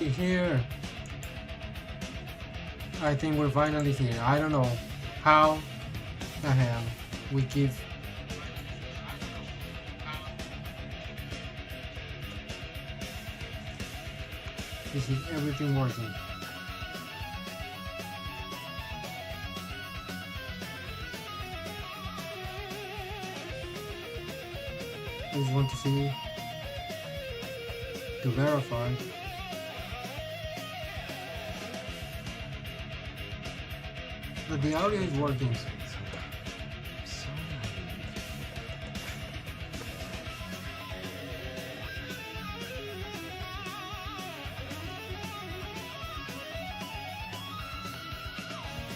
here. I think we're finally here. I don't know how the hell we keep. This is everything working. Just want to see to verify. But the audio is working.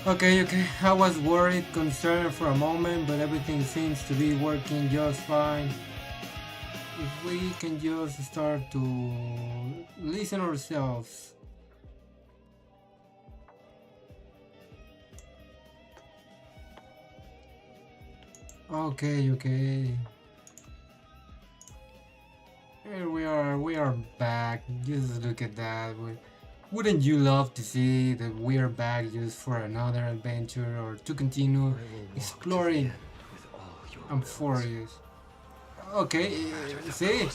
Okay, I was worried, concerned for a moment, but everything seems to be working just fine. If we can just start to listen ourselves. Okay. Here we are back. Just look at that. Wouldn't you love to see that we're back just for another adventure or to continue exploring Amphoreous? Okay, see?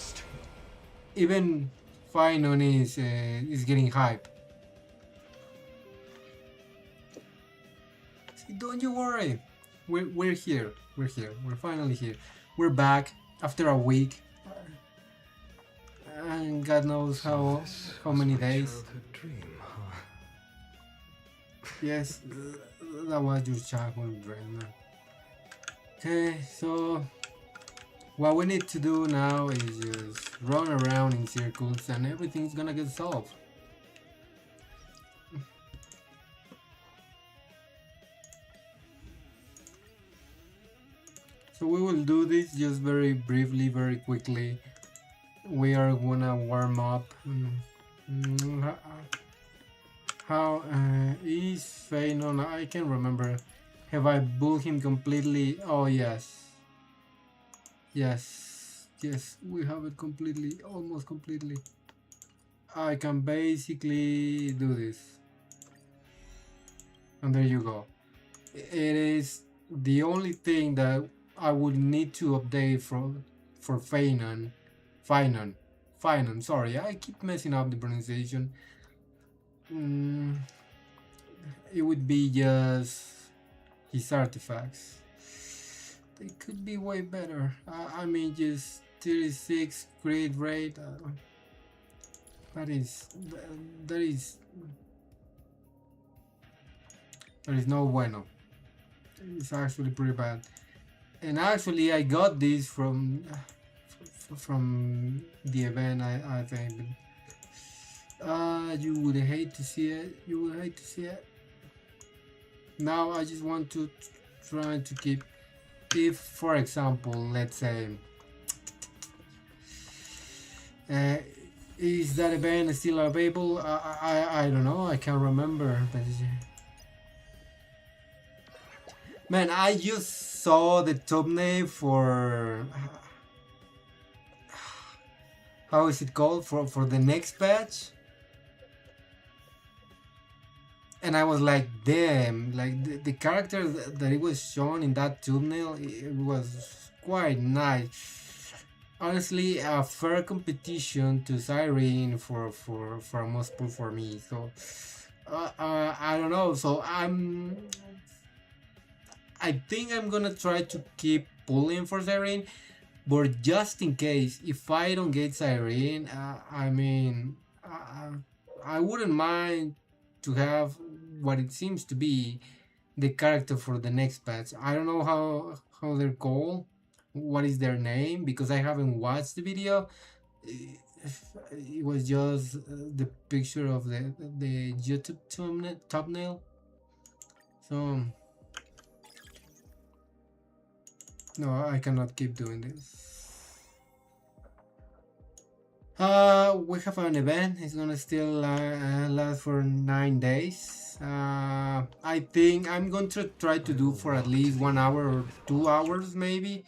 Even Finon is getting hype. See, don't you worry. We're here. We're finally here. We're back after a week. And God knows how many days. Dream, huh? Yes, that was your childhood dream. Okay, so what we need to do now is just run around in circles and everything's gonna get solved. So we will do this just very briefly, very quickly. We are gonna warm up. How is Feynon? I can't remember. Have I built him completely? Oh yes. Yes, we have it completely, almost completely. I can basically do this. And there you go. It is the only thing that I would need to update for Feynon. Finon, sorry, I keep messing up the pronunciation. It would be just his artifacts. They could be way better. I mean, just 36 grade rate. That is no bueno. It's actually pretty bad. And actually, I got this from the event. I think. You would hate to see it. Now I just want to try to keep. If, for example, let's say, is that event still available? I don't know. I can't remember. But man, I just saw the thumbnail for how is it called for the next patch, and I was like, damn, like the character that it was shown in that thumbnail, it was quite nice. Honestly, a fair competition to Siren for a most pull for me. So I don't know. So I think I'm gonna try to keep pulling for Siren, but just in case, if I don't get Siren, I mean, I wouldn't mind to have what it seems to be the character for the next patch. I don't know how they're called, what is their name, because I haven't watched the video. It was just the picture of the YouTube thumbnail. So no, I cannot keep doing this. We have an event. It's gonna still last for 9 days. I think I'm going to try to do for at least 1 hour or 2 hours maybe.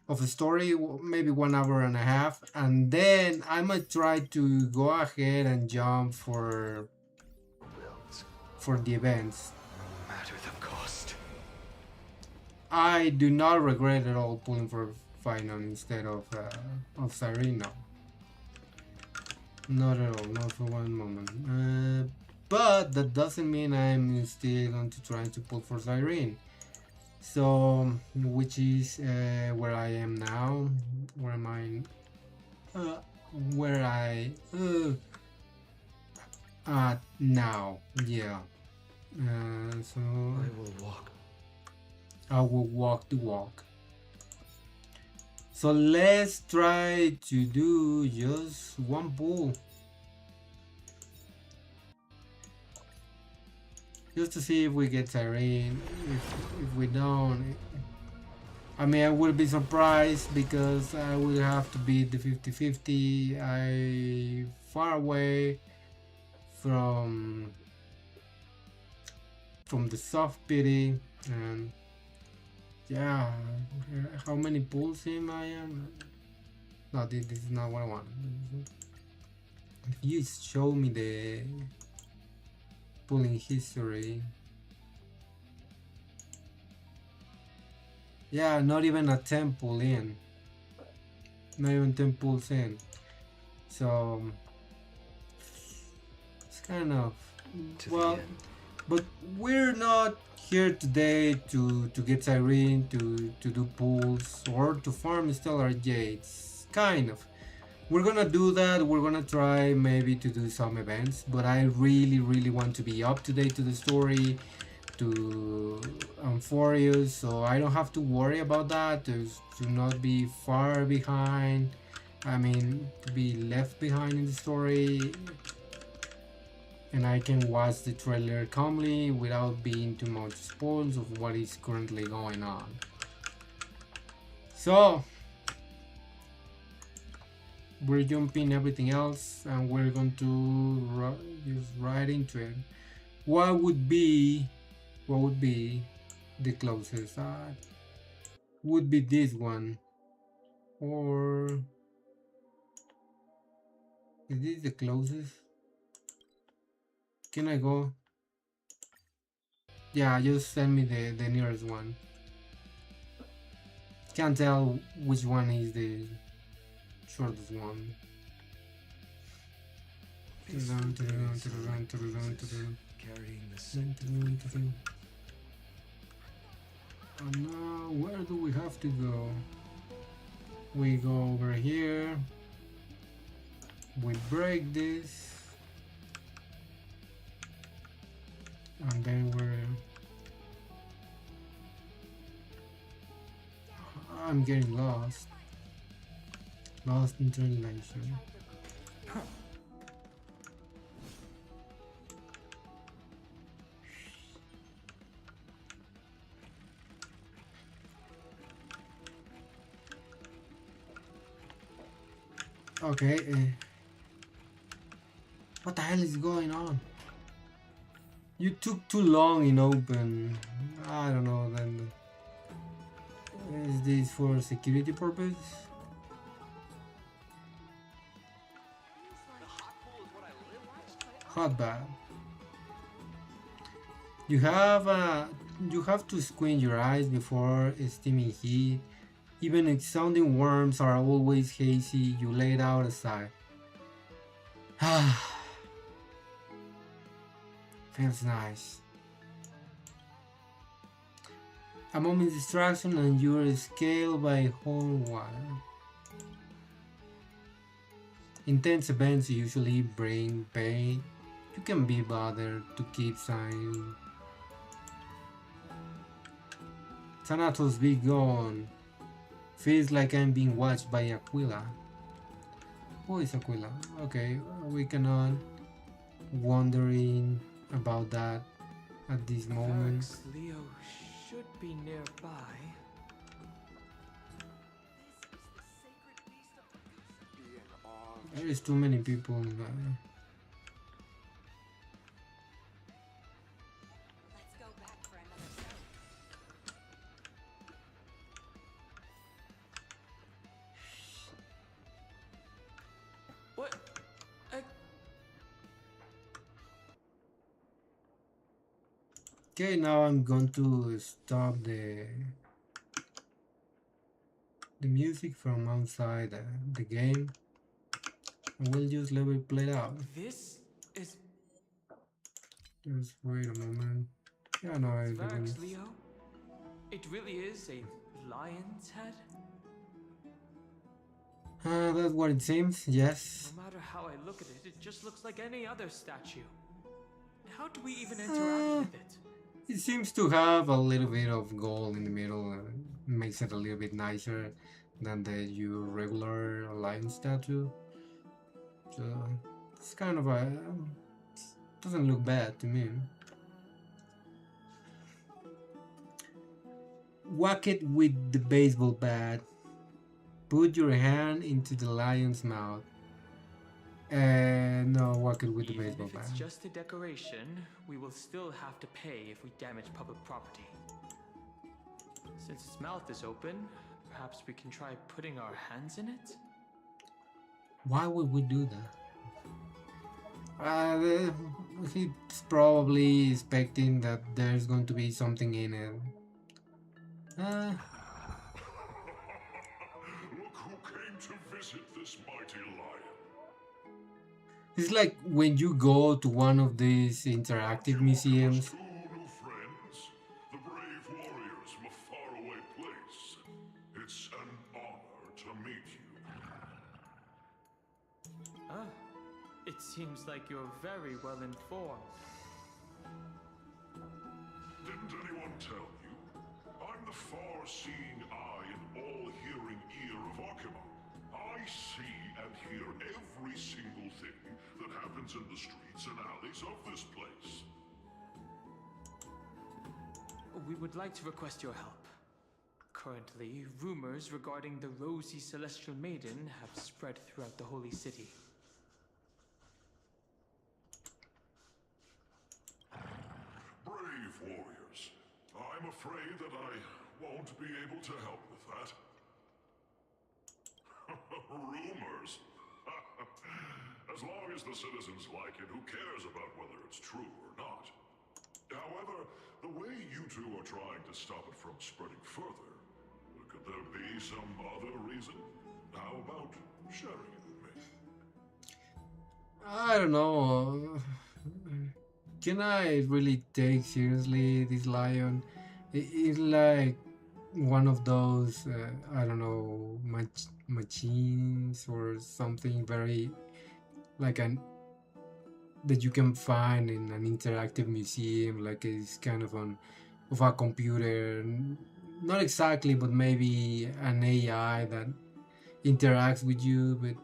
of a story, maybe 1 hour and a half, and then I might try to go ahead and jump for the events. No matter the cost. I do not regret at all pulling for Final instead of Siren. No, not at all, not for one moment. But that doesn't mean I'm still going to try to pull for Siren. So, which is where I am now. Where am I? Uh, where I now? Yeah. So I will walk. I will walk the walk. So let's try to do just one pull. Just to see if we get Tyrene. If we don't, I mean, I will be surprised because I will have to beat the 50-50. I far away from the soft pity, and yeah, how many pulls in I am? No, this is not what I want. If you show me the pulling history, yeah, not even a 10 pull in, not even 10 pulls in, so it's kind of, well, but we're not here today to get Irene, to do pulls or to farm Stellar Jades. Kind of. We're gonna do that. We're gonna try maybe to do some events, but I really want to be up to date to the story, to Amphoreous, so I don't have to worry about that. To not be far behind. I mean, to be left behind in the story, and I can watch the trailer calmly without being too much spoiled of what is currently going on. So we're jumping everything else and we're going to just right into it. What would be the closest? Would be this one, or is this the closest? Can I go? Yeah, just send me the nearest one. Can't tell which one is the shortest one. Carrying the scent. And now, where do we have to go? We go over here. We break this. And then I'm getting lost. Lost in translation. Okay. What the hell is going on? You took too long in open. I don't know then. Is this for security purpose? Hot bath. You have to squint your eyes before steaming heat. Even if sounding worms are always hazy, you lay it out aside. Feels nice. A moment's distraction and you're scaled by whole water. Intense events usually bring pain. You can be bothered to keep signing. Thanatos be gone. Feels like I'm being watched by Aquila. Who is Aquila? Okay, we cannot wondering about that at this moment. Leo should be nearby. There is too many people. Let's go back for another Okay, now I'm going to stop the music from outside the game, and we'll just let it play out. This is Just wait a moment. Yeah, no, I Sphinx, didn't. Leo? It really is a lion's head? That's what it seems, yes. No matter how I look at it, it just looks like any other statue. How do we even interact Uh, with it? it seems to have a little bit of gold in the middle, makes it a little bit nicer than your regular lion statue. So it's kind of a doesn't look bad to me. Whack it with the baseball bat. Put your hand into the lion's mouth. No, whack it with the Even baseball if bat. it's just a decoration, we will still have to pay if we damage public property. Since its mouth is open, perhaps we can try putting our hands in it? Why would we do that? He's probably expecting that there's going to be something in it. Look who came to visit this mighty lion. It's like when you go to one of these interactive museums. Two new friends, the brave warriors from a faraway place. It's an honor to meet you. Ah, it seems like you're very well informed. Didn't anyone tell you? I'm the far-seeing eye and all-hearing ear of Akima. I see and hear every single thing that happens in the streets and alleys of this place. We would like to request your help. Currently, rumors regarding the rosy celestial maiden have spread throughout the holy city. Brave warriors. I'm afraid that I won't be able to help with that. Rumors? As long as the citizens like it, who cares about whether it's true or not? However, the way you two are trying to stop it from spreading further, could there be some other reason? How about sharing it with me? I don't know. Can I really take seriously this lion? It's like one of those, I don't know, machines or something very like an that you can find in an interactive museum, like it's kind of of a computer, not exactly, but maybe an AI that interacts with you. But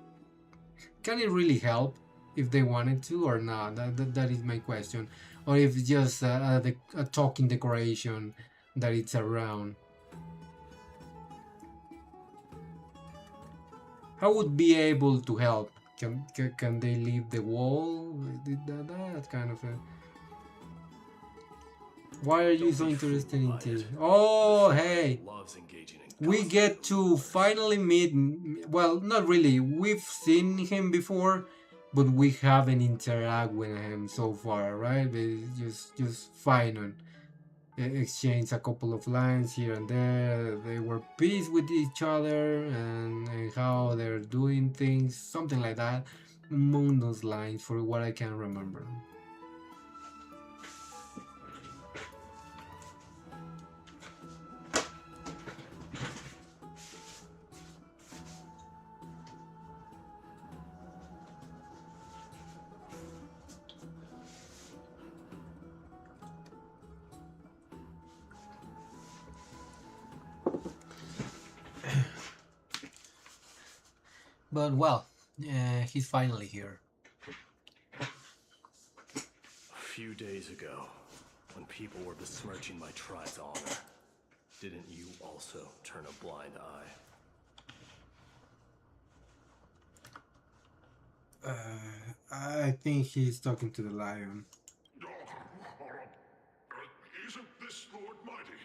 can it really help if they wanted to or not? That is my question. Or if it's just a talking decoration that it's around. How would be able to help? Can they leave the wall? That kind of a... Why are you so interested in tea? Oh, hey! We get to finally meet... Well, not really. We've seen him before, but we haven't interacted with him so far, right? Just fine. Exchange a couple of lines here and there. They were pleased with each other and how they're doing things, something like that. Among those lines, for what I can remember. But well, he's finally here. A few days ago, when people were besmirching my tribe's honor, didn't you also turn a blind eye? I think he's talking to the lion. Isn't this Lord Mighty?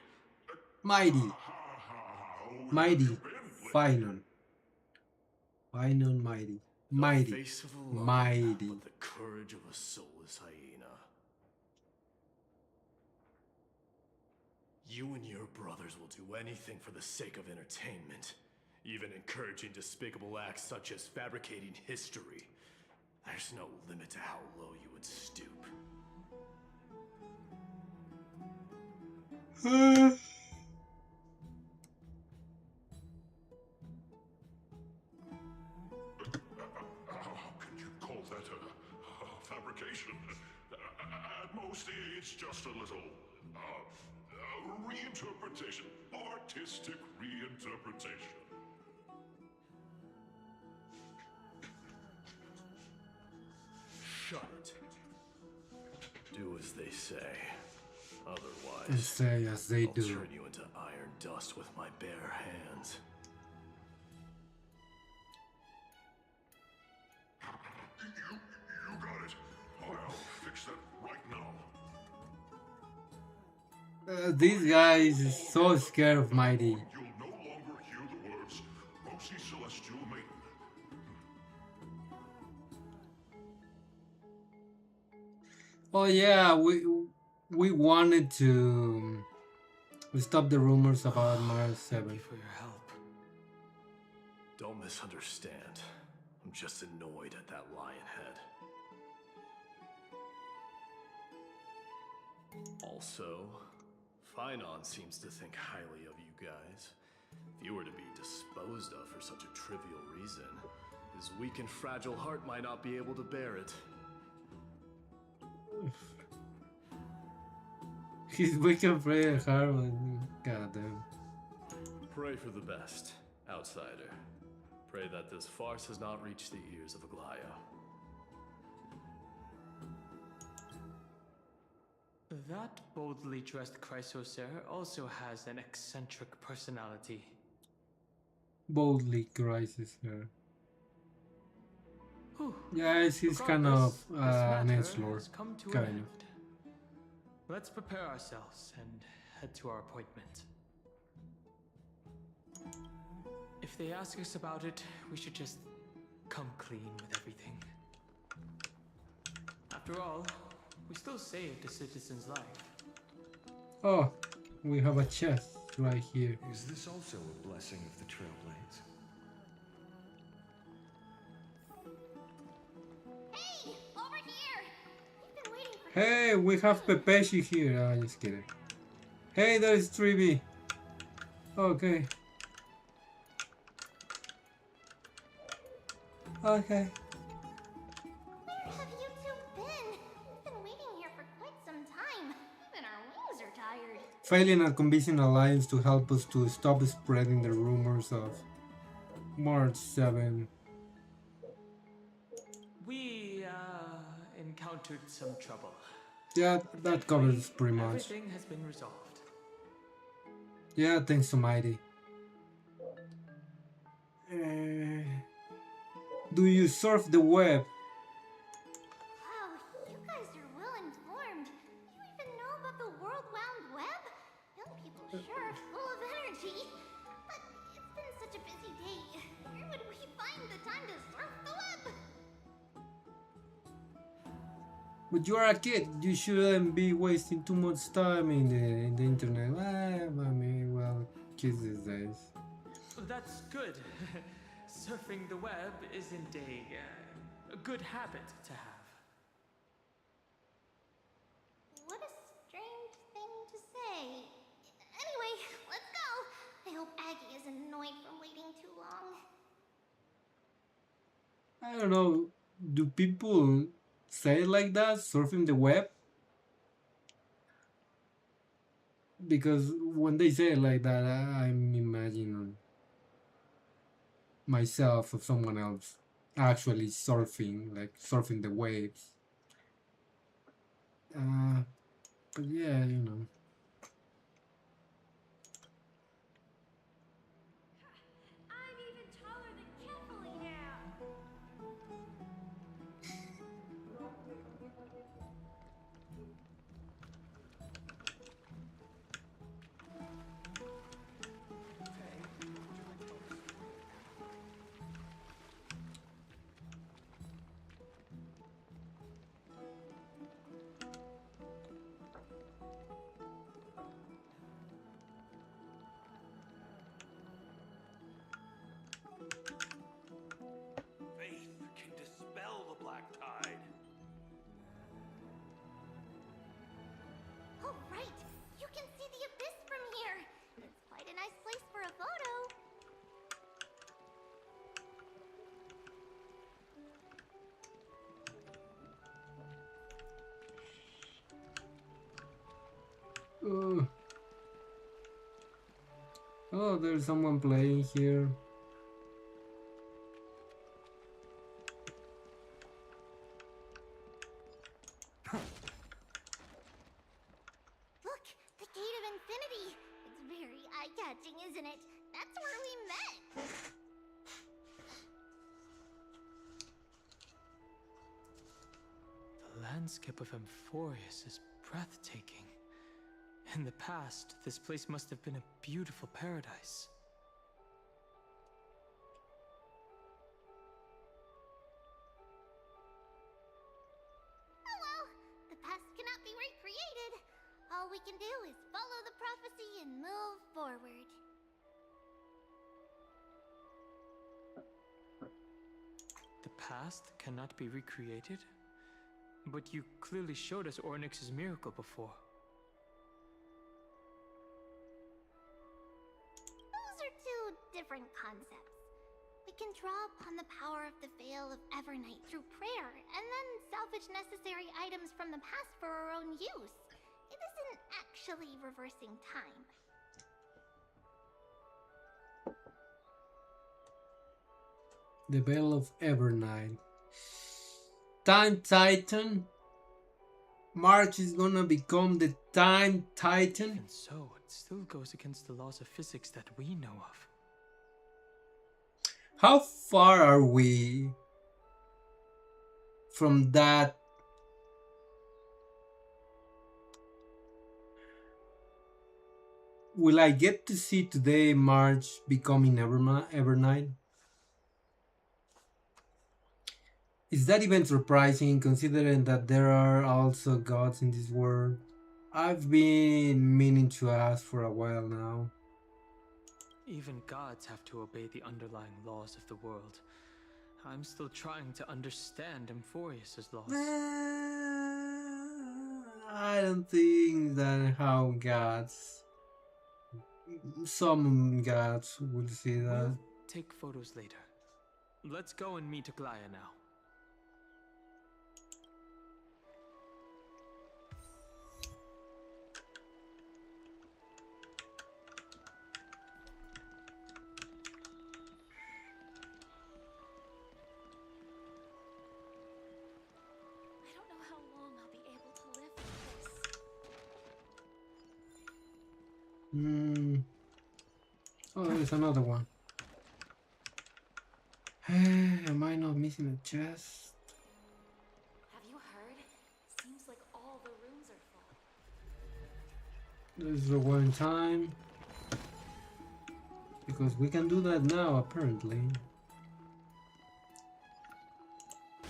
Mighty. Mighty. Finon. Finon Mighty. Mighty. The face of a lion, Mighty. but the courage of a soulless hyena. You and your brothers will do anything for the sake of entertainment, even encouraging despicable acts such as fabricating history. There's no limit to how low you would stoop. How can you call that a fabrication? At most, it's just a little reinterpretation, artistic reinterpretation. Shut it. Do as they say. And Otherwise, say as they I'll do. turn you into iron dust with my bare hands. You got it. I'll fix that right now. This guy is so scared of Mighty. You'll no longer hear the words Rosy Celestial Maiden. Oh yeah, we wanted to stop the rumors about Mario 7. Thank you for your help. Don't misunderstand. I'm just annoyed at that lion head. Also, Finon seems to think highly of you guys. If you were to be disposed of for such a trivial reason, his weak and fragile heart might not be able to bear it. He's wicked afraid of Harman. Goddamn. Pray for the best, outsider. Pray that this farce has not reached the ears of Aglaya. That boldly dressed Chrysocer also has an eccentric personality. Boldly crisis her. Whew. Yeah, he's kind of Regardless, this an matter edgelord. has come to an Kind end. of. Let's prepare ourselves and head to our appointment. If they ask us about it, we should just come clean with everything. After all, we still saved a citizen's life. Oh, we have a chest right here. Is this also a blessing of the Trailblades? Hey, over here! We've been waiting for Hey, we have Pepeshi here. Ah, just kidding. Hey, there's 3B. Okay. Okay. Where have you two been? We've been waiting here for quite some time. Even our wings are tired. Failing at convincing Alliance to help us to stop spreading the rumors of March 7. We, encountered some trouble. Yeah, that covers pretty much. Everything has been resolved. Yeah, thanks to Mighty. Do you surf the web? Wow, you guys are well informed. You even know about the World Wound Web? Young people sure are full of energy. But it's been such a busy day. Where would we find the time to surf the web? But you're a kid. You shouldn't be wasting too much time in the internet. I mean, well, kids these days. That's good. Surfing the web isn't a good habit to have. What a strange thing to say. Anyway, let's go. I hope Aggie isn't annoyed from waiting too long. I don't know. Do people say it like that? Surfing the web? Because when they say it like that, I'm imagining myself or someone else actually surfing, like surfing the waves. But yeah, you know. I'm even taller than Kefali now. Uh, oh, there's someone playing here. Look, the Gate of Infinity. It's very eye-catching, isn't it? That's where we met. The landscape of Amphoreous is breathtaking. In the past, this place must have been a beautiful paradise. Oh well, the past cannot be recreated. All we can do is follow the prophecy and move forward. The past cannot be recreated? But you clearly showed us Ornyx's miracle before. Those are two different concepts. We can draw upon the power of the Veil of Evernight through prayer, and then salvage necessary items from the past for our own use. It isn't actually reversing time. The Veil of Evernight. Time Titan. March is gonna become the Time Titan. Even so, it still goes against the laws of physics that we know of. How far are we from that? Will I get to see today March becoming Evernight? Is that even surprising considering that there are also gods in this world? I've been meaning to ask for a while now. Even gods have to obey the underlying laws of the world. I'm still trying to understand Amphoreous' laws. I don't think that how gods, some gods will see that. We'll take photos later. Let's go and meet Aglaya now. I don't know how long I'll be able to live like this. Hmm. Oh, there's another one. Am I not missing a chest? Have you heard? Seems like all the rooms are full. There's the one time. Because we can do that now, apparently.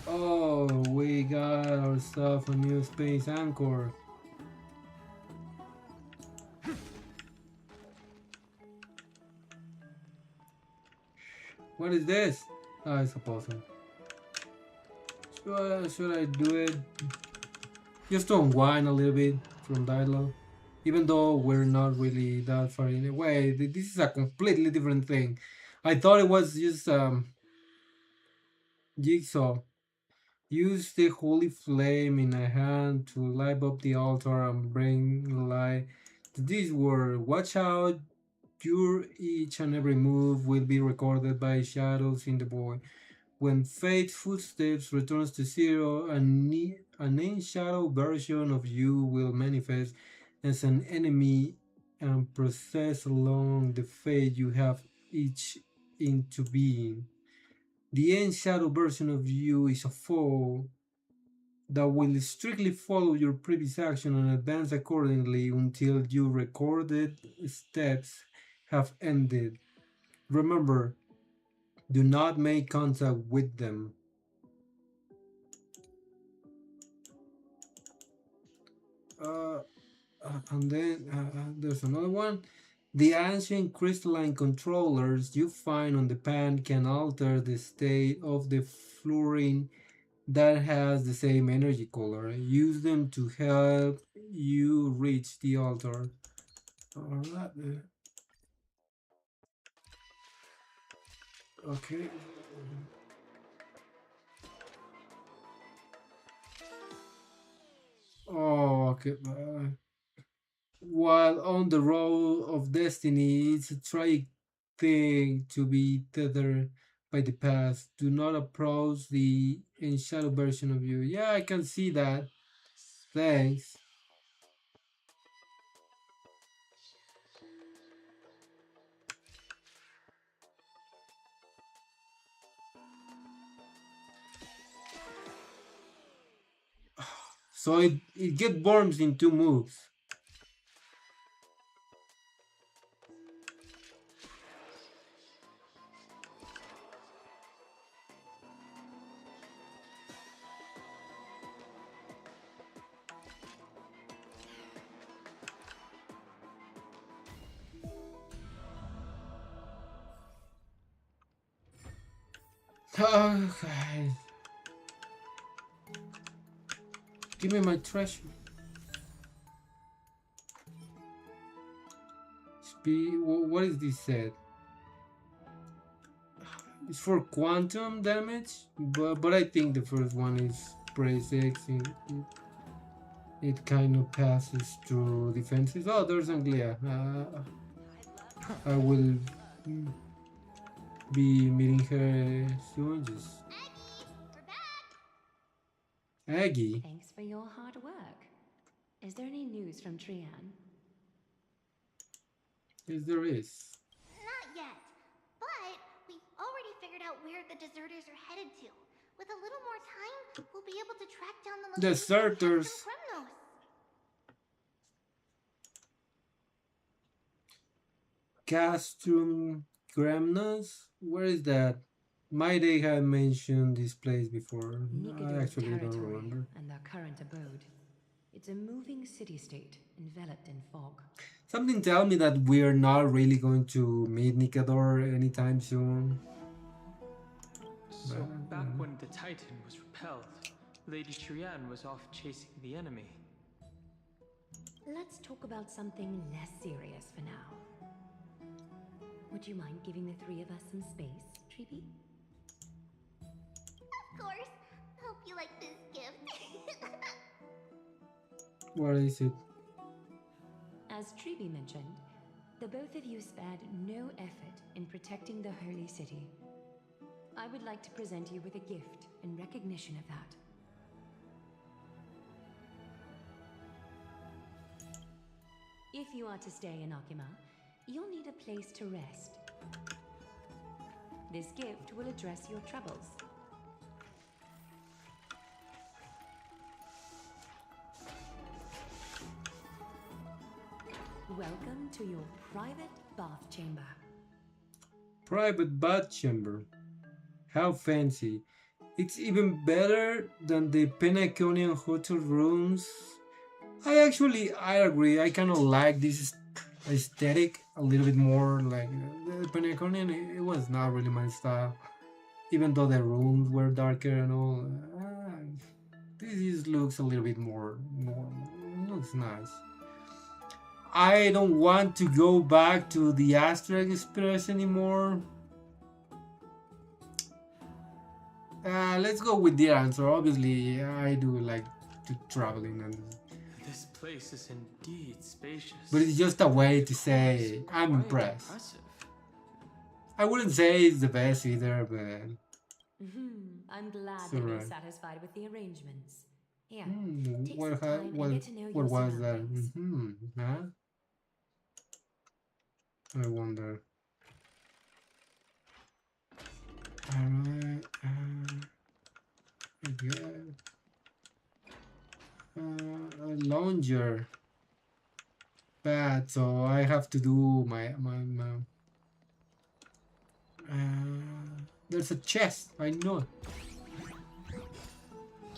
Oh, we got ourselves a new space anchor. What is this? Oh, it's a puzzle. Should I do it? Just to unwind a little bit from dialogue. Even though we're not really that far in a way, this is a completely different thing. I thought it was just jigsaw. Use the holy flame in a hand to light up the altar and bring light to this world. Watch out, your each and every move will be recorded by shadows in the void. When fate's footsteps returns to zero, an in-shadow version of you will manifest as an enemy and process along the fate you have each into being. The in-shadow version of you is a foe that will strictly follow your previous action and advance accordingly until your recorded steps have ended. Remember, do not make contact with them. Uh, and then there's another one. The ancient crystalline controllers you find on the pan can alter the state of the fluorine that has the same energy color. Use them to help you reach the altar. Alright. Okay. Oh, okay. While on the road of destiny, it's a tragic thing to be tethered by the past. Do not approach the in shadow version of you. Yeah, I can see that. Thanks. So it get worms in 2 moves. Okay. Give me my treasure. Speed. What is this set? It's for quantum damage, but I think the first one is pretty sexy. It kind of passes through defenses. Oh, there's Anglia. I will be meeting her soon. Just We're back! Aggie. Thanks for your hard work. Is there any news from Trian? Yes, there is. Not yet. But we've already figured out where the deserters are headed to. With a little more time, we'll be able to track down the location of Deserters. Captain Kremnos. Castrum Gremnas? Where is that? Might they have mentioned this place before? I Nikador's actually don't territory remember. and their current abode. It's a moving city-state enveloped in fog. Something tell me that we're not really going to meet Nikador anytime soon. So, back when the Titan was repelled, Lady Trian was off chasing the enemy. Let's talk about something less serious for now. Would you mind giving the three of us some space, Treeby? Of course. Hope you like this gift. What is it? As Treeby mentioned, the both of you spared no effort in protecting the holy city. I would like to present you with a gift in recognition of that. If you are to stay in Akima, you'll need a place to rest. This gift will address your troubles. Welcome to your private bath chamber. Private bath chamber. How fancy. It's even better than the Penaconian hotel rooms. I agree. I kind of like this aesthetic a little bit more. Like the Penaconian, it was not really my style. Even though the rooms were darker and all. This just looks a little bit more normal. Looks nice. I don't want to go back to the Astral Express anymore. Let's go with the answer. Obviously, I do like to traveling, and This place is indeed spacious. but it's just a way to say I'm Quite impressed. impressive. I wouldn't say it's the best either, but I'm glad It's that you're alright. satisfied with the arrangements. Here, take what some time and get to know what your was that? surroundings. Huh? I wonder. Alright. I guess. A lounger. Bad, so I have to do my there's a chest. I know it.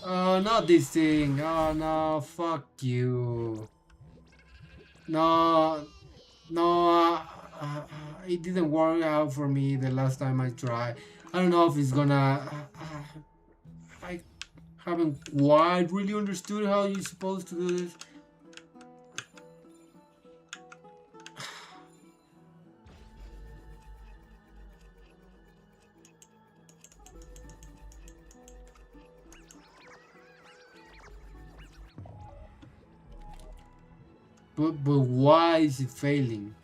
Oh, not this thing. Oh no, fuck you. No, no, it didn't work out for me the last time I tried. I don't know if it's gonna. I haven't quite really understood how you're supposed to do this. But why is it failing?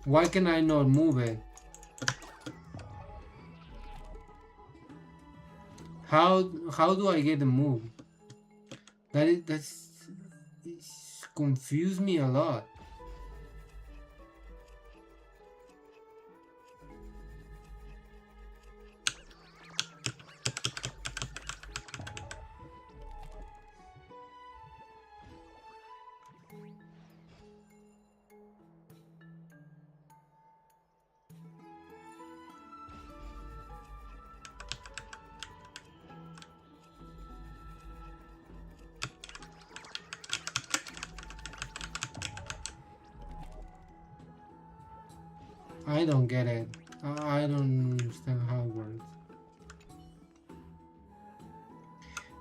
Why can I not move it? How do I get the move? It's confused me a lot. I don't get it. I don't understand how it works.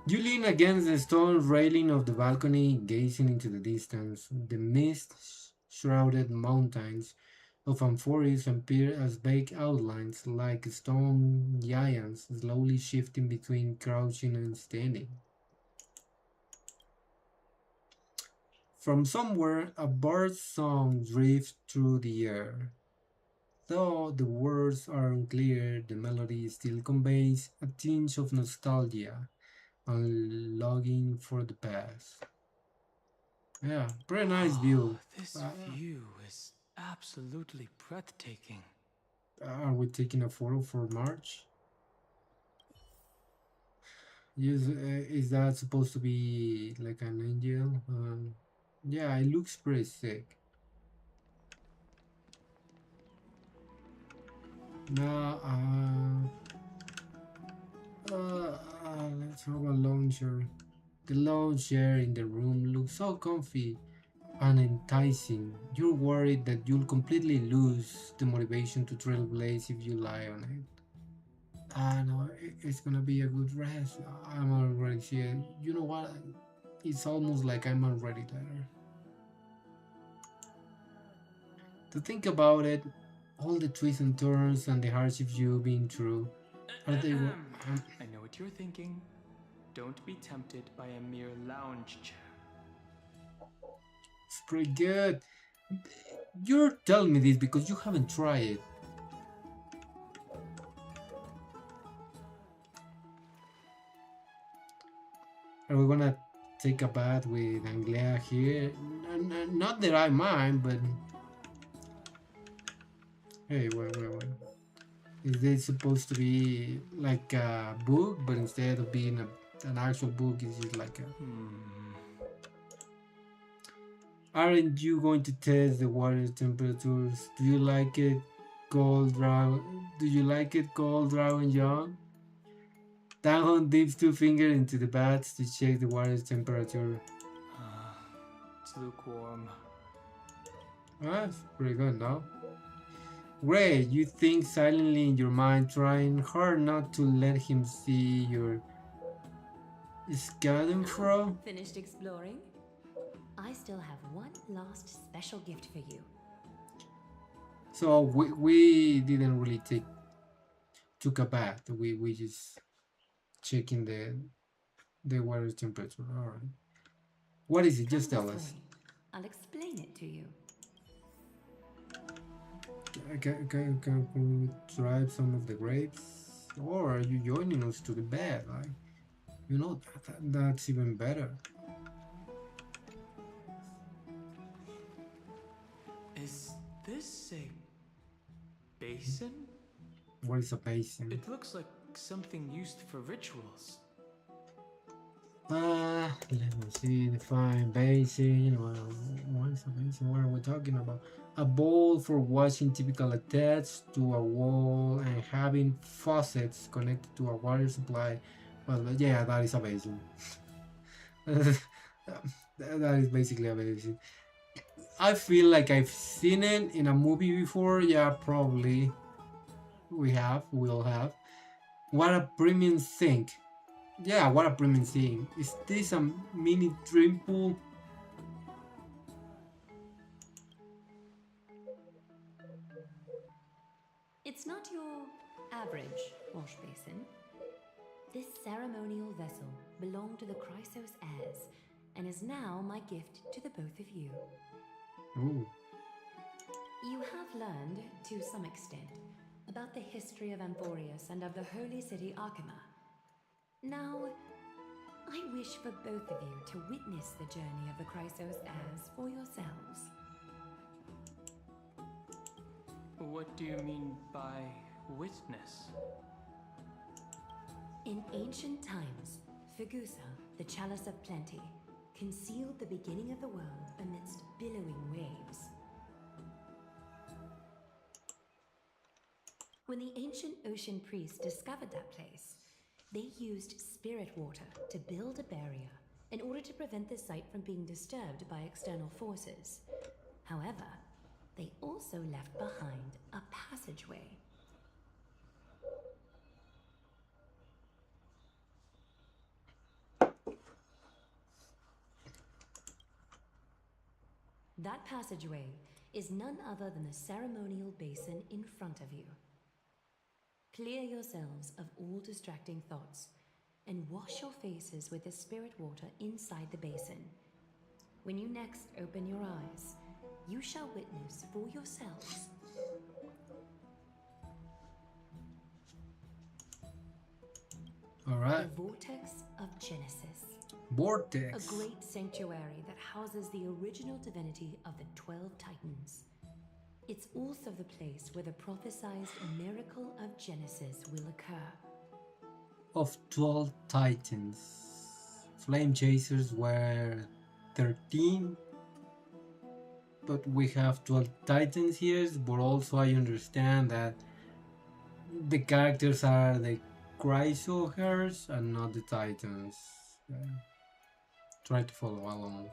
You lean against the stone railing of the balcony, gazing into the distance. The mist-shrouded mountains of Amphoreous appear as vague outlines, like stone giants slowly shifting between crouching and standing. From somewhere, a bird's song drifts through the air. Though the words are unclear, the melody still conveys a tinge of nostalgia and longing for the past. Yeah, pretty nice view. This Uh, view is absolutely breathtaking. are we taking a photo for March? Is that supposed to be like an angel? Yeah, it looks pretty sick. Now, let's have a launcher. The lounge chair in the room looks so comfy and enticing. You're worried that you'll completely lose the motivation to trailblaze if you lie on it. Ah, no, it's gonna be a good rest. I'm already here. You know what? It's almost like I'm already there. To think about it, all the twists and turns and the hardships you've been through, are they? I know what you're thinking. Don't be tempted by a mere lounge chair. It's pretty good. You're telling me this because you haven't tried it. Are we gonna take a bath with Anglia here? Not that I mind, but hey, wait. Is this supposed to be like a book, but instead of being an actual book, it's just like a... Aren't you going to test the water temperatures? Do you like it cold, Dragon? Do you like it cold, Dragon Young? Danhon dips two fingers into the bath to check the water's temperature. It's lukewarm. That's pretty good, no? Great, you think silently in your mind, trying hard not to let him see your schadenfreude. Finished exploring? I still have one last special gift for you. So we didn't really took a bath. We just checking the water temperature. All right. What is it? Just tell us. I'll explain it to you. Can we try some of the grapes? Or are you joining us to the bed? Like, you know, that's even better. Is this a basin? What is a basin? It looks like something used for rituals. Let me see. Define basin. What is a basin? What are we talking about? A bowl for washing, typically attached to a wall and having faucets connected to a water supply. Well, yeah, that is a basin. That is basically a basin. I feel like I've seen it in a movie before. Yeah, probably. We'll have. What a premium sink. Yeah, what a premium thing. Is this a mini dream pool? average wash basin. This ceremonial vessel belonged to the Chrysos heirs and is now my gift to the both of you. Ooh. You have learned, to some extent, about the history of Amphoreous and of the holy city Arkema. Now, I wish for both of you to witness the journey of the Chrysos heirs for yourselves. What do you mean by witness? In ancient times, Fegusa, the Chalice of Plenty, concealed the beginning of the world amidst billowing waves. When the ancient ocean priests discovered that place, they used spirit water to build a barrier in order to prevent the site from being disturbed by external forces. However, they also left behind a passageway. That passageway is none other than the ceremonial basin in front of you. Clear yourselves of all distracting thoughts and wash your faces with the spirit water inside the basin. When you next open your eyes, you shall witness for yourselves All right. the Vortex of Genesis. Vortex. A great sanctuary that houses the original divinity of the 12 Titans. It's also the place where the prophesized miracle of Genesis will occur. Of 12 Titans. Flame Chasers were 13. But we have 12 Titans here, but also I understand that the characters are the Chrysohers and not the Titans. Try to follow along.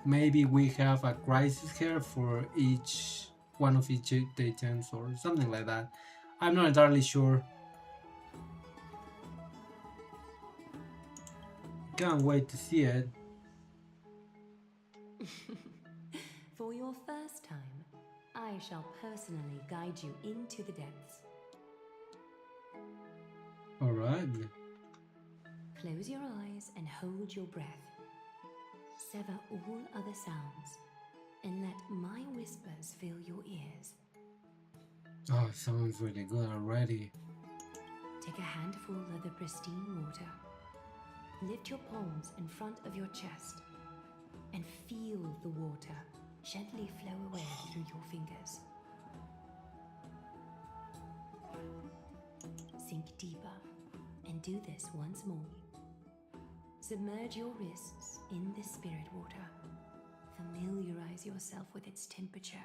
Maybe we have a crisis here for each one of each Titans or something like that. I'm not entirely sure. Can't wait to see it. For your first time, I shall personally guide you into the depths. Alright. Close your eyes and hold your breath. Sever all other sounds and let my whispers fill your ears. Oh, it sounds really good already. Take a handful of the pristine water. Lift your palms in front of your chest and feel the water gently flow away through your fingers. Sink deeper and do this once more. Submerge your wrists in the spirit water. Familiarize yourself with its temperature,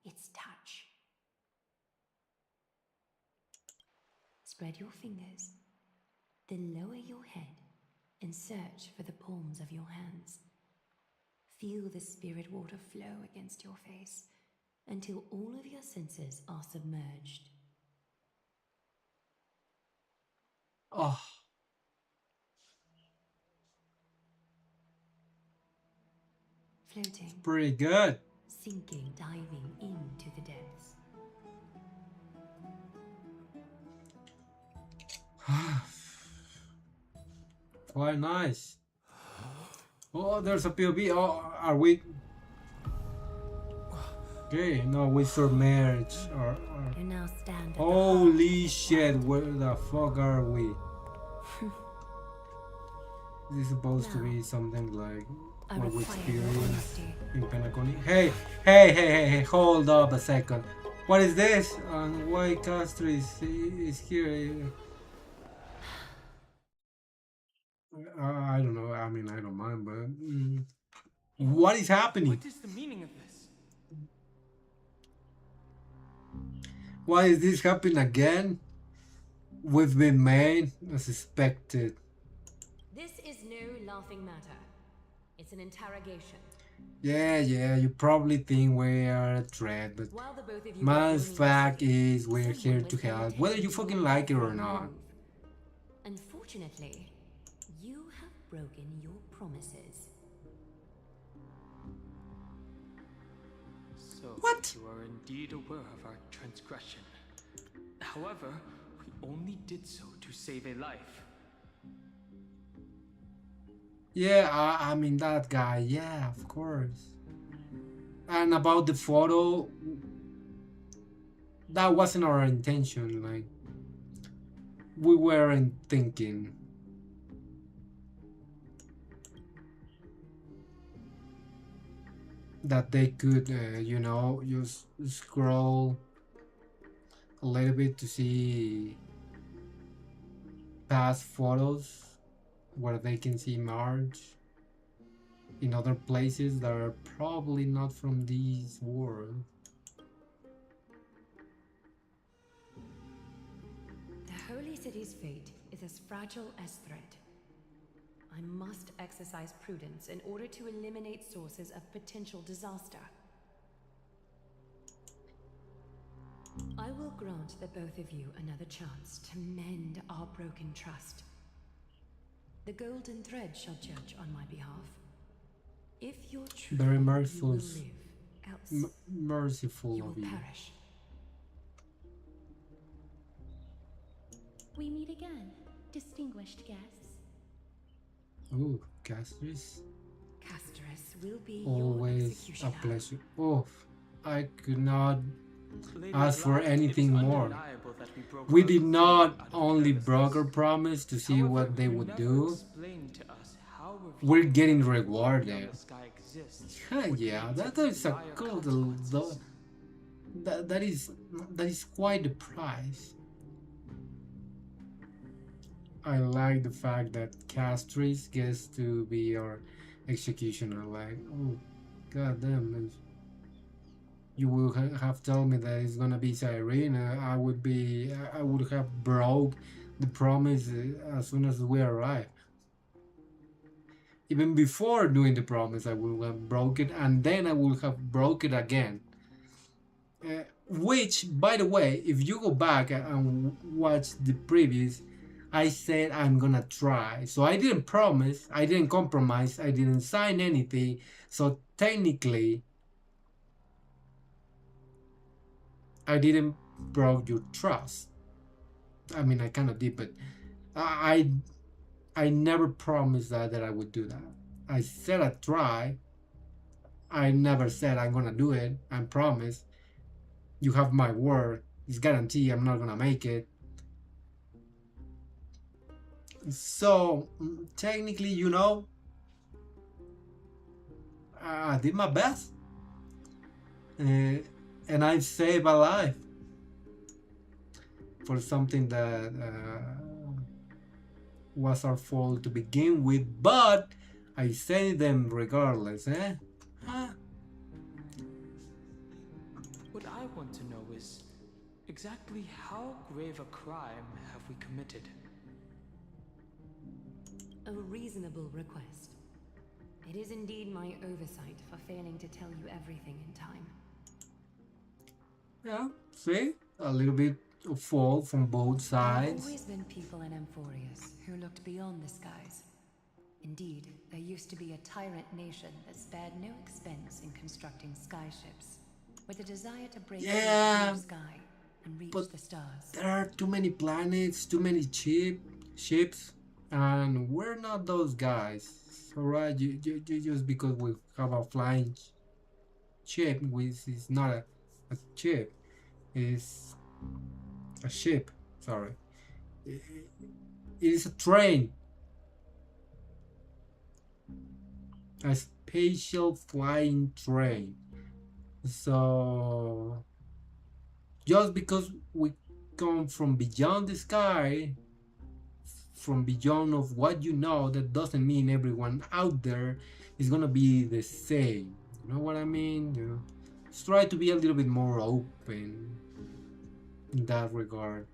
its touch. Spread your fingers, then lower your head and search for the palms of your hands. Feel the spirit water flow against your face until all of your senses are submerged. Oh, Floating, pretty good. sinking, diving into the depths. Quite nice. Oh, there's a POV. Oh, are we? Okay, no, we submerge. You now stand at Holy shit, where the fuck are we? This is supposed to be something like I what we require your experienced honesty. in Penacony. Hey, hold up a second. What is this? And why Castro is here? I don't know. I mean, I don't mind, but what is happening? What is the meaning of this? Why is this happening again? We've been made as expected. This is no laughing matter. It's an interrogation. Yeah, you probably think we are a threat, but While the both of you my were fact roaming is we're someone here was to paying help, whether you attention to fucking your like it or every not. move. Unfortunately, you have broken your promises. So What? you are indeed aware of our transgression. However, we only did so to save a life. Yeah, I mean that guy. Yeah, of course. And about the photo, that wasn't our intention. Like, we weren't thinking that they could, just scroll a little bit to see past photos where they can see Marge in other places that are probably not from this world. The Holy City's fate is as fragile as threat. I must exercise prudence in order to eliminate sources of potential disaster. I will grant the both of you another chance to mend our broken trust. The golden thread shall judge on my behalf. If you're true, Very you merciful, will live, else merciful you will of you. perish. We meet again, distinguished guests. Ooh, Castris. Casterus will be your Always a executioner. pleasure. Oh, I could not Lady ask for Blythe, it is anything more. undeniable that we broke We our did agreement not out of only broke our carelessness. promise to see However, what they you would never do, explained to us how we're revealing getting such a world rewarded. beyond the sky exists would Yeah, lead that to is a dire cool. consequences. That is quite the price. I like the fact that Castris gets to be our executioner. Like, oh, god damn! If you would have told me that it's gonna be Cyrene, I would have broke the promise as soon as we arrive. Even before doing the promise, I would have broke it, and then I would have broke it again. Which, by the way, if you go back and watch the previous, I said I'm gonna try. So I didn't promise, I didn't compromise, I didn't sign anything. So technically, I didn't broke your trust. I mean, I kind of did, but I I never promised that I would do that. I said I'd try. I never said I'm gonna do it. I promise. You have my word. It's guaranteed I'm not gonna make it. So technically, I did my best, and I saved a life for something that was our fault to begin with. But I saved them regardless, eh? What I want to know is exactly how grave a crime have we committed? A reasonable request. It is indeed my oversight for failing to tell you everything in time. Yeah, see? A little bit of fault from both There have sides. always been people in Amphoreous who looked beyond the skies. Indeed, there used to be a tyrant nation that spared no expense in constructing skyships, with a desire to break through the blue sky and reach but the stars. There are too many planets, too many ships, and we're not those guys. Alright, you just because we have a flying ship, which is not a ship, it's a ship. Sorry, it is a train, a spatial flying train. So just because we come from beyond the sky, from beyond of what you know, that doesn't mean everyone out there is gonna be the same. You know what I mean? Let's try to be a little bit more open in that regard.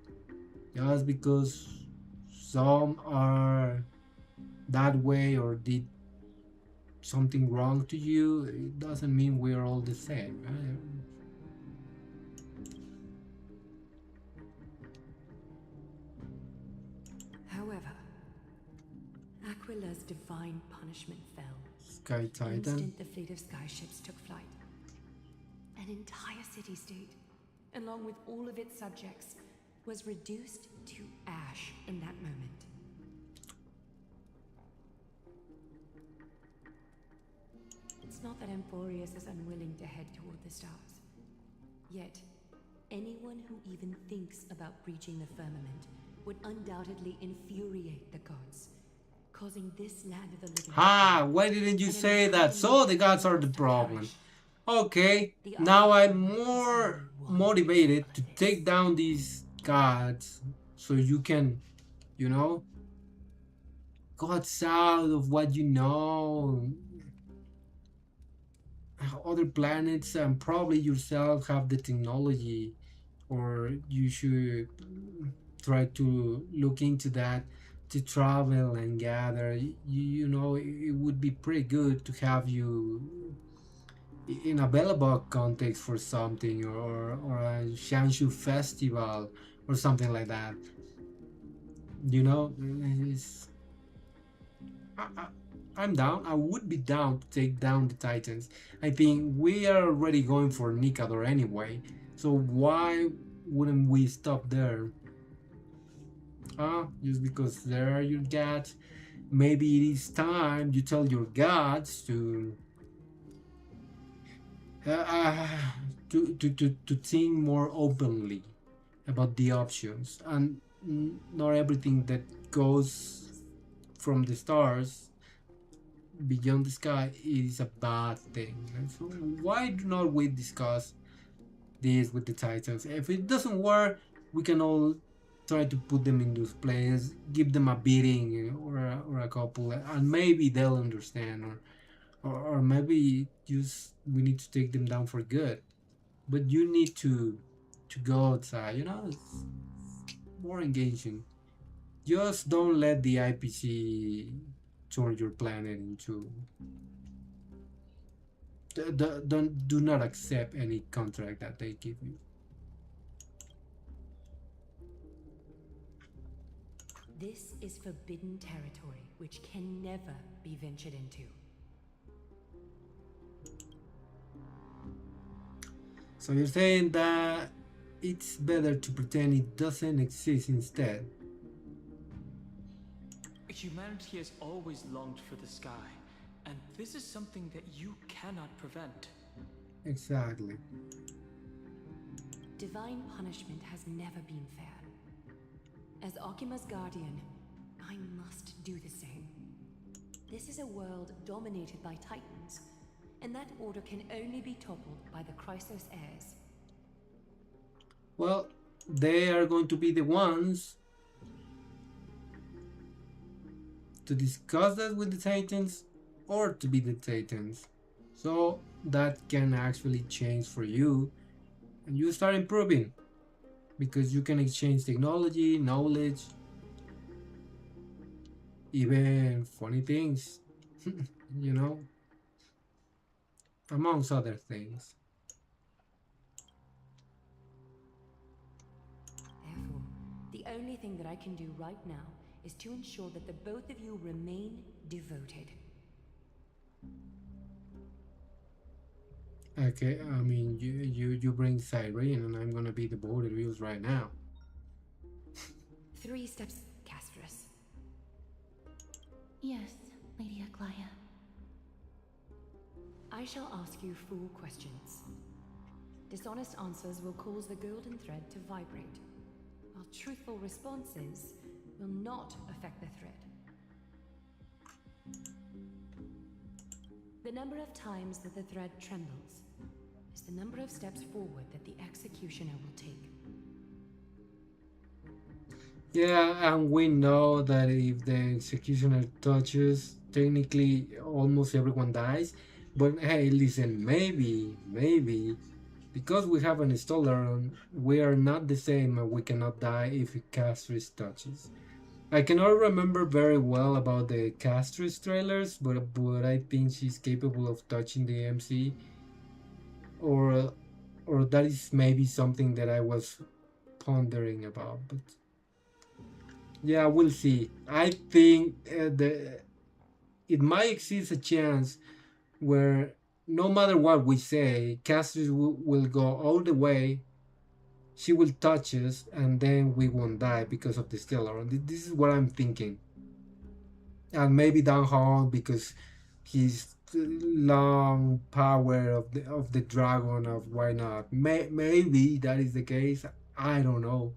Just because some are that way or did something wrong to you, it doesn't mean we're all the same. Right? However, Aquila's divine punishment fell. Sky The Titan. instant the fleet of skyships took flight. An entire city-state, along with all of its subjects, was reduced to ash in that moment. It's not that Amphoreous is unwilling to head toward the stars. Yet, anyone who even thinks about breaching the firmament would undoubtedly infuriate the gods, causing this land of the living. Why didn't you say that? So the gods are the problem. Okay, now I'm more motivated to take down these gods so you can, you know, go outside of what you know. Other planets and probably yourself have the technology, or you should try to look into that to travel and gather. You know, it would be pretty good to have you in a Bellabog context for something, or a Shanshu festival or something like that. You know, I'm down. I would be down to take down the Titans. I think we are already going for Nikador anyway, so why wouldn't we stop there? Just because there are your gods? Maybe it is time you tell your gods uh, uh, to think more openly about the options, and not everything that goes from the stars beyond the sky is a bad thing. And so why do not we discuss this with the Titans? If it doesn't work, we can all try to put them in those places, give them a beating or a couple, and maybe they'll understand, or maybe just we need to take them down for good. But you need to go outside. You know, it's more engaging. Just don't let the IPC turn your planet into. Do not accept any contract that they give you. This is forbidden territory which can never be ventured into. So you're saying that it's better to pretend it doesn't exist instead? Humanity has always longed for the sky, and this is something that you cannot prevent. Exactly. Divine punishment has never been fair. As Okima's guardian, I must do the same. This is a world dominated by Titans, and that order can only be toppled by the Chrysos heirs. Well, they are going to be the ones to discuss that with the Titans, or to be the Titans. So that can actually change for you, and you start improving because you can exchange technology, knowledge, even funny things, you know, amongst other things. Therefore, the only thing that I can do right now is to ensure that the both of you remain devoted. Okay, I mean, you bring Cyrene, and I'm gonna be the border wheels right now. 3 steps, Castrus. Yes, Lady Aglaya. I shall ask you 4 questions. Dishonest answers will cause the golden thread to vibrate, while truthful responses will not affect the thread. The number of times that the thread trembles is the number of steps forward that the executioner will take. Yeah, and we know that if the executioner touches, technically almost everyone dies. But hey, listen, maybe, because we have an installer, we are not the same and we cannot die if Castris touches. I cannot remember very well about the Castris trailers, but I think she's capable of touching the MC, or that is maybe something that I was pondering about. But yeah, we'll see. I think it might exist a chance where no matter what we say, Castris will go all the way she will touch us and then we won't die because of the stellar. And this is what I'm thinking. And maybe down home because his long power of the dragon of why not. Maybe that is the case. I don't know.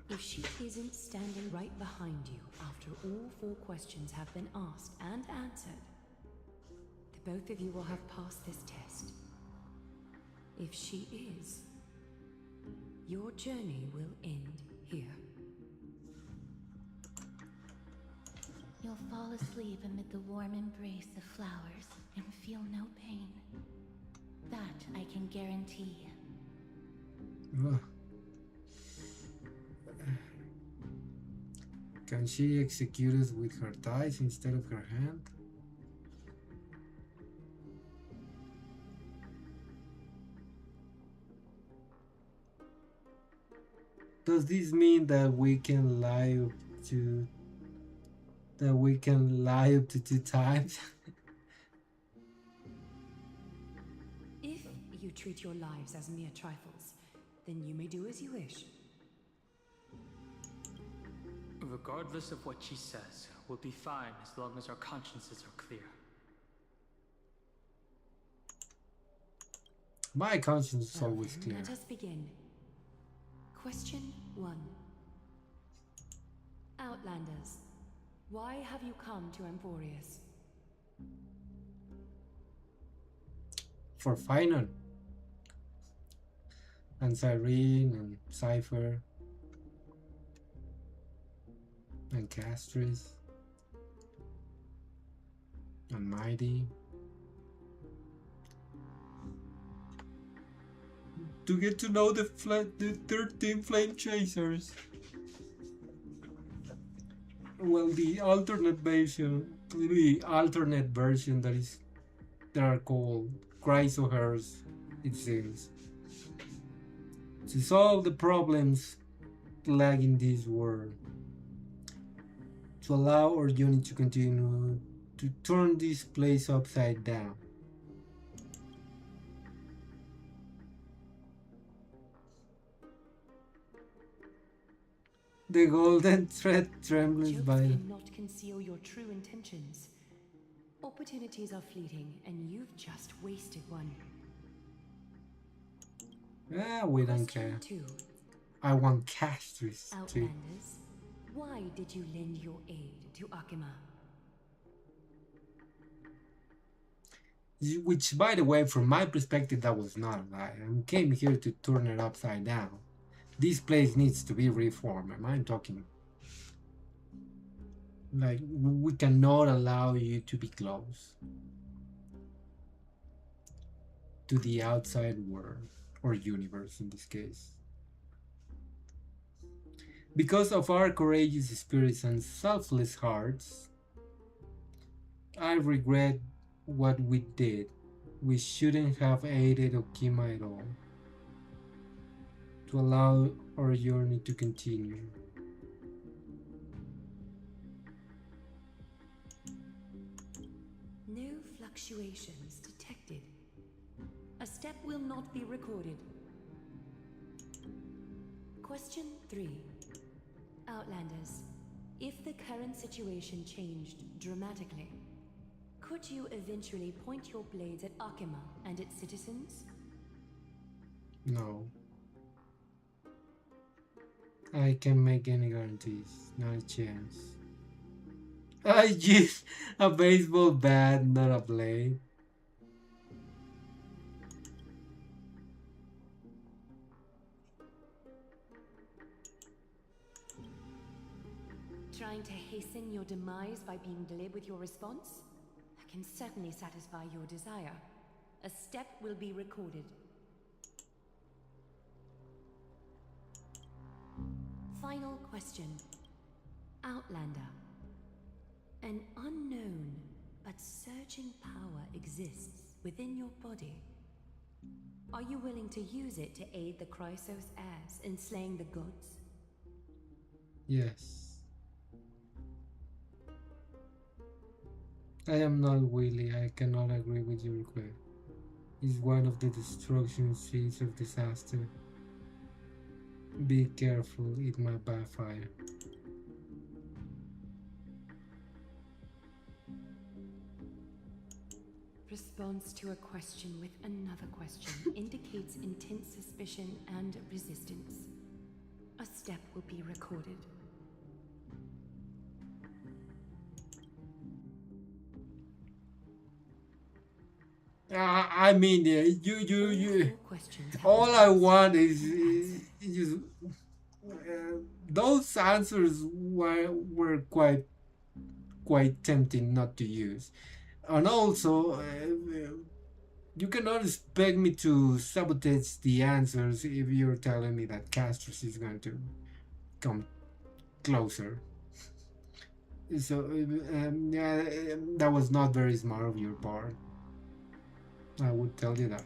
If she isn't standing right behind you after all 4 questions have been asked and answered, the both of you will have passed this test. If she is, your journey will end here. You'll fall asleep amid the warm embrace of flowers and feel no pain. That I can guarantee. Ugh. Can she execute us with her thighs instead of her hand? Does this mean that we can lie up to 2 times? If you treat your lives as mere trifles, then you may do as you wish. Regardless of what she says, we'll be fine as long as our consciences are clear. My conscience is Well, always then, clear. let us begin. Question 1. Outlanders, why have you come to Amphoreous? For Finon and Cyrene and Cypher and Castris and Mighty. To get to know the 13 flame chasers. Well, the alternate version that are called Chrysohers, it seems. To solve the problems plaguing this world. To allow our unit to continue to turn this place upside down. The golden thread trembles Jokes by. cannot conceal your true intentions. Opportunities are fleeting, and you've just wasted one. We don't care. Question 2. I want Castris too. Outlanders, why did you lend your aid to Akima? Which, by the way, from my perspective, that was not a lie. I came here to turn it upside down. This place needs to be reformed. I'm talking. Like, we cannot allow you to be close to the outside world, or universe in this case. Because of our courageous spirits and selfless hearts, I regret what we did. We shouldn't have aided Okima at all. To allow our journey to continue. No fluctuations detected. A step will not be recorded. Question 3. Outlanders, if the current situation changed dramatically, could you eventually point your blades at Akima and its citizens? No. I can't make any guarantees. Not a chance. I use a baseball bat, not a blade. Trying to hasten your demise by being delayed with your response? I can certainly satisfy your desire. A step will be recorded. Final question. Outlander. An unknown but surging power exists within your body. Are you willing to use it to aid the Chrysos heirs in slaying the gods? Yes. I am not Willy. I cannot agree with your request. is one of the destruction seeds of disaster. Be careful, it might backfire. Response to a question with another question indicates intense suspicion and resistance. A step will be recorded. I mean, yeah, you. All questions have All been I answered. want is, Congrats. just those answers were quite tempting not to use, and also you cannot expect me to sabotage the answers if you're telling me that Castros is going to come closer. So yeah, that was not very smart of your part. I would tell you that.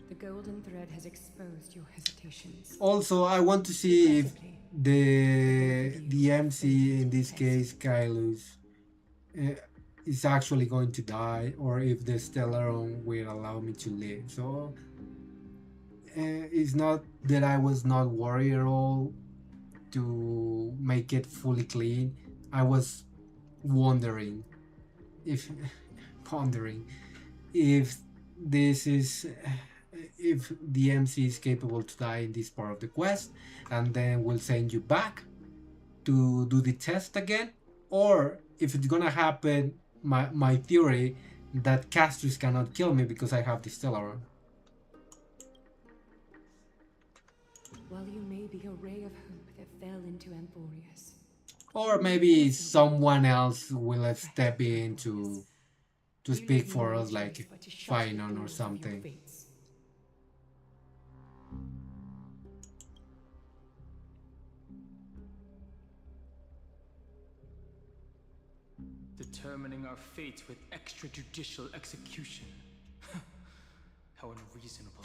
The golden thread has exposed your hesitations. Also, I want to see if the MC, in this case Kylus, uh, is actually going to die, or if the Stellaron will allow me to live. So it's not that I was not worried at all to make it fully clean. I was wondering if pondering if this is if the MC is capable to die in this part of the quest, and then we'll send you back to do the test again, or if it's gonna happen, my theory that Castris cannot kill me because I have the Stellaron. While you may be a ray of hope that fell into Amphoreous. Or maybe someone else will step in to speak for us, like Finon or something. Determining our fates with extrajudicial execution. How unreasonable.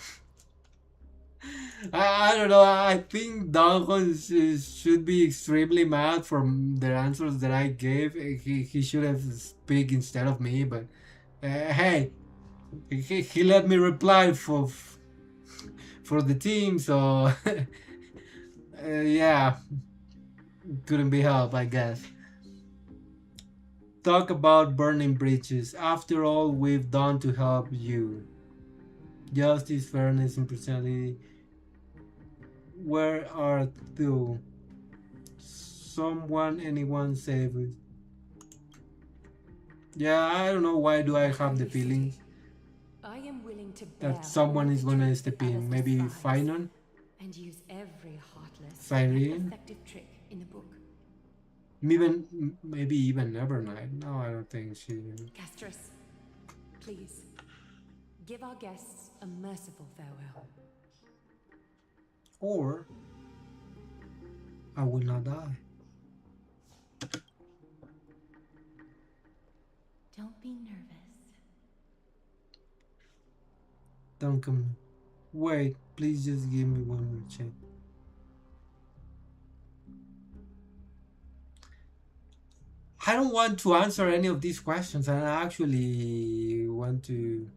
I don't know. I think Duncan should be extremely mad for the answers that I gave. He should have speak instead of me, but hey, he let me reply for the team, so yeah, couldn't be helped, I guess. Talk about burning bridges. After all we've done to help you. Justice, fairness, impartiality. Where are you? Someone, anyone save it? Yeah, I don't know why do I have the feeling I am willing to that someone is gonna step in. Maybe Finon? And use every heartless Cyrene? effective trick in the book. Maybe even Nevernight. No, I don't think she. Castris, please give our guests a merciful farewell. Or I will not die. Don't be nervous. Don't come. Wait, please just give me one more chance. I don't want to answer any of these questions. I actually want to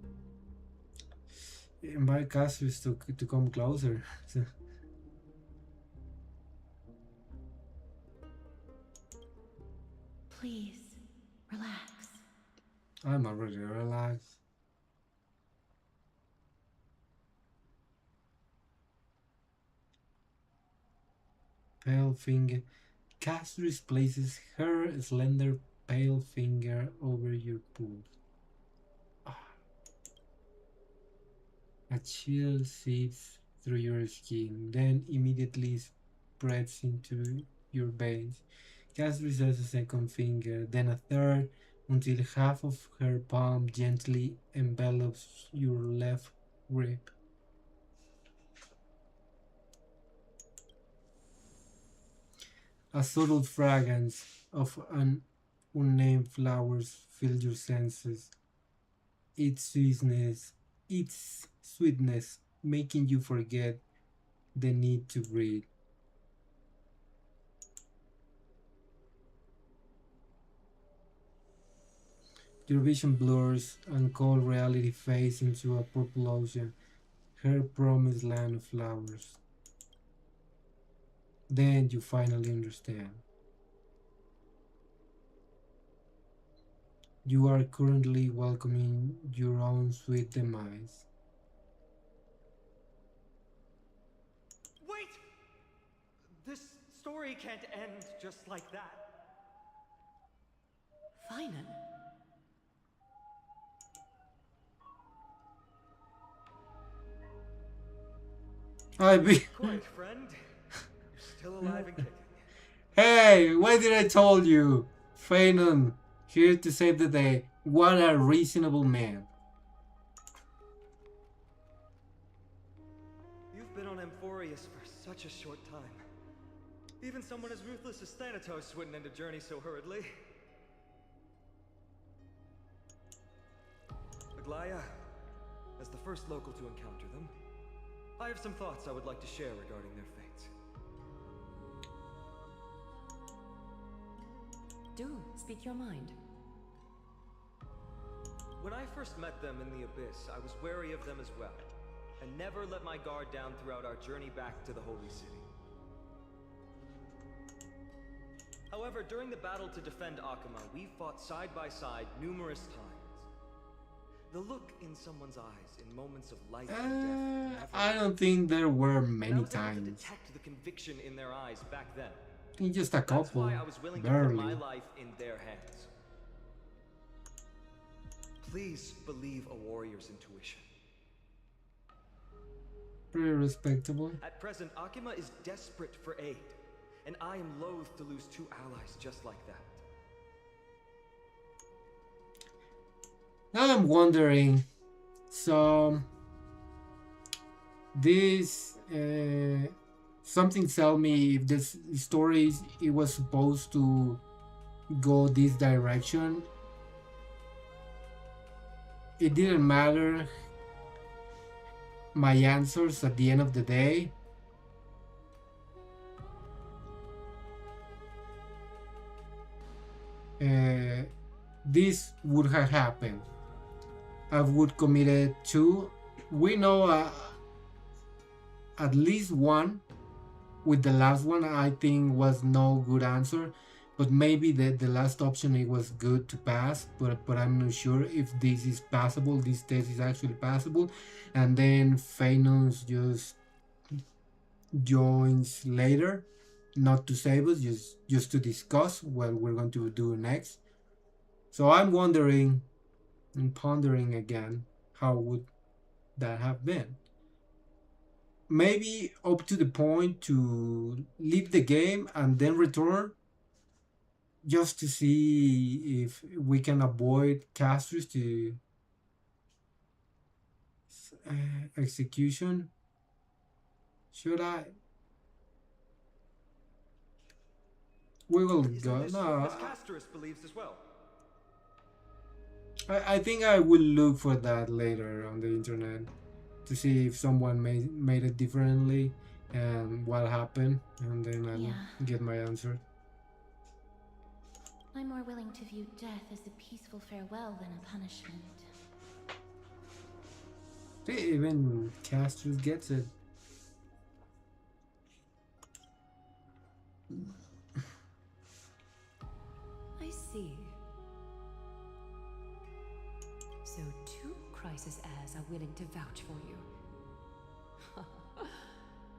invite Cassius to come closer. Please, relax. I'm already relaxed. Pale finger. Castris places her slender pale finger over your pulse. A chill seeps through your skin, then immediately spreads into your veins. Castris has a second finger, then a third, until half of her palm gently envelops your left rib. A subtle fragrance of an unnamed flowers fills your senses. Its sweetness, making you forget the need to breathe. Your vision blurs and cold reality fades into a purple ocean, her promised land of flowers. Then you finally understand. You are currently welcoming your own sweet demise. Wait! This story can't end just like that. Finan. I be Quite, friend. Still alive and kicking. Hey, what did I told you? Phanon, here to save the day. What a reasonable man. You've been on Amphoreous for such a short time. Even someone as ruthless as Thanatos wouldn't end a journey so hurriedly. Aglaya, as the first local to encounter them, I have some thoughts I would like to share regarding their fates. Do speak your mind. When I first met them in the Abyss, I was wary of them as well, and never let my guard down throughout our journey back to the Holy City. However, during the battle to defend Akama, we fought side by side numerous times. The look in someone's eyes in moments of life and death. I don't think there were And I many was able to times. detect the conviction in their eyes back then. I think just a That's couple. why I was willing to put my Barely. life in their hands. Please believe a warrior's intuition. Pretty respectable. At present, Akima is desperate for aid, and I am loath to lose two allies just like that. Now I'm wondering. So this something tell me if this story it was supposed to go this direction. It didn't matter my answers at the end of the day. This would have happened. I would committed two. We know at least one. With the last one, I think was no good answer, but maybe the last option it was good to pass. But I'm not sure if this is passable. This test is actually passable, and then Phanos just joins later, not to save us, just to discuss what we're going to do next. So I'm wondering and pondering again, how would that have been? Maybe up to the point to leave the game and then return just to see if we can avoid casters to execution. Should I? We will go. Isn't this No, what Miss Casterus believes as well? I think I will look for that later on the internet to see if someone made it differently and what happened, and then I'll Yeah. get my answer. I'm more willing to view death as a peaceful farewell than a punishment. See, even Castros gets it. I see. So two crisis heirs are willing to vouch for you.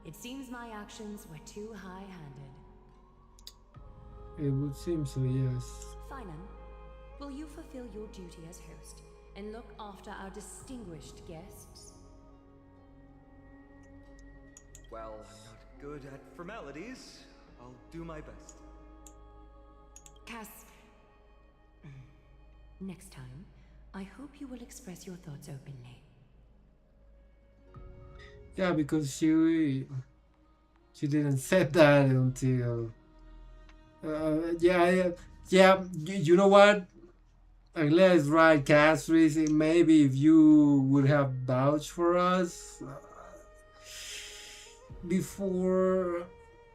It seems my actions were too high-handed. It would seem so, yes. Finan, will you fulfill your duty as host and look after our distinguished guests? Well, I'm not good at formalities. I'll do my best. Cass, next time, I hope you will express your thoughts openly. Yeah, because she didn't said that until you know what, Agla is right, Castris. Maybe if you would have vouched for us before,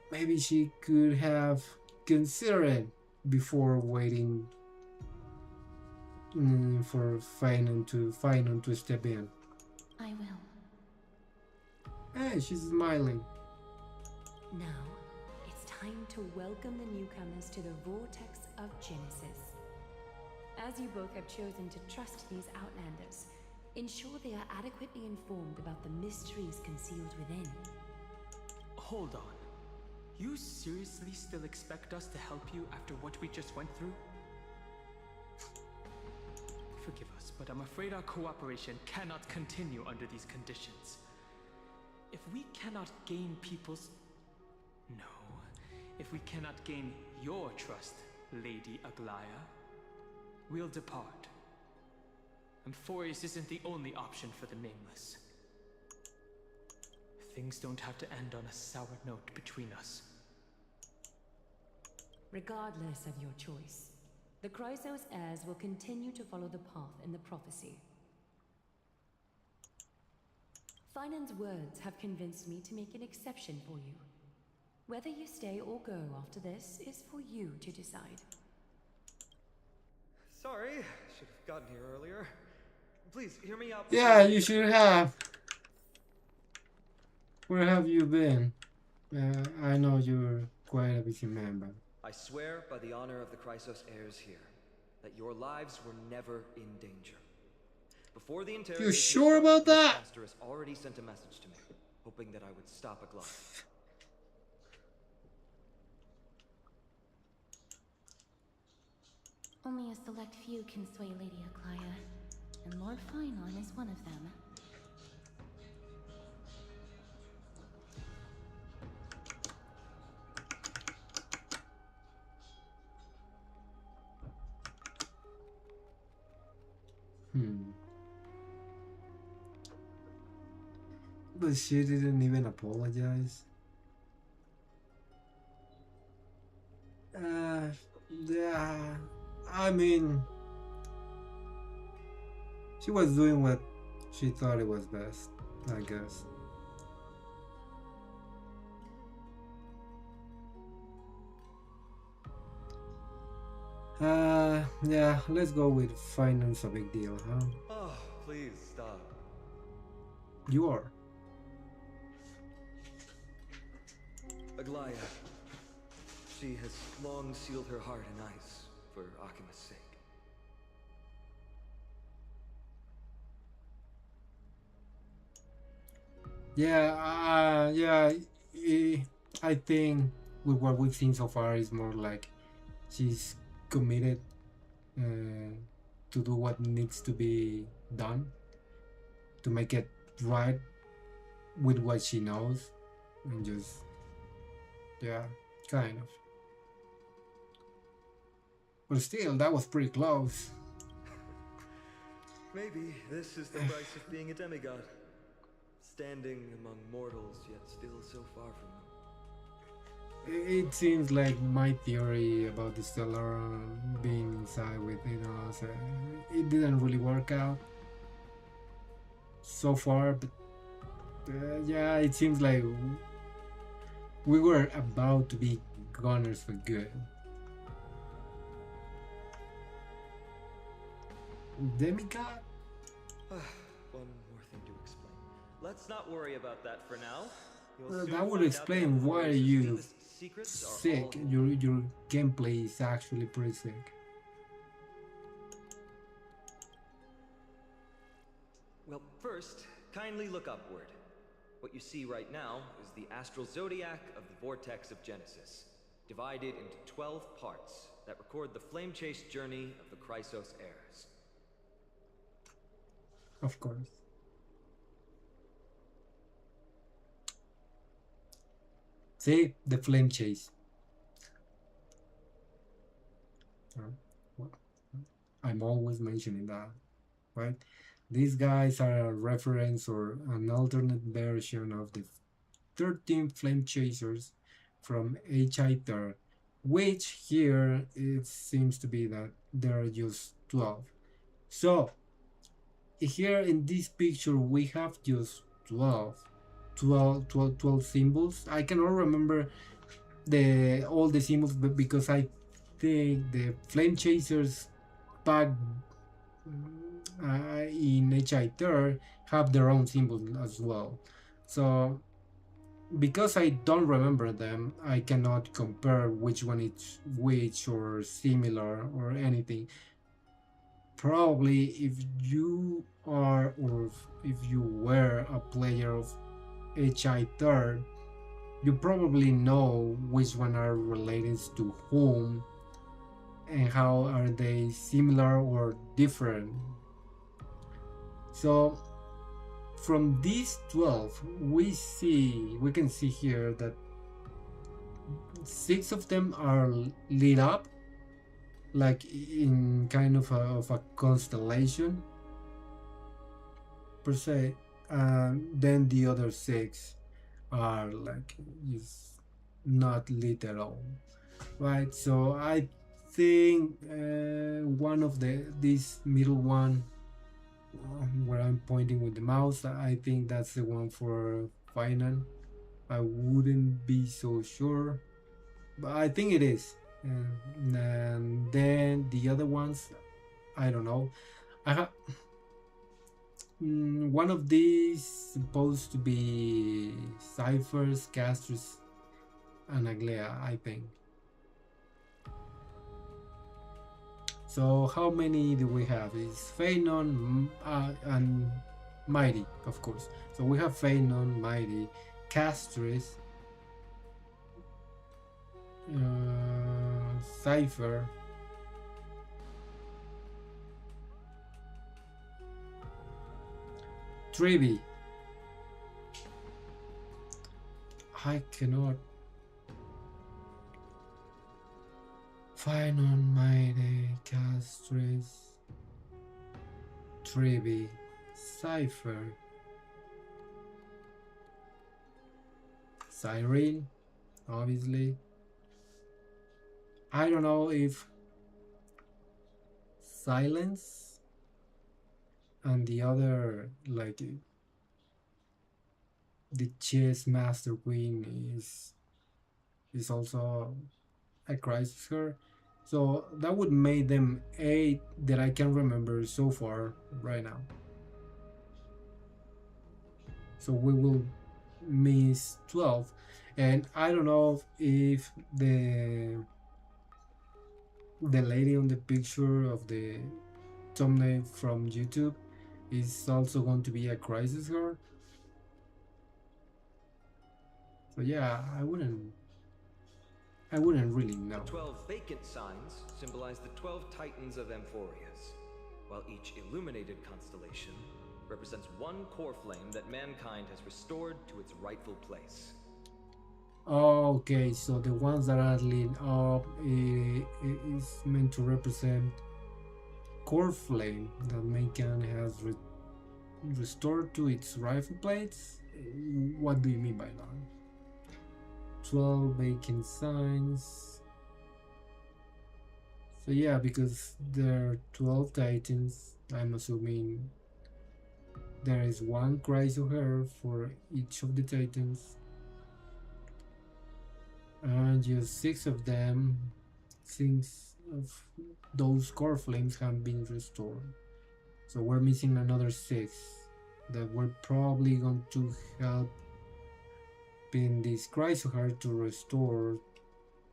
maybe she could have considered it before waiting for Finon to step in. I will. Hey, she's smiling. Now, it's time to welcome the newcomers to the Vortex of Genesis. As you both have chosen to trust these Outlanders, ensure they are adequately informed about the mysteries concealed within. Hold on. You seriously still expect us to help you after what we just went through? Forgive us, but I'm afraid our cooperation cannot continue under these conditions. If we cannot gain people's... No. If we cannot gain your trust, Lady Aglaya, we'll depart. Amphoreous isn't the only option for the Nameless. Things don't have to end on a sour note between us. Regardless of your choice, the Chrysos heirs will continue to follow the path in the prophecy. Finan's words have convinced me to make an exception for you. Whether you stay or go after this is for you to decide. Sorry, should have gotten here earlier. Please, hear me out. Yeah, you should have. Where have you been? I know you're quite a busy man, but... I swear by the honor of the Chrysos heirs here, that your lives were never in danger. Before the interrogation... You sure about that? Master has already sent a message to me, hoping that I would stop Aglaya. Only a select few can sway Lady Aglaya, and Lord Finon is one of them. But she didn't even apologize. Yeah, I mean, she was doing what she thought it was best, I guess. Yeah, let's go with finance a big deal, huh? Oh, please stop. You are. Aglaya. She has long sealed her heart in ice for Akima's sake. I think with what we've seen so far is more like she's committed to do what needs to be done to make it right with what she knows, and just kind of. But still, that was pretty close. Maybe this is the price of being a demigod. Standing among mortals, yet still so far from them. It seems like my theory about the Stellar being inside with so it didn't really work out so far, but yeah, it seems like we were about to be goners for good. Demigod? One more thing to explain. Let's not worry about that for now. That would explain why you sick. Your gameplay is actually pretty sick. Well, first, kindly look upward. What you see right now is the astral zodiac of the Vortex of Genesis, divided into 12 parts that record the flame-chased journey of the Chrysos heirs. Of course. See, the flame chase. I'm always mentioning that, right? These guys are a reference or an alternate version of the 13 flame chasers from H.I. Third, which here it seems to be that there are just 12. So here in this picture we have just 12 symbols. I cannot remember all the symbols, but because I think the flame chasers back in HI third have their own symbols as well. So because I don't remember them, I cannot compare which one is which or similar or anything. Probably if you are or if you were a player of HI third, you probably know which one are related to whom and how are they similar or different. So from these 12 we can see here that 6 of them are lit up like in kind of a constellation per se, and then the other 6 are like just not lit at all, right? So I think one of this middle one, where I'm pointing with the mouse, I think that's the one for final. I wouldn't be so sure, but I think it is. And then the other ones, I don't know. I have one of these supposed to be Cyphers, Castris, and Aglea, I think. So how many do we have? Is Phaenon and Mighty, of course. So we have Phaenon, Mighty, Castris, Cypher, Trivi. I cannot Phaenon, Mighty, Castris, Trivi, Cypher, Cyrene, obviously. I don't know if Silence and the other, like the chess master queen, is also a crisis her. So that would make them 8 that I can remember so far right now. So we will miss 12, and I don't know if the lady on the picture of the thumbnail from YouTube is also going to be a crisis girl. So yeah, I wouldn't really know. The 12 vacant signs symbolize the 12 titans of Amphoreous, while each illuminated constellation represents one core flame that mankind has restored to its rightful place. Okay, so the ones that are lit up is meant to represent core flame that mankind has restored to its rightful place. What do you mean by that? 12 vacant signs. So yeah, because there are 12 titans, I'm assuming there is one Chrysoher for each of the titans. And just 6 of them, 6 of those core flames have been restored. So we're missing another 6 that we're probably going to help in this Chrysoher to restore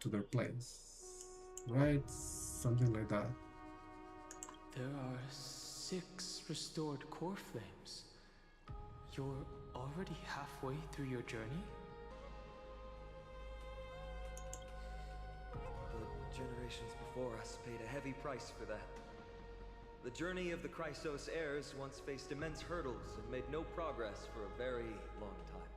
to their place. Right? Something like that. There are 6 restored core flames. You're already halfway through your journey? The generations before us paid a heavy price for that. The journey of the Chrysos heirs once faced immense hurdles and made no progress for a very long time.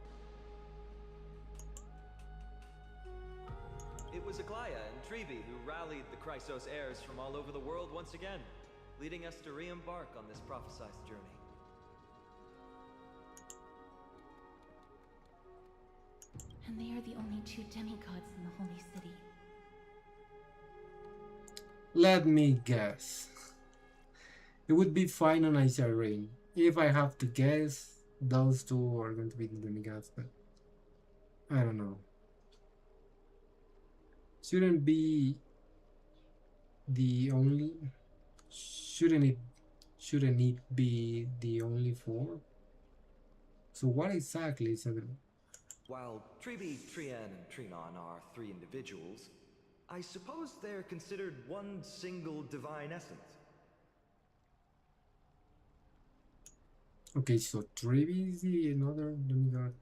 It was Aglaya and Trevi who rallied the Chrysos heirs from all over the world once again, leading us to re-embark on this prophesized journey. And they are the only 2 demigods in the Holy City. Let me guess. It would be fine on Isirene. If I have to guess, those 2 are going to be the demigods, but I don't know. Shouldn't be the only. Shouldn't it Shouldn't it be the only four? So what exactly is it? While Tribi, Trian, and Trinon are three individuals, I suppose they're considered one single divine essence. Okay, so Trevi is the another demigod.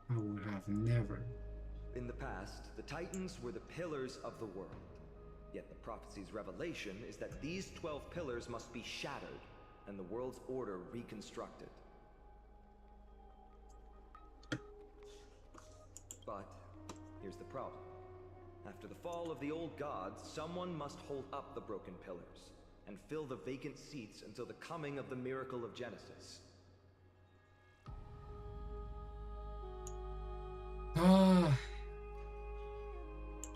I would have never. In the past, the Titans were the pillars of the world. Yet the prophecy's revelation is that these 12 pillars must be shattered and the world's order reconstructed. But here's the problem. After the fall of the old gods, someone must hold up the broken pillars and fill the vacant seats until the coming of the miracle of Genesis. Ah,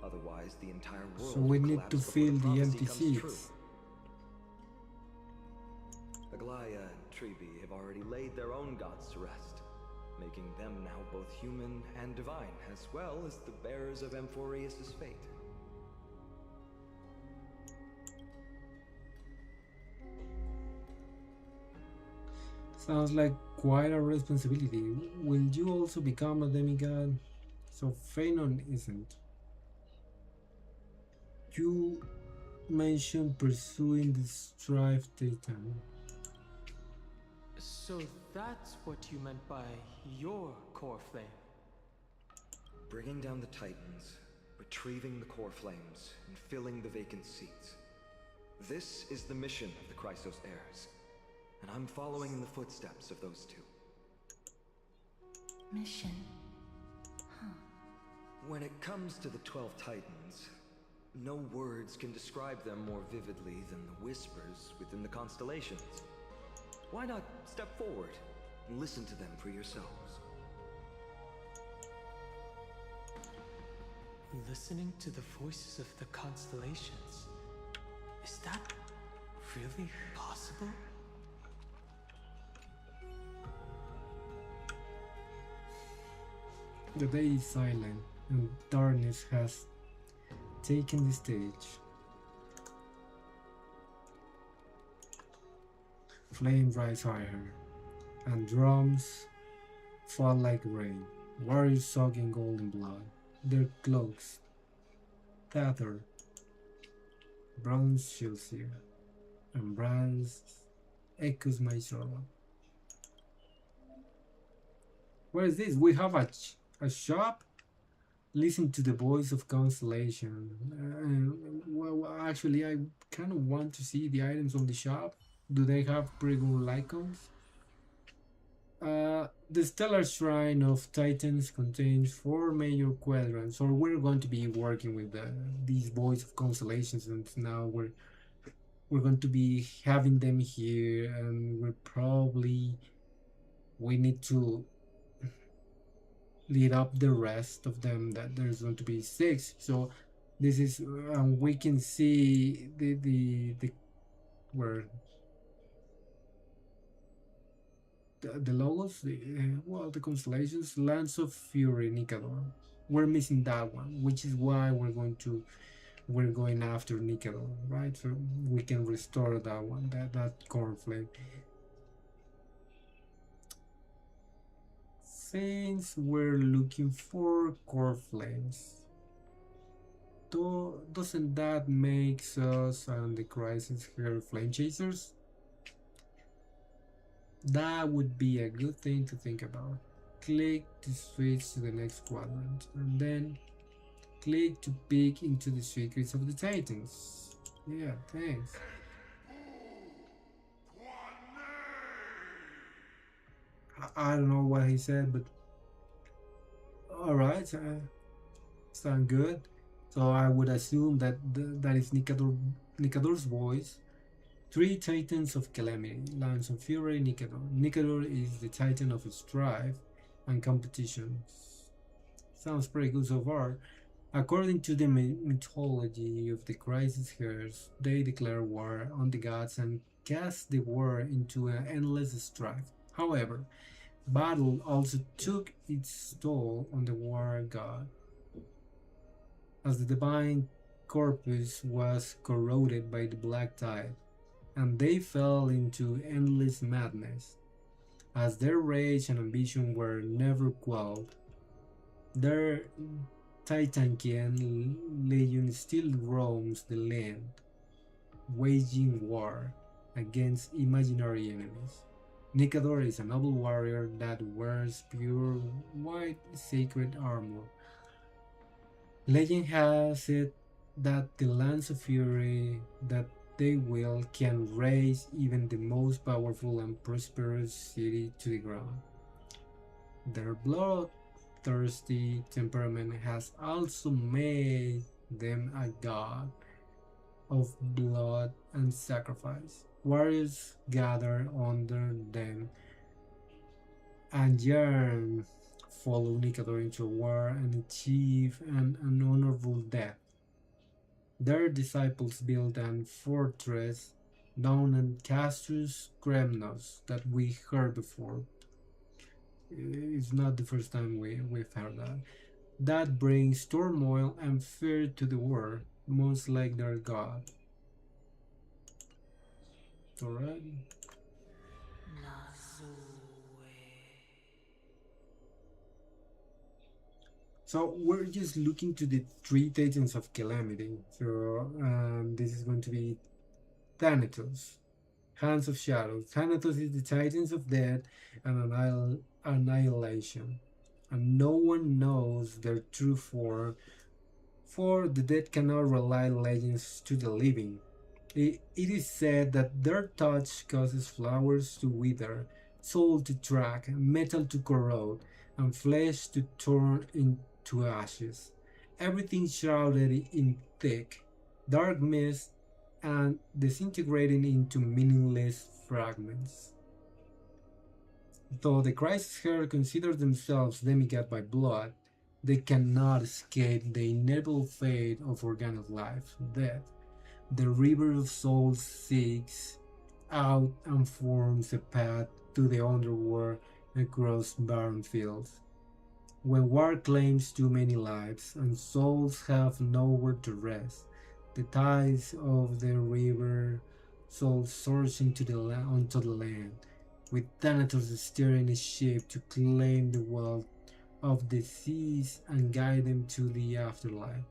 Otherwise, the entire world so we will need to collapse before fill the prophecy empty comes true. seats. Aglaya and Tribi have already laid their own gods to rest, making them now both human and divine, as well as the bearers of Amphoreous' fate. Sounds like quite a responsibility. Will you also become a demigod? So Phanon isn't. You mentioned pursuing the Strive Titan. So that's what you meant by your core flame. Bringing down the Titans, retrieving the core flames, and filling the vacant seats. This is the mission of the Chrysos heirs, and I'm following in the footsteps of those two. Mission. When it comes to the 12 Titans, no words can describe them more vividly than the whispers within the constellations. Why not step forward and listen to them for yourselves? Listening to the voices of the constellations. Is that really possible? The day is silent and darkness has taken the stage. Flames rise higher, and drums fall like rain. Warriors soaking golden blood, their cloaks tattered, bronze shields here, and brass echoes my sorrow. What is this? We have a shop? Listen to the voice of constellation. Well, actually, I kind of want to see the items on the shop. Do they have pretty good icons? The Stellar Shrine of Titans contains 4 major quadrants, so we're going to be working with these voice of constellations, and now we're going to be having them here, and we need to lead up the rest of them. That there's going to be 6. So this is we can see the where the logos, well, the constellations, Lands of Fury, Nikador. We're missing that one, which is why we're going after Nikador, right? So we can restore that one, that cornflake. Since we're looking for core flames, doesn't that makes us and the Crisis here flame chasers? That would be a good thing to think about. Click to switch to the next quadrant, and then click to peek into the secrets of the Titans. Yeah, thanks. I don't know what he said, but alright, sound good. So I would assume that that is Nikador's voice. 3 Titans of Calamity, Lance of Fury, Nikador. Nikador is the Titan of strife and competition. Sounds pretty good so far. According to the mythology of the Crisis Heirs, they declare war on the gods and cast the war into an endless strife. However, battle also took its toll on the war god, as the divine corpus was corroded by the black tide, and they fell into endless madness. As their rage and ambition were never quelled, their Titankian legion still roams the land, waging war against imaginary enemies. Nikador is a noble warrior that wears pure white sacred armor. Legend has it that the Lance of Fury that they wield can raise even the most powerful and prosperous city to the ground. Their bloodthirsty temperament has also made them a god of blood and sacrifice. Warriors gather under them and yearn follow Nikador into war and achieve an honorable death. Their disciples built an fortress known as Castus Kremnos that we heard before. It's not the first time we've heard that. That brings turmoil and fear to the world, most like their god. Alright. So we're just looking to the three titans of calamity. So this is going to be Thanatos, Hands of Shadows. Thanatos is the titans of death and annihilation, and no one knows their true form. For the dead cannot rely legends to the living. It is said that their touch causes flowers to wither, soul to crack, metal to corrode, and flesh to turn into ashes. Everything shrouded in thick, dark mist and disintegrating into meaningless fragments. Though the Crisis Hair consider themselves demigod by blood, they cannot escape the inevitable fate of organic life, death. The river of souls seeks out and forms a path to the underworld across barren fields. When war claims too many lives and souls have nowhere to rest, the tides of the river souls surge onto the land, with Thanatos steering a ship to claim the wealth of the seas and guide them to the afterlife.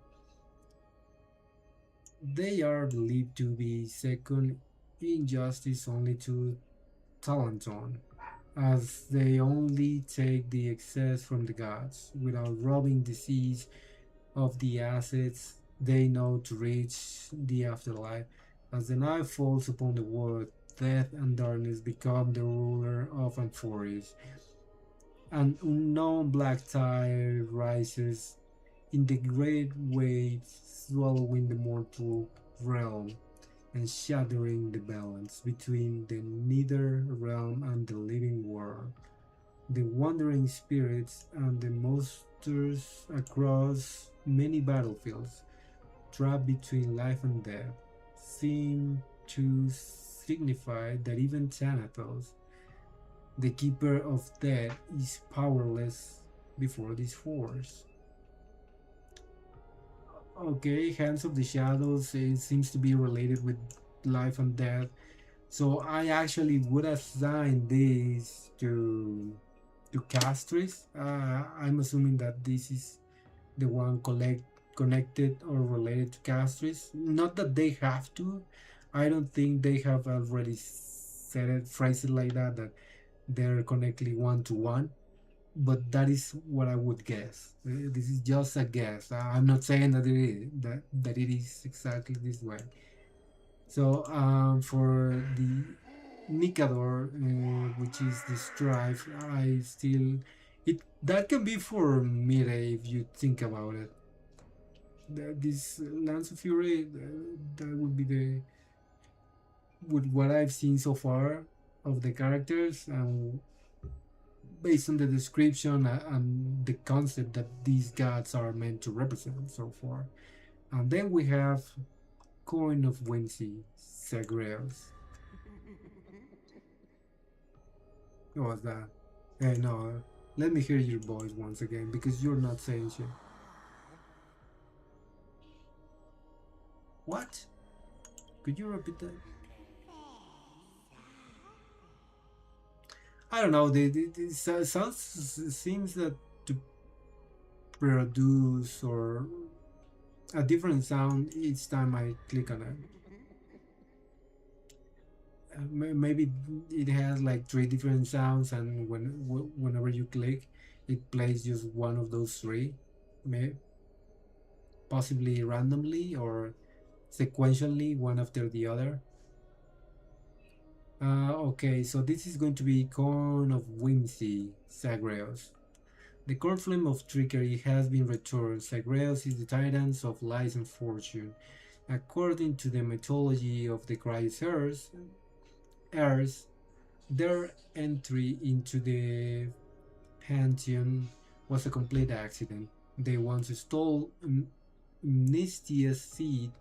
They are believed to be second in justice only to Talanton, as they only take the excess from the gods, without robbing the seas of the assets they know to reach the afterlife. As the night falls upon the world, death and darkness become the ruler of Amphoreous. An unknown black tide rises in the great waves, swallowing the mortal realm and shattering the balance between the nether realm and the living world. The wandering spirits and the monsters across many battlefields, trapped between life and death, seem to signify that even Thanatos, the keeper of death, is powerless before this force. Okay, Hands of the Shadows, it seems to be related with life and death. So I actually would assign this to Castris. I'm assuming that this is the one connected or related to Castris. Not that they have to. I don't think they have already said it, phrased it like that, that they're connected one to one. But that is what I would guess. This is just a guess. I'm not saying that it is exactly this way. So for the Nikador, which is the strife, I still it that can be for Mire if you think about it. This Lance of Fury, that would be the with what I've seen so far of the characters and based on the description and the concept that these gods are meant to represent so far. And then we have Coin of Wincy, Zagreus. What was that? Hey, no, let me hear your voice once again because you're not saying shit. What? Could you repeat that? I don't know. The sounds seems that to produce or a different sound each time I click on it. Maybe it has like three different sounds, and whenever you click, it plays just one of those three, may, possibly randomly or sequentially, one after the other. Okay, so this is going to be Corn of Whimsy, Zagreus. The court flame of trickery has been returned. Zagreus is the tyrant of lies and fortune. According to the mythology of the Chrysaors, heirs, their entry into the pantheon was a complete accident. They once stole Amnestia's seed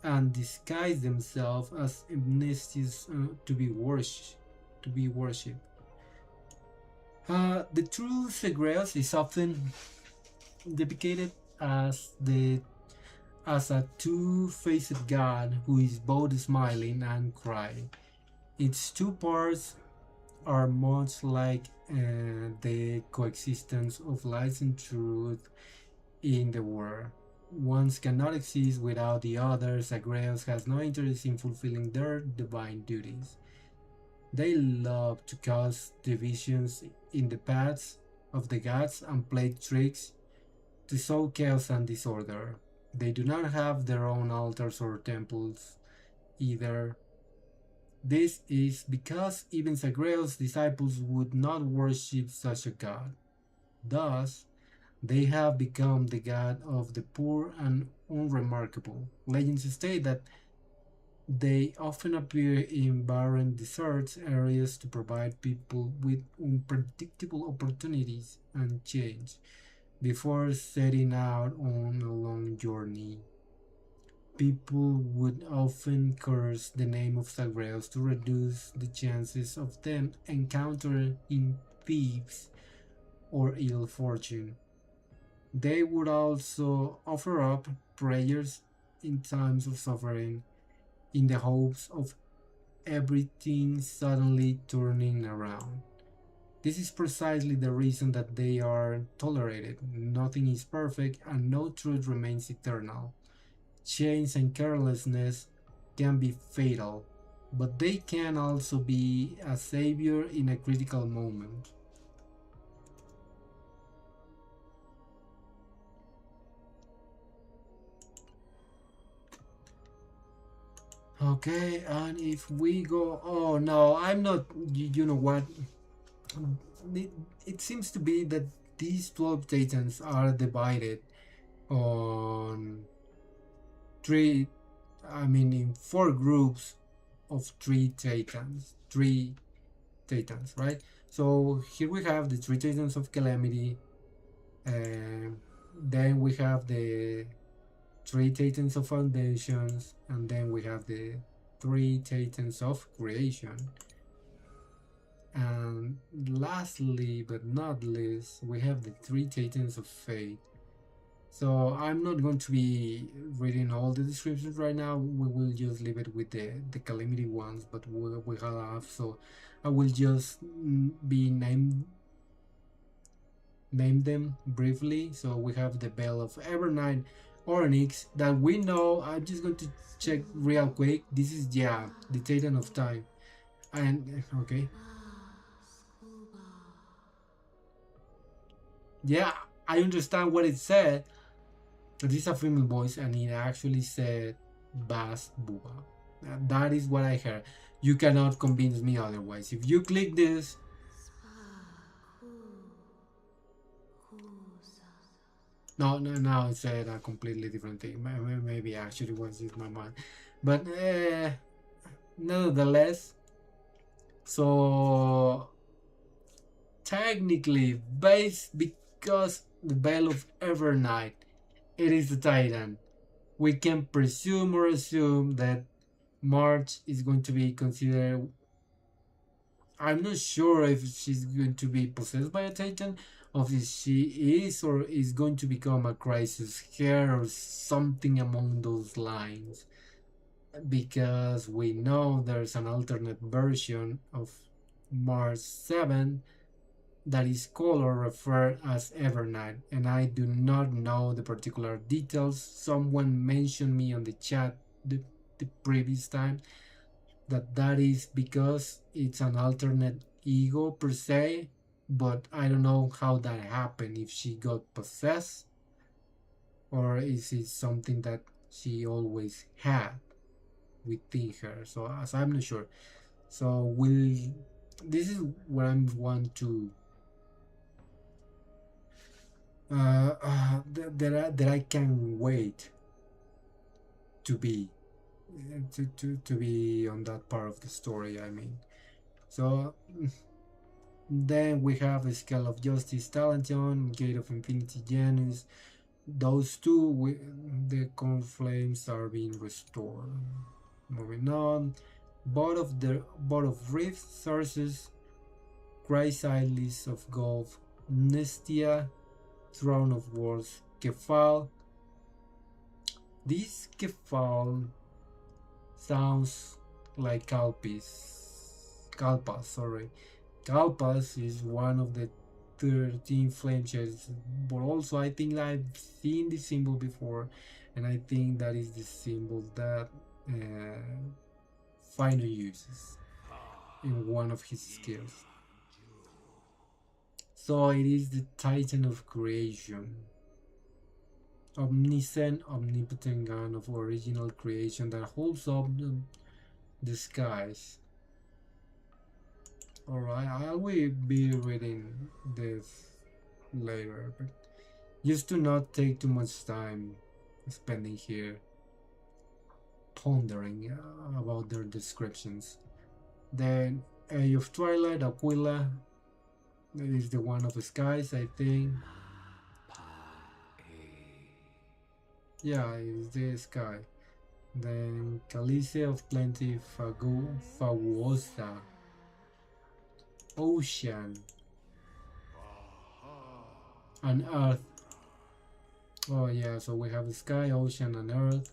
and disguised themselves as Amnestia's to be worshipped. To be worshipped. The true Zagreus is often depicted as the as a two-faced god who is both smiling and crying. Its two parts are much like the coexistence of light and truth in the world. One cannot exist without the other. Zagreus has no interest in fulfilling their divine duties. They love to cause divisions in the paths of the gods and play tricks to sow chaos and disorder. They do not have their own altars or temples either. This is because even Zagreus' disciples would not worship such a god. Thus, they have become the god of the poor and unremarkable. Legends state that they often appear in barren deserts areas to provide people with unpredictable opportunities and change before setting out on a long journey. People would often curse the name of Zagreus to reduce the chances of them encountering thieves or ill fortune. They would also offer up prayers in times of suffering in the hopes of everything suddenly turning around. This is precisely the reason that they are tolerated. Nothing is perfect and no truth remains eternal. Change and carelessness can be fatal, but they can also be a savior in a critical moment. Okay, and if we go, oh no, I'm not, you know what? It, it seems to be that these 12 titans are divided on three, I mean, in four groups of three titans, right? So here we have the three titans of calamity, and then we have the three titans of foundations, and then we have the three titans of creation. And lastly, but not least, we have the three titans of fate. So I'm not going to be reading all the descriptions right now. We will just leave it with the calamity ones, but we have, so I will just be name them briefly. So we have the Bell of Evernight Onyx that we know. I'm just going to check real quick. This is, yeah, the Titan of Time. And okay. Yeah, I understand what it said, but it's a female voice and it actually said Bass Booba. That is what I heard. You cannot convince me otherwise. If you click this, no, it said a completely different thing. Maybe actually was just my mind, but nonetheless. So technically, based because the Bell of Evernight, it is the Titan. We can presume or assume that March is going to be considered. I'm not sure if she's going to be possessed by a Titan, or if she is or is going to become a Crisis Hair or something among those lines. Because we know there's an alternate version of March 7th, that is color referred as Evernight, and I do not know the particular details. Someone mentioned me on the chat the previous time that is because it's an alternate ego per se, but I don't know how that happened, if she got possessed or is it something that she always had within her. So as I'm not sure. So this is what I want to that I can wait to be to be on that part of the story. I mean, so then we have the Scale of Justice Talention, Gate of Infinity Janus. Those two, the Conflames are being restored. Moving on, Board of Rift Sources, Chrysalis of Golf, Nestia, Throne of Wars, Kefal. This Kefal sounds like Kalpas, sorry. Kalpas is one of the 13 flame shades, but also I think I've seen this symbol before, and I think that is the symbol that Fino uses in one of his skills. So it is the Titan of Creation, omniscient, omnipotent gun of original creation that holds up the skies. Alright, I will be reading this later, but just to not take too much time spending here pondering about their descriptions. Then Age of Twilight, Aquila, that is the one of the skies, I think. Yeah, it's the sky. Then Calice of Plenty, Faguosa, Ocean, and Earth. Oh yeah, so we have the sky, ocean, and Earth.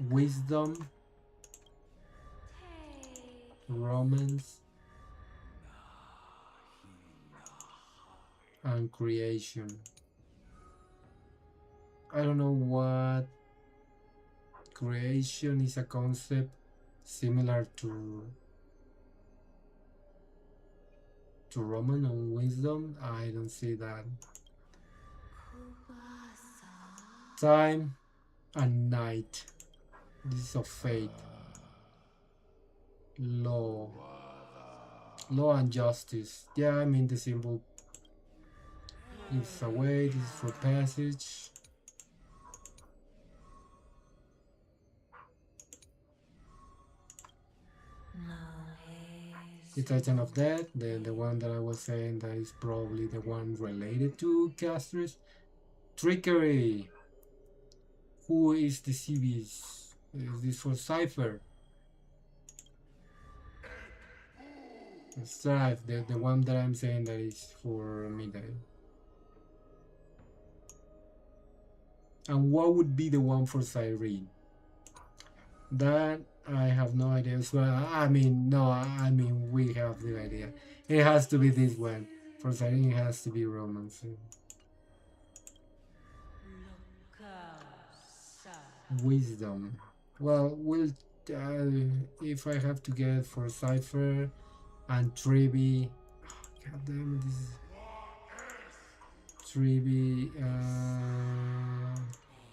Wisdom, romance, and creation. I don't know what creation is, a concept similar to Roman and wisdom. I don't see that. Time and night. This is of fate. Law and justice. Yeah, I mean the symbol gives away. This is for passage. The Titan of Death, the one that I was saying that is probably the one related to Castris. Trickery. Who is the Civis? Is this for Cypher? Strife, the one that I'm saying that is for Midday. And what would be the one for Cyrene? That I have no idea as well. I mean, no, I mean, we have the idea. It has to be this one. For Cyrene, it has to be Romance. Wisdom. Well, if I have to get for Cypher and Trivi. Oh, God damn it, this is Trivi.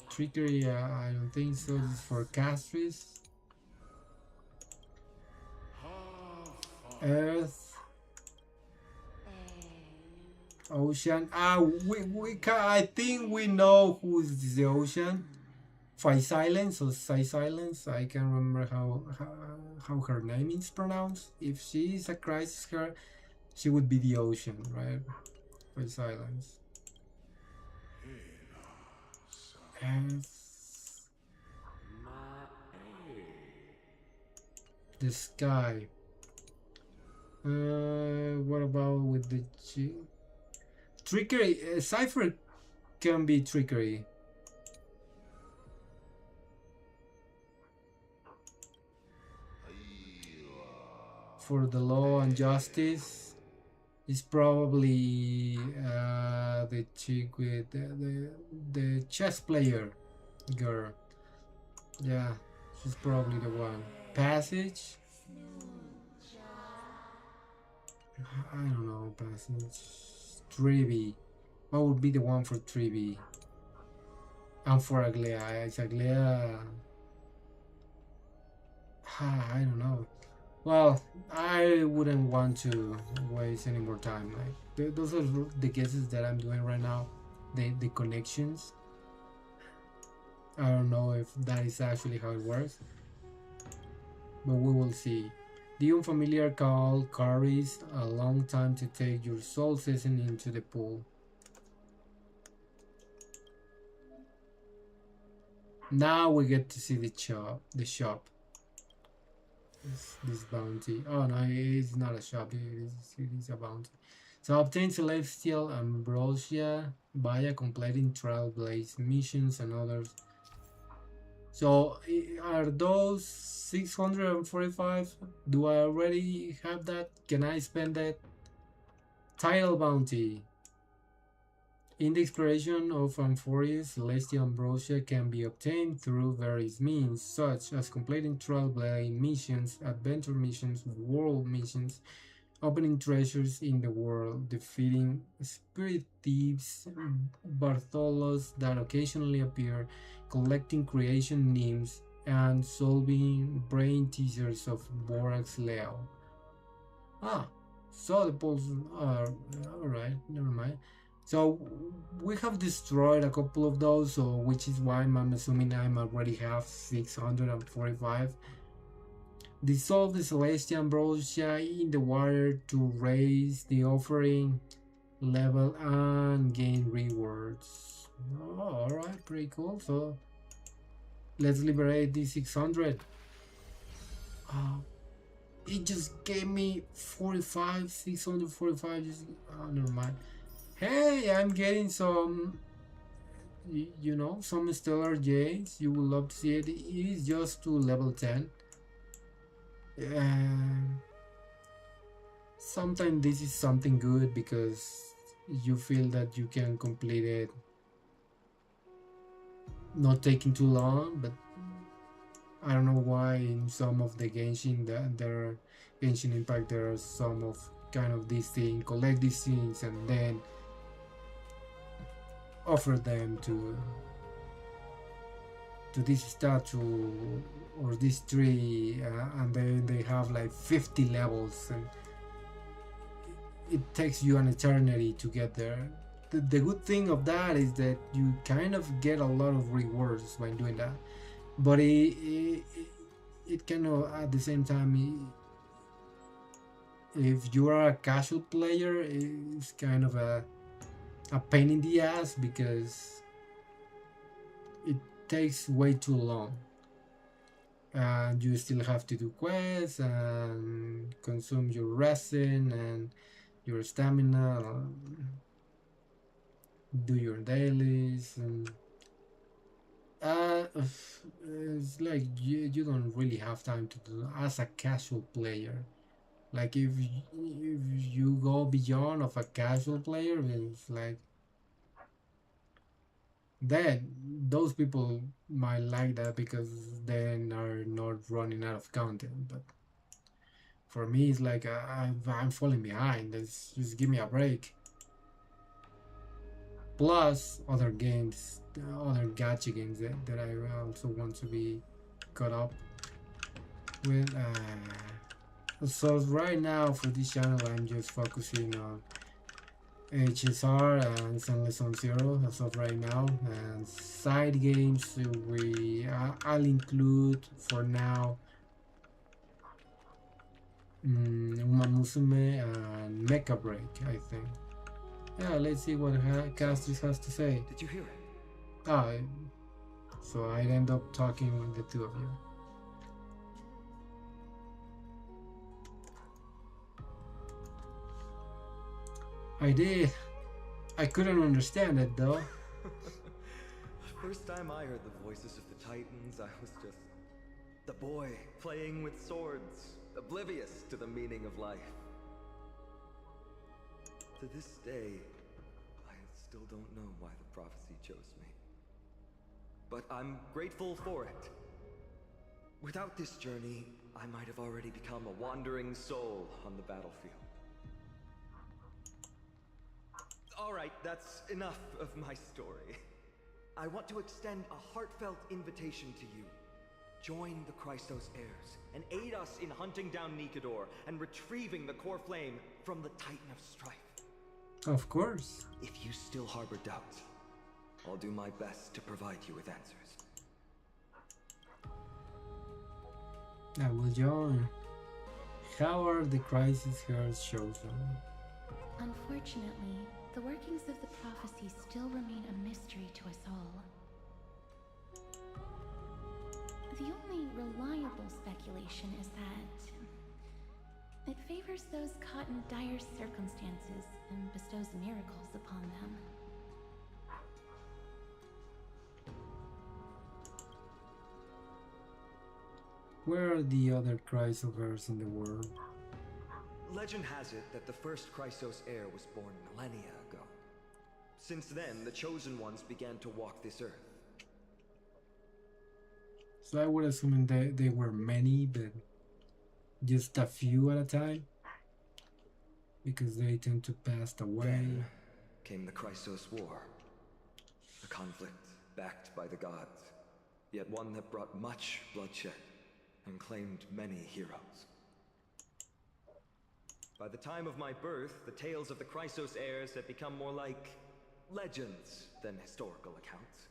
Trickery, I don't think so. This is for Castris. Earth. Ocean. I think we know who's the ocean. Five Silence or Sai Silence. I can't remember how her name is pronounced. If she is a crisis girl, she would be the ocean, right? Five Silence. The sky. What about with the trickery? Cypher can be trickery. for the law and justice is probably the chick with the chess player girl. Yeah, she's probably the one. Passage? I don't know, passage. Trivi. What would be the one for Trivi? And for Aglea. Is Aglea... I don't know. Well, I wouldn't want to waste any more time. Like those are the guesses that I'm doing right now. The connections. I don't know if that is actually how it works, but we will see. The unfamiliar call carries a long time to take your soul season into the pool. Now we get to see the shop. This bounty. Oh no, it's not a shop. It is a bounty. So obtain celestial ambrosia via completing trailblaze missions and others. So are those 645? Do I already have that? Can I spend that? Title bounty. In the exploration of Amphoreous, celestial ambrosia can be obtained through various means, such as completing trailblaze missions, adventure missions, world missions, opening treasures in the world, defeating spirit thieves, Bartholos that occasionally appear, collecting creation names, and solving brain teasers of Borax Leo. Ah, so the polls are alright, never mind. So we have destroyed a couple of those, so which is why I'm assuming I already have 645. Dissolve the celestial ambrosia in the water to raise the offering level and gain rewards. Oh, alright, pretty cool. So let's liberate the 600. It just gave me 45, 645. Just, never mind. Hey, I'm getting some, you know, some stellar jades. You will love to see it. It is just to level 10. Sometimes this is something good because you feel that you can complete it not taking too long, but I don't know why in some of the Genshin Genshin Impact there are some of kind of this thing, collect these things and then offer them to this statue or this tree, and then they have like 50 levels and it takes you an eternity to get there. The good thing of that is that you kind of get a lot of rewards when doing that, but it kind of at the same time, if you are a casual player, it's kind of a pain in the ass because it takes way too long and you still have to do quests and consume your resin and your stamina, do your dailies, and it's like you don't really have time to do as a casual player. Like if you go beyond of a casual player, it's like then those people might like that because then are not running out of content. But for me, it's like I'm falling behind. Just give me a break. Plus other games, other gacha games that I also want to be caught up with. So right now for this channel, I'm just focusing on HSR and Sunless on Zero as of right now, and side games I'll include for now Uma Musume and Mecha Break, I think. Yeah, let's see what Castis has to say. Did you hear it? Ah, so I'd end up talking with the two of you. I did. I couldn't understand it though. First time I heard the voices of the Titans, I was just the boy playing with swords. oblivious to the meaning of life. To this day, I still don't know why the prophecy chose me. But I'm grateful for it. Without this journey, I might have already become a wandering soul on the battlefield. Alright, that's enough of my story. I want to extend a heartfelt invitation to you. Join the Christos heirs, and aid us in hunting down Nikador and retrieving the core flame from the Titan of Strife. Of course. If you still harbor doubts, I'll do my best to provide you with answers. I will join. How are the crisis heirs chosen? Unfortunately, the workings of the prophecy still remain a mystery to us all. The only reliable speculation is that it favors those caught in dire circumstances and bestows miracles upon them. Where are the other Chrysovers in the world? Legend has it that the first Chrysos heir was born millennia ago. Since then, the Chosen Ones began to walk this earth. So I would assume they were many, but just a few at a time? Because they tend to pass away. Then came the Chrysos War. A conflict backed by the gods, yet one that brought much bloodshed and claimed many heroes. By the time of my birth, the tales of the Chrysos heirs had become more like legends than historical accounts.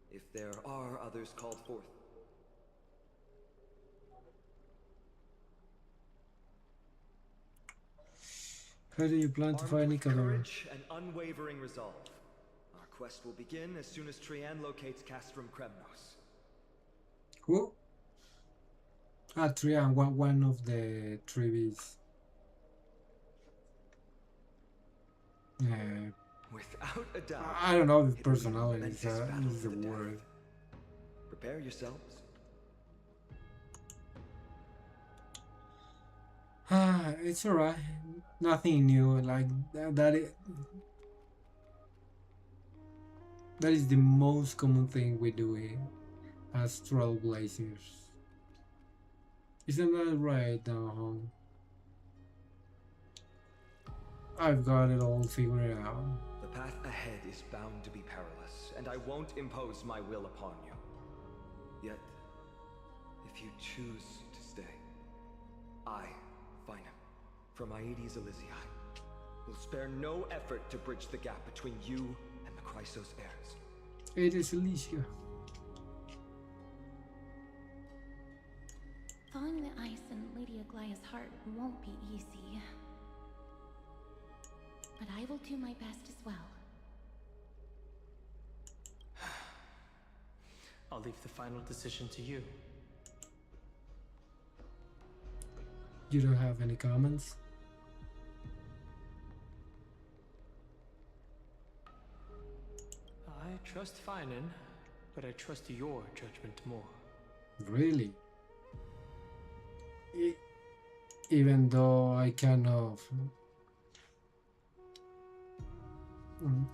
If there are others called forth. How do you plan to find Armed with Nikador? courage and unwavering resolve, our quest will begin as soon as Trian locates Castrum Kremnos. Who? Ah, Trian, one of the tribes. Without a doubt, I don't know the it will be a personalities, momentous battle is to the the death. word. Prepare yourselves. It's alright. Nothing new. Like that is the most common thing we do as trailblazers. Isn't that right, Hong? I've got it all figured out. The path ahead is bound to be perilous, and I won't impose my will upon you. Yet, if you choose to stay, I, Finam, from Aedes Elysiae, will spare no effort to bridge the gap between you and the Chrysos heirs. It is Alicia. Thawing the ice in Lady Aglaya's heart won't be easy. But I will do my best as well. I'll leave the final decision to you. You don't have any comments? I trust Finan, but I trust your judgment more. Really? Even though I kind of...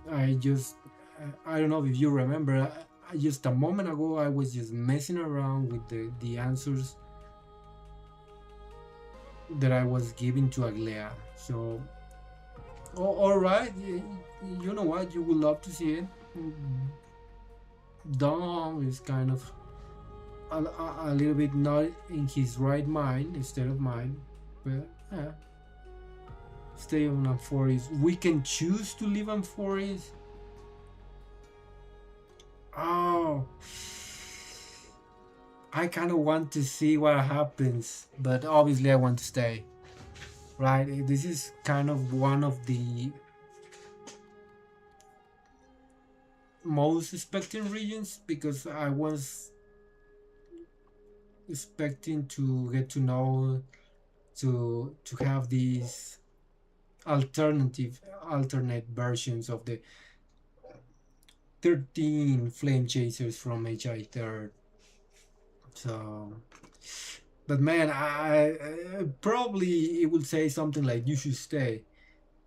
I don't know if you remember, just a moment ago I was just messing around with the answers that I was giving to Aglea. So, alright, you know what, you would love to see it. Dom is kind of a little bit not in his right mind instead of mine, but yeah. Stay on Amphoreous. We can choose to leave Amphoreous. Oh, I kind of want to see what happens, but obviously I want to stay. Right? This is kind of one of the most expecting regions because I was expecting to get to know, to have these alternate versions of the 13 flame chasers from HI3rd. So, But man, I probably it would say something like you should stay.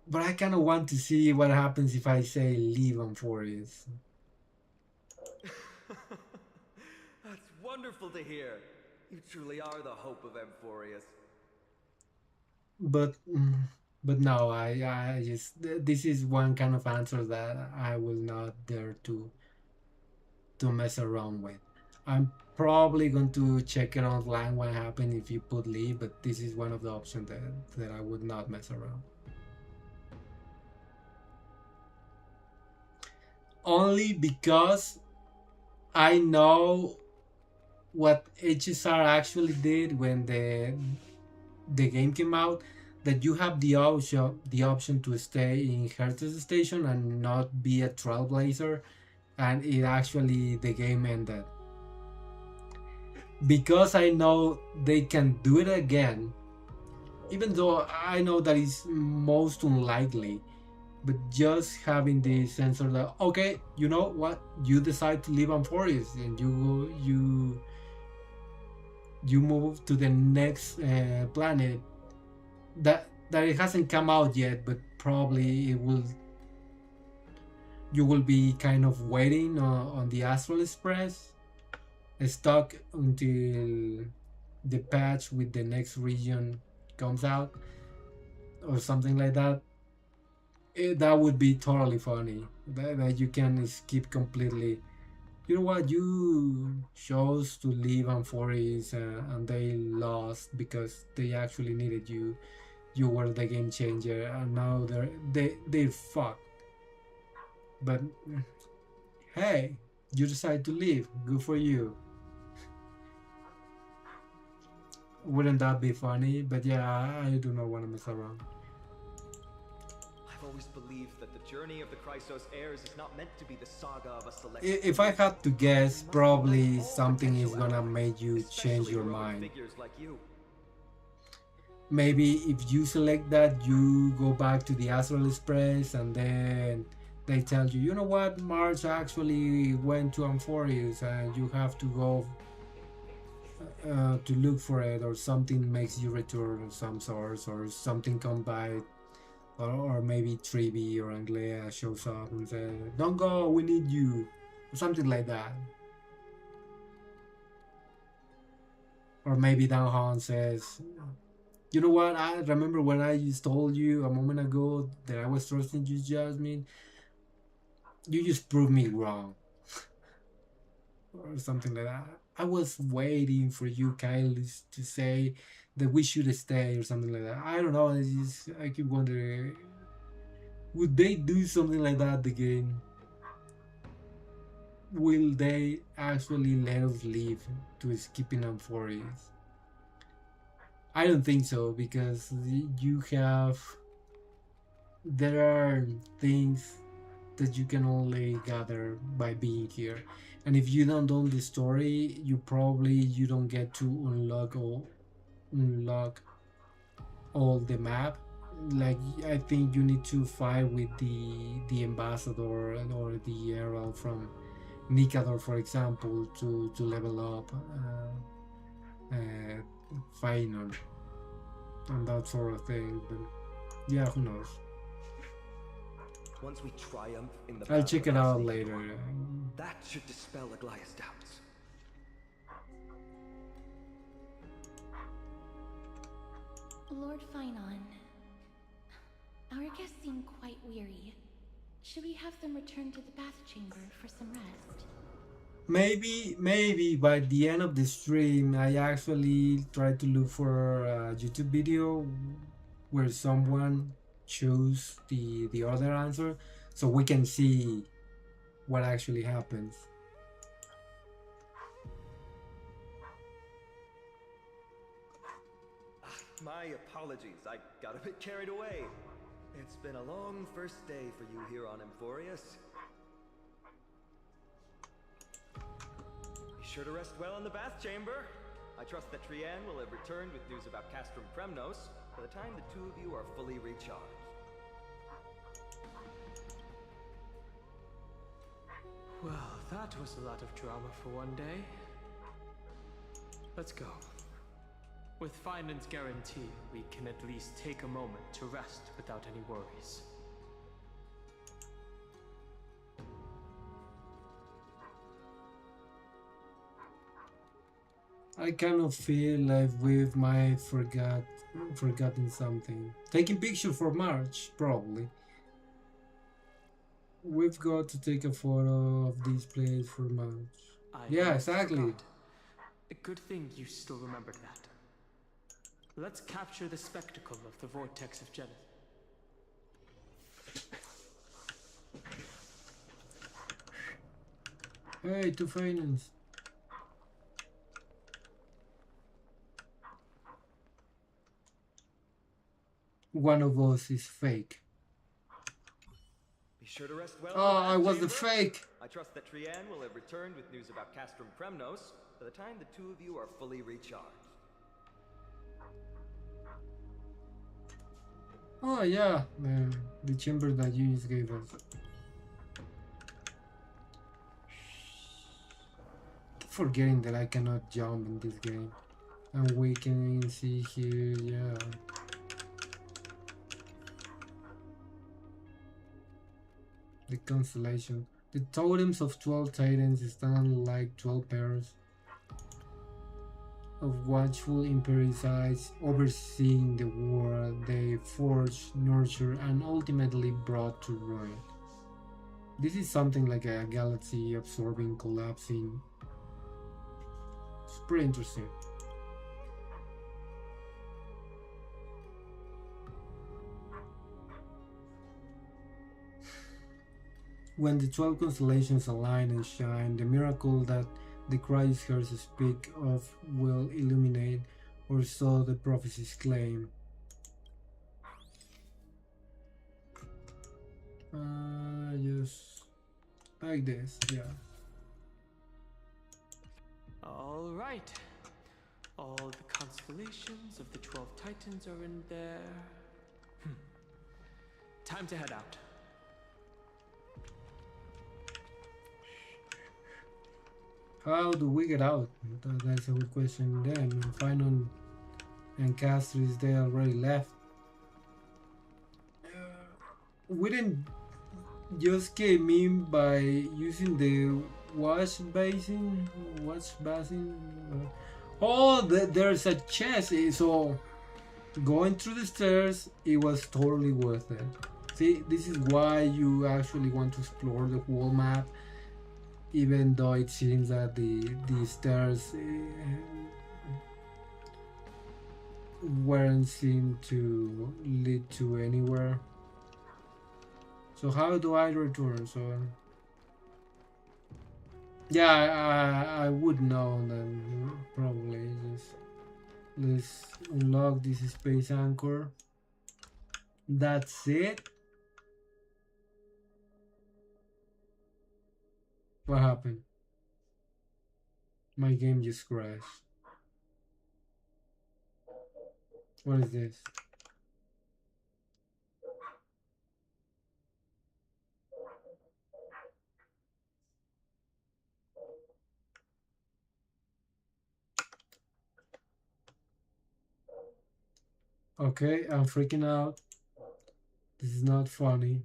But I kind of want to see what happens if I say leave Amphoreous. That's wonderful to hear. You truly are the hope of Amphoreous. But but no, I just this is one kind of answer that I will not dare to mess around with. I'm probably going to check it online what happens if you put leave, but this is one of the options that I would not mess around. Only because I know what HSR actually did when the game came out, that you have the option to stay in Hertz Station and not be a trailblazer, and it actually the game ended. Because I know they can do it again, even though I know that is most unlikely, but just having the sensor that okay, you know what, you decide to live on forest and you move to the next planet that it hasn't come out yet, but probably it will. You will be kind of waiting on the Astral Express, stuck until the patch with the next region comes out, or something like that. That would be totally funny. That you can skip completely. You know what? You chose to leave Amphoreous and they lost because they actually needed you. You were the game changer, and now they're fucked. But hey, you decide to leave. Good for you. Wouldn't that be funny? But yeah, I do not want to mess around. I've always believed that the journey of the Chrysos heirs is not meant to be the saga of a select. If I had to guess, probably something is gonna make you change your mind. Like you. Maybe if you select that, you go back to the Astral Express, and then they tell you, you know what, March actually went to Amphoreous, and you have to go to look for it, or something makes you return of some sort, or something come by, or maybe Trivi or Anglea shows up and says, "Don't go, we need you," or something like that. Or maybe Dan Han says, "You know what? I remember when I just told you a moment ago that I was trusting you, Jasmine. You just proved me wrong," or something like that. I was waiting for you, Kyle, to say that we should stay, or something like that. I don't know. I keep wondering, would they do something like that again? Will they actually let us leave to skipping Amphoreous? I don't think so, because you have. There are things that you can only gather by being here, and if you don't know the story, you don't get to unlock all the map. Like, I think you need to fight with the ambassador or the herald from Nikador, for example, to level up final and that sort of thing. But yeah, who knows? Once we triumph in the I'll check it out later. That should dispel Aglaya's doubts. Lord Finon, our guests seem quite weary. Should we have them return to the bath chamber for some rest? Maybe by the end of the stream, I actually try to look for a YouTube video where someone choose the other answer, so we can see what actually happens. My apologies, I got a bit carried away. It's been a long first day for you here on Amphoreous. Be sure to rest well in the bath chamber. I trust that Trianne will have returned with news about Castrum Premnos by the time the two of you are fully recharged. Well, that was a lot of drama for one day. Let's go. With Finland's guarantee, we can at least take a moment to rest without any worries. I kind of feel like we might forgotten something. Taking picture for March, probably. We've got to take a photo of this place for March. I Yeah, almost exactly. forgot. A good thing you still remembered that. Let's capture the spectacle of the vortex of Genesis. Hey, to finance. One of us is fake. Be sure to rest well. Oh, in the I was the chamber. fake. I trust that Trianne will have returned with news about Castrum Premnos by the time the two of you are fully recharged. Oh yeah, the chamber that you just gave us. Keep forgetting that I cannot jump in this game. And we can see here, yeah. The constellation. The totems of 12 titans stand like 12 pairs of watchful imperial eyes overseeing the world they forged, nurtured, and ultimately brought to ruin. This is something like a galaxy absorbing, collapsing. It's pretty interesting. When the 12 constellations align and shine, the miracle that the Christ hears speak of will illuminate, or so the prophecies claim. Just like this, yeah. All right. All the constellations of the 12 Titans are in there. Time to head out. How do we get out? That's a good question then. Finon and Castris, they already left. We didn't just came in by using the wash basin. Oh, there's a chest. So going through the stairs, it was totally worth it. See, this is why you actually want to explore the whole map, even though it seems that the stairs weren't seen to lead to anywhere. So how do I return? So yeah, I would know then probably. Just let's unlock this space anchor. That's it. What happened? My game just crashed. What is this? Okay, I'm freaking out. This is not funny.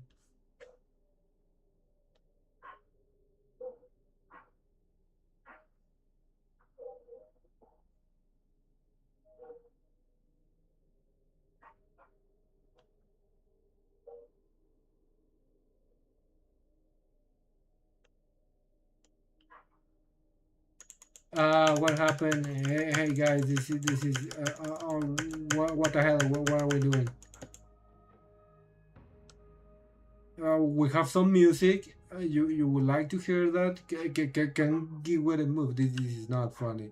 What happened? Hey guys, this is what the hell? What are we doing? We have some music. You would like to hear that? Can give it a move. This is not funny.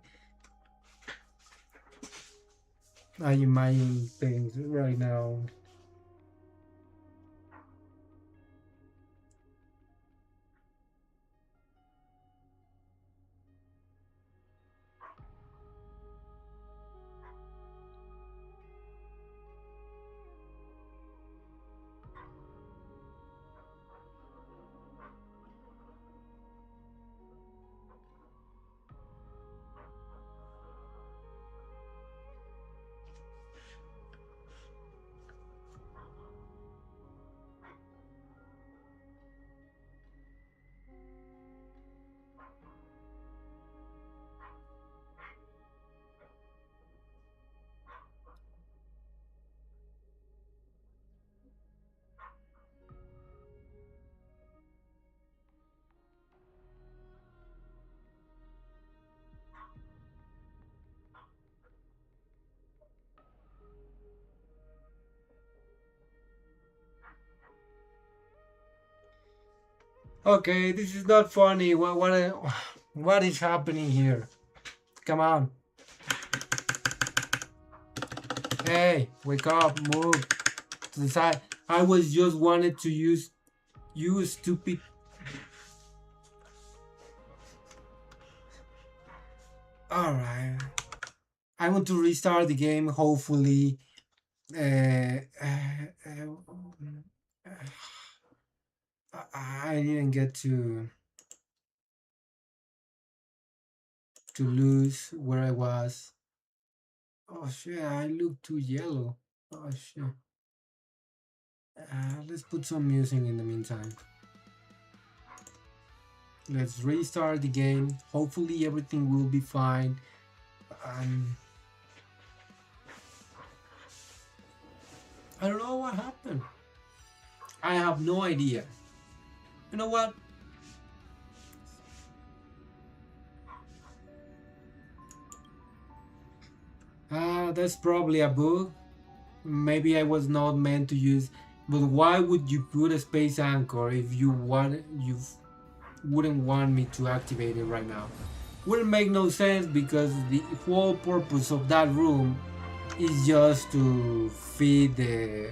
I imagine things right now. Okay, this is not funny. What is happening here? Come on. Hey, wake up, move to the side. I was just wanted to use you stupid. Alright. I want to restart the game, hopefully. Uh, I didn't get to lose where I was. Oh shit, I look too yellow. Oh shit. Let's put some music in the meantime. Let's restart the game. Hopefully everything will be fine. I don't know what happened. I have no idea. You know what? That's probably a bug. Maybe I was not meant to use. But why would you put a space anchor if you wouldn't want me to activate it right now? Wouldn't make no sense because the whole purpose of that room is just to feed the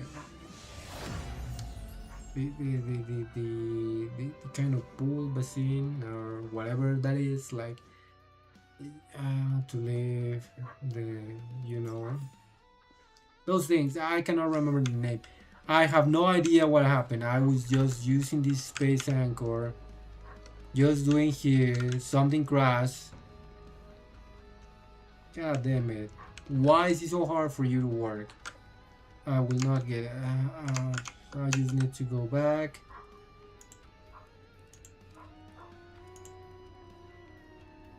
kind of pool basin or whatever that is, like to live the those things. I cannot remember the name. I have no idea what happened. I was just using this space anchor, just doing here something crashed. God damn it, why is it so hard for you to work? I will not get it. I just need to go back.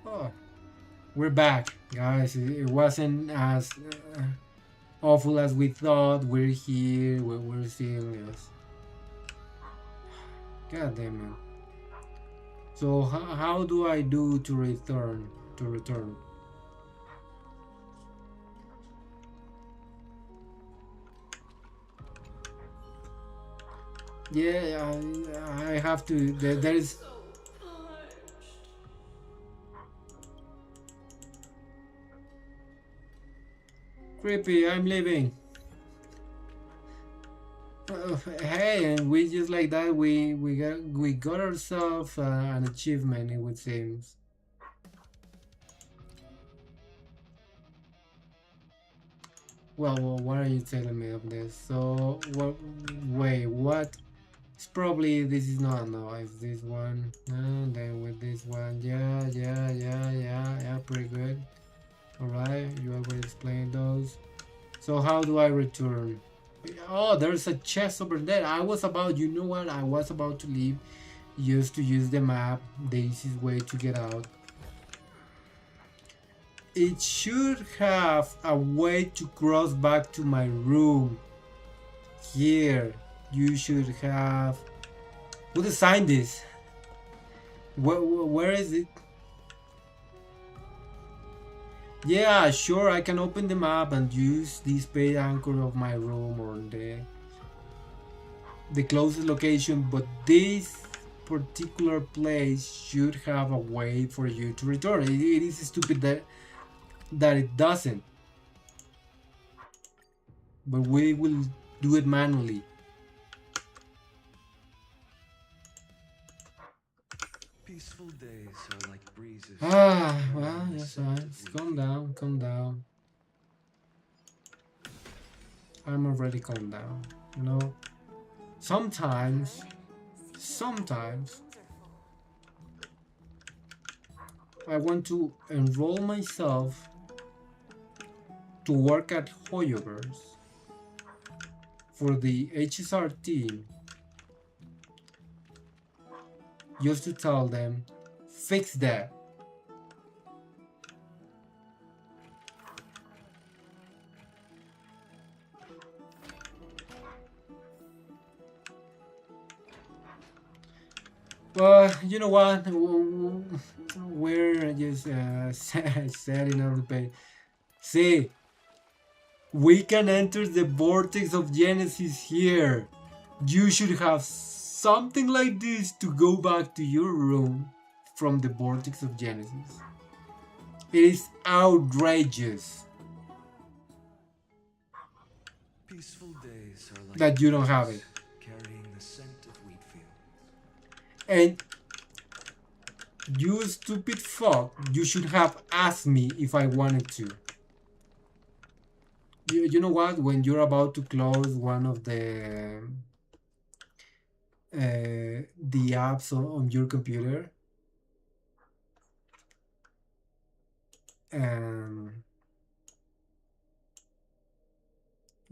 Oh, we're back, guys. It wasn't as awful as we thought. We're here. We're still. Yes. God damn it. So how do I do to return? Yeah, I have to. There is. Creepy, I'm leaving. Hey, and we just like that we got ourselves an achievement. It would seem. Well, what are you telling me of this? So, what? Wait, what? It's probably this is not no. It's this one, and then with this one, yeah, pretty good. All right, you already explained those. So how do I return? Oh, there's a chest over there. I was about, you know what? I was about to leave, just to use the map, the easiest way to get out. It should have a way to cross back to my room. Here, you should have. Who designed this? Where is it? Yeah, sure, I can open the map and use the space anchor of my room or the closest location, but this particular place should have a way for you to return. It is stupid that it doesn't. But we will do it manually. Peaceful days are like breezes. Well, yes, calm down. I'm already calmed down, you know. Sometimes I want to enroll myself to work at Hoyoverse for the HSR team, just to tell them, fix that. Well, you know what? We're just setting up the page. See, we can enter the vortex of Genesis here. You should have something like this to go back to your room from the vortex of Genesis. It is outrageous Peaceful days are like that you don't have it. carrying the scent of wheat fields. And you stupid fuck, you should have asked me if I wanted to. You know what? When you're about to close one of the apps on your computer, and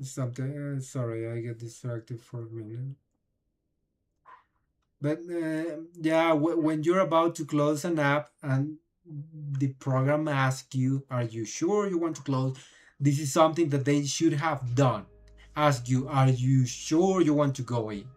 something. Sorry, I get distracted for a minute. But yeah, when you're about to close an app and the program asks you, "Are you sure you want to close?" This is something that they should have done. Ask you, "Are you sure you want to go in?"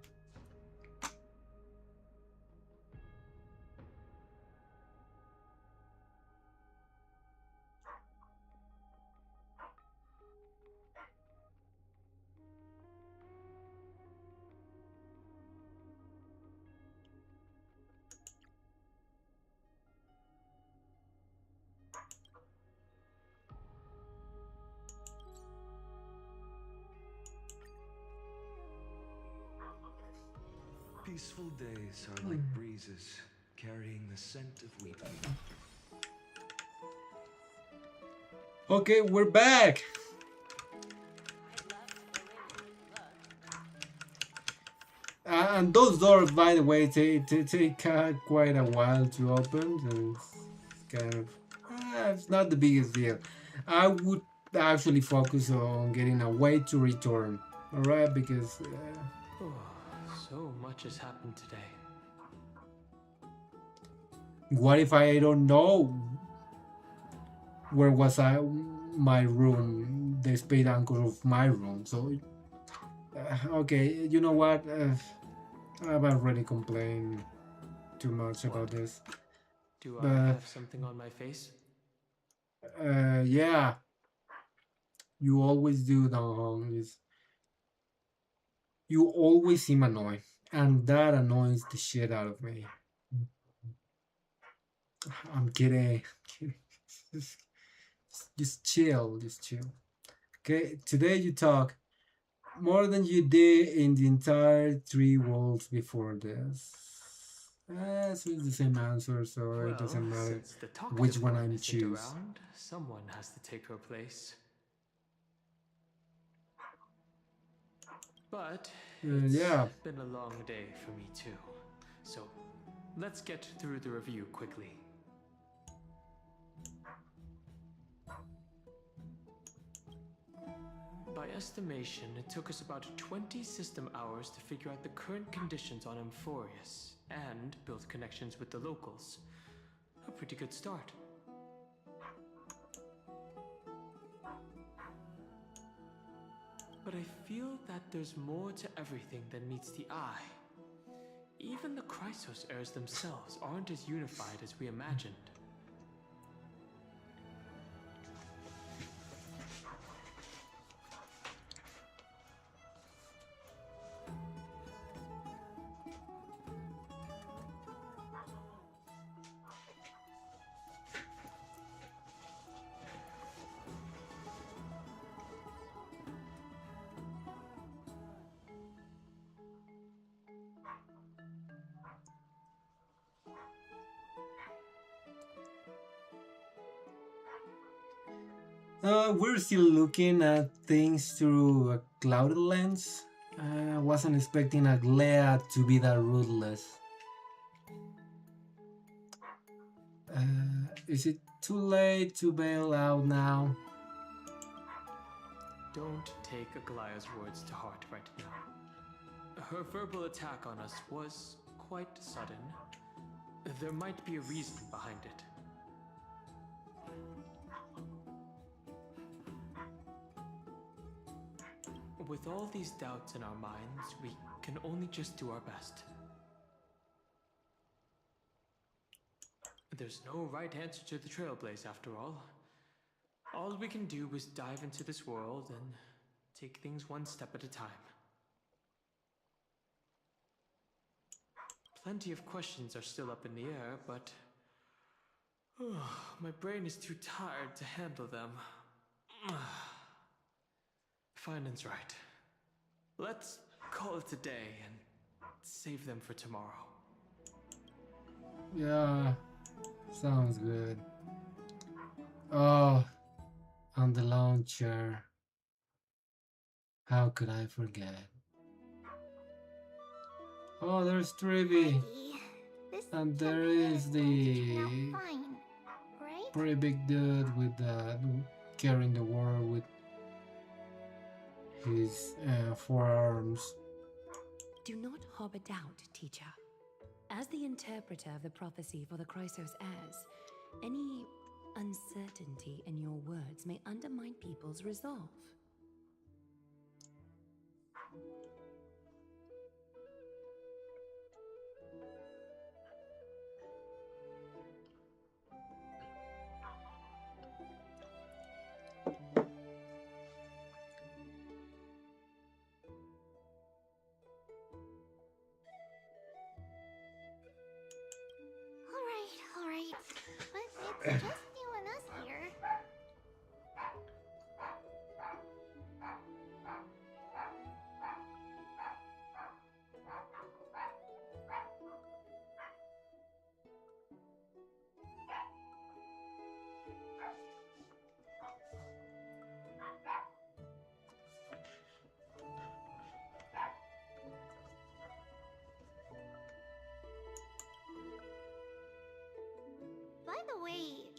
Peaceful days are like breezes carrying the scent of wheat fields. Okay, we're back. And those doors, by the way, take quite a while to open. So it's kind of, it's not the biggest deal. I would actually focus on getting a way to return. All right, because Oh, so much has happened today. what if I don't know where was my room, the spade anchor of my room? So okay, you know what? I've already complained too much about this. Do I But have something on my face? yeah, you always do, Don. You always seem annoyed, and that annoys the shit out of me. I'm kidding. Just, just chill, just chill. Okay, today you talk more than you did in the entire 3 worlds before this. So it's the same answer, so it Well, doesn't matter since the which talkative one one I isn't choose. around, someone has to take her place. But it's Yeah, been a long day for me too. So let's get through the review quickly. By estimation, it took us about 20 system hours to figure out the current conditions on Amphoreous and build connections with the locals. A pretty good start. But I feel that there's more to everything than meets the eye. Even the Chrysos heirs themselves aren't as unified as we imagined. we're still looking at things through a clouded lens. I wasn't expecting Aglea to be that ruthless. Is it too late to bail out now? Don't take Aglaya's words to heart right now. Her verbal attack on us was quite sudden. There might be a reason behind it. With all these doubts in our minds, we can only just do our best. There's no right answer to the Trailblaze after all. All we can do is dive into this world and take things one step at a time. Plenty of questions are still up in the air, but my brain is too tired to handle them. Finance right. Let's call it a day and save them for tomorrow. Yeah, sounds good. Oh, on the launcher. How could I forget? Oh, there's Trivi. Maggie, this And there campaign is going to turn out the fine, right? pretty big dude with carrying the world with his forearms. Do not harbor doubt, teacher. As the interpreter of the prophecy for the Chrysos heirs, any uncertainty in your words may undermine people's resolve. All right. But it's just you and us here. By the way,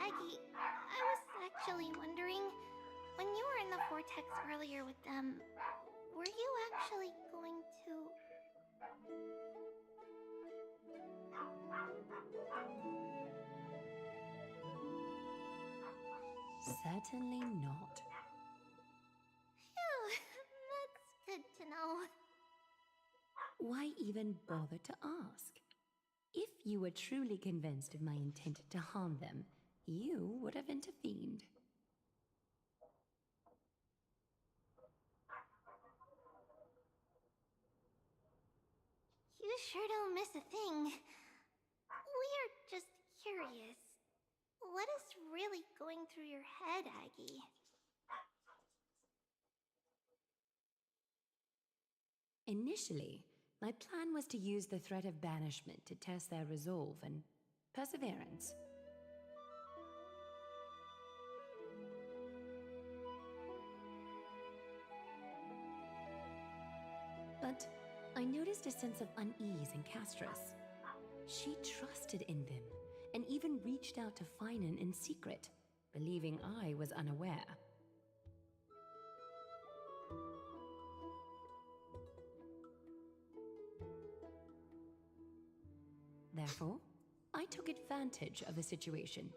Aggie, I was actually wondering, when you were in the vortex earlier with them, were you actually going to... Certainly not. Phew, that's good to know. Why even bother to ask? If you were truly convinced of my intent to harm them, you would have intervened. You sure don't miss a thing. We're just curious. What is really going through your head, Aggie? Initially, my plan was to use the threat of banishment to test their resolve and perseverance. But I noticed a sense of unease in Castris. She trusted in them and even reached out to Finan in secret, believing I was unaware. Therefore, I took advantage of the situation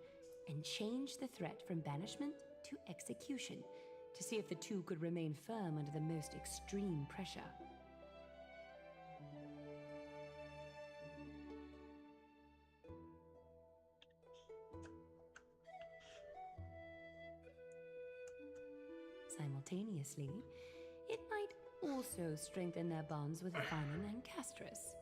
and changed the threat from banishment to execution to see if the two could remain firm under the most extreme pressure. Simultaneously, it might also strengthen their bonds with Finan and Castris.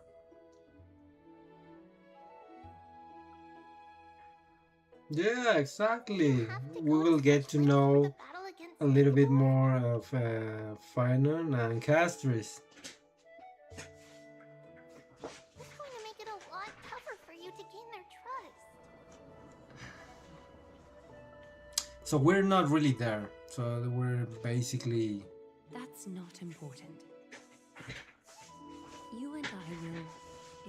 Yeah, exactly. Have to We go will to get such to lengths for the know battle against a little bit Mandalore? more of Finan and Castris. It's going to make it a lot tougher for you to gain their trust. So we're not really there. So we're basically... That's not important. You and I will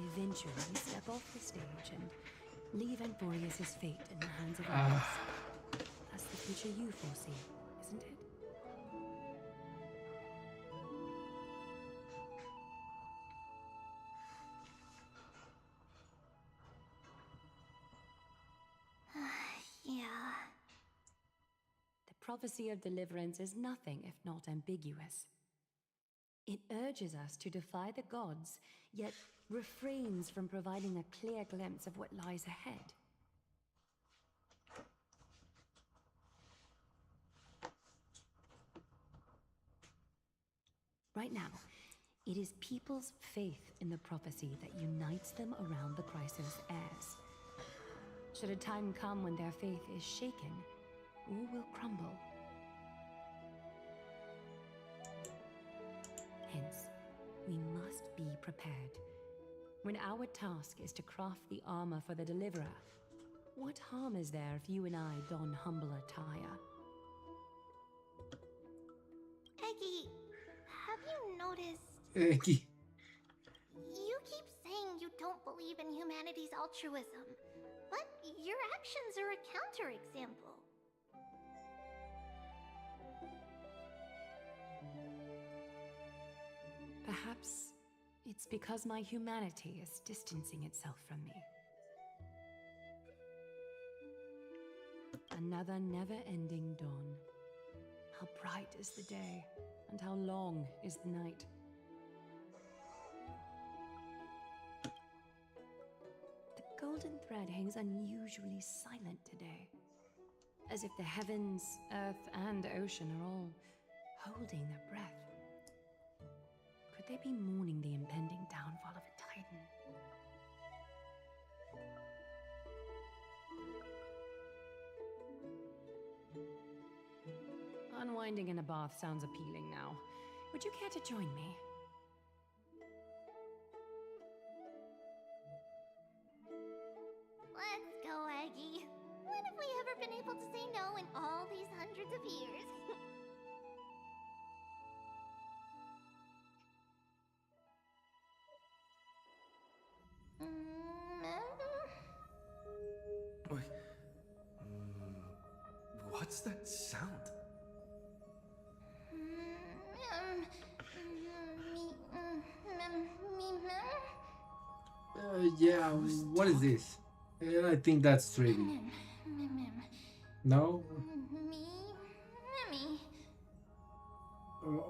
eventually step off the stage and leave Amphoreous' fate in the hands of others. That's the future you foresee, isn't it? Yeah. The prophecy of deliverance is nothing if not ambiguous. It urges us to defy the gods, yet refrains from providing a clear glimpse of what lies ahead. Right now, It is people's faith in the prophecy that unites them around the Chrysos heirs. Should a time come when their faith is shaken, all will crumble. Hence, we must be prepared. When our task is to craft the armor for the Deliverer, what harm is there if you and I don humble attire? Eggy, have you noticed? Eki. You keep saying you don't believe in humanity's altruism, but your actions are a counterexample. Perhaps it's because my humanity is distancing itself from me. Another never-ending dawn. How bright is the day, and how long is the night. The golden thread hangs unusually silent today, as if the heavens, earth, and ocean are all holding their breath. Could they be mourning the impending downfall of a titan? Unwinding in a bath sounds appealing now. Would you care to join me? Let's go, Eggy. When have we ever been able to say no in all these hundreds of years? Wait. What's that sound? Yeah, what is this? I think that's Trivi. No?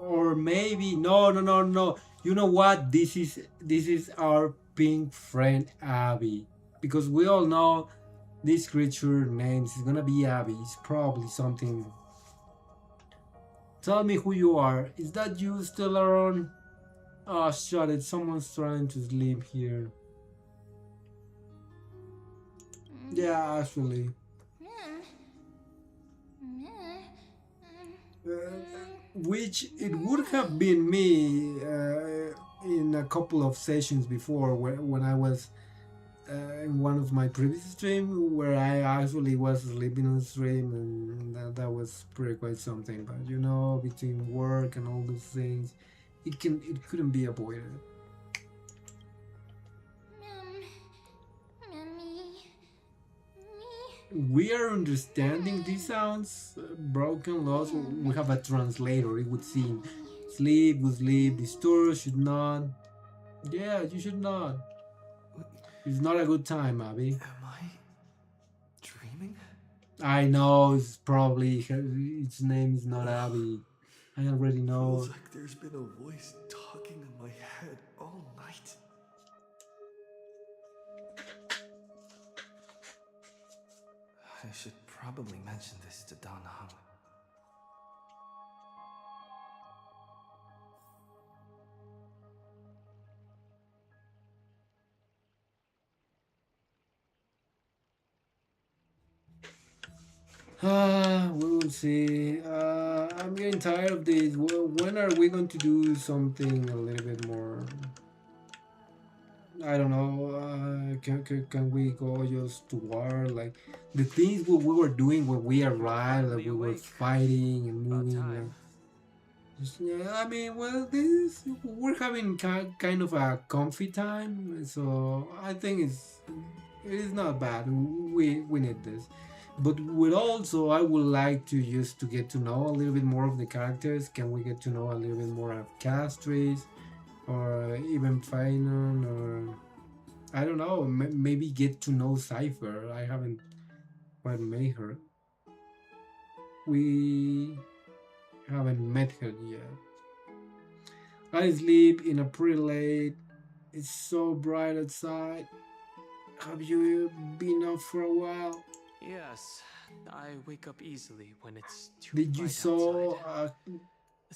Or maybe no. You know what? This is our pink friend Abby. Because we all know this creature names is gonna be Abby. It's probably something. Tell me who you are. Is that you still around? Oh shut it, someone's trying to sleep here. Yeah, actually. Which it would have been me in a couple of sessions before when I was in one of my previous stream where I actually was sleeping on stream, and that was pretty quite something. But you know, between work and all those things, it couldn't be avoided. We are understanding these sounds. Broken laws. We have a translator. It would seem. Sleep would sleep. Disturb should not. Yeah, you should not. It's not a good time, Abby. Am I dreaming? I know it's probably its name is not Abby. I already know. Feels like there's been a voice talking in my head all night. I should probably mention this to Don Hung. We will see. I'm getting tired of this. When are we going to do something a little bit more? I don't know. Can we go just to war? Like the things what we were doing when we arrived, that we were fighting and moving. Like, yeah, I mean, well, this we're having kind of a comfy time, so I think it is not bad. We need this, but with also I would like to just to get to know a little bit more of the characters. Can we get to know a little bit more of Castries, or even Finon, or I don't know, maybe get to know Cypher. I haven't quite met her. We haven't met her yet. I sleep in a pretty late. It's so bright outside. Have you been up for a while? Yes, I wake up easily when it's too Did you bright saw outside.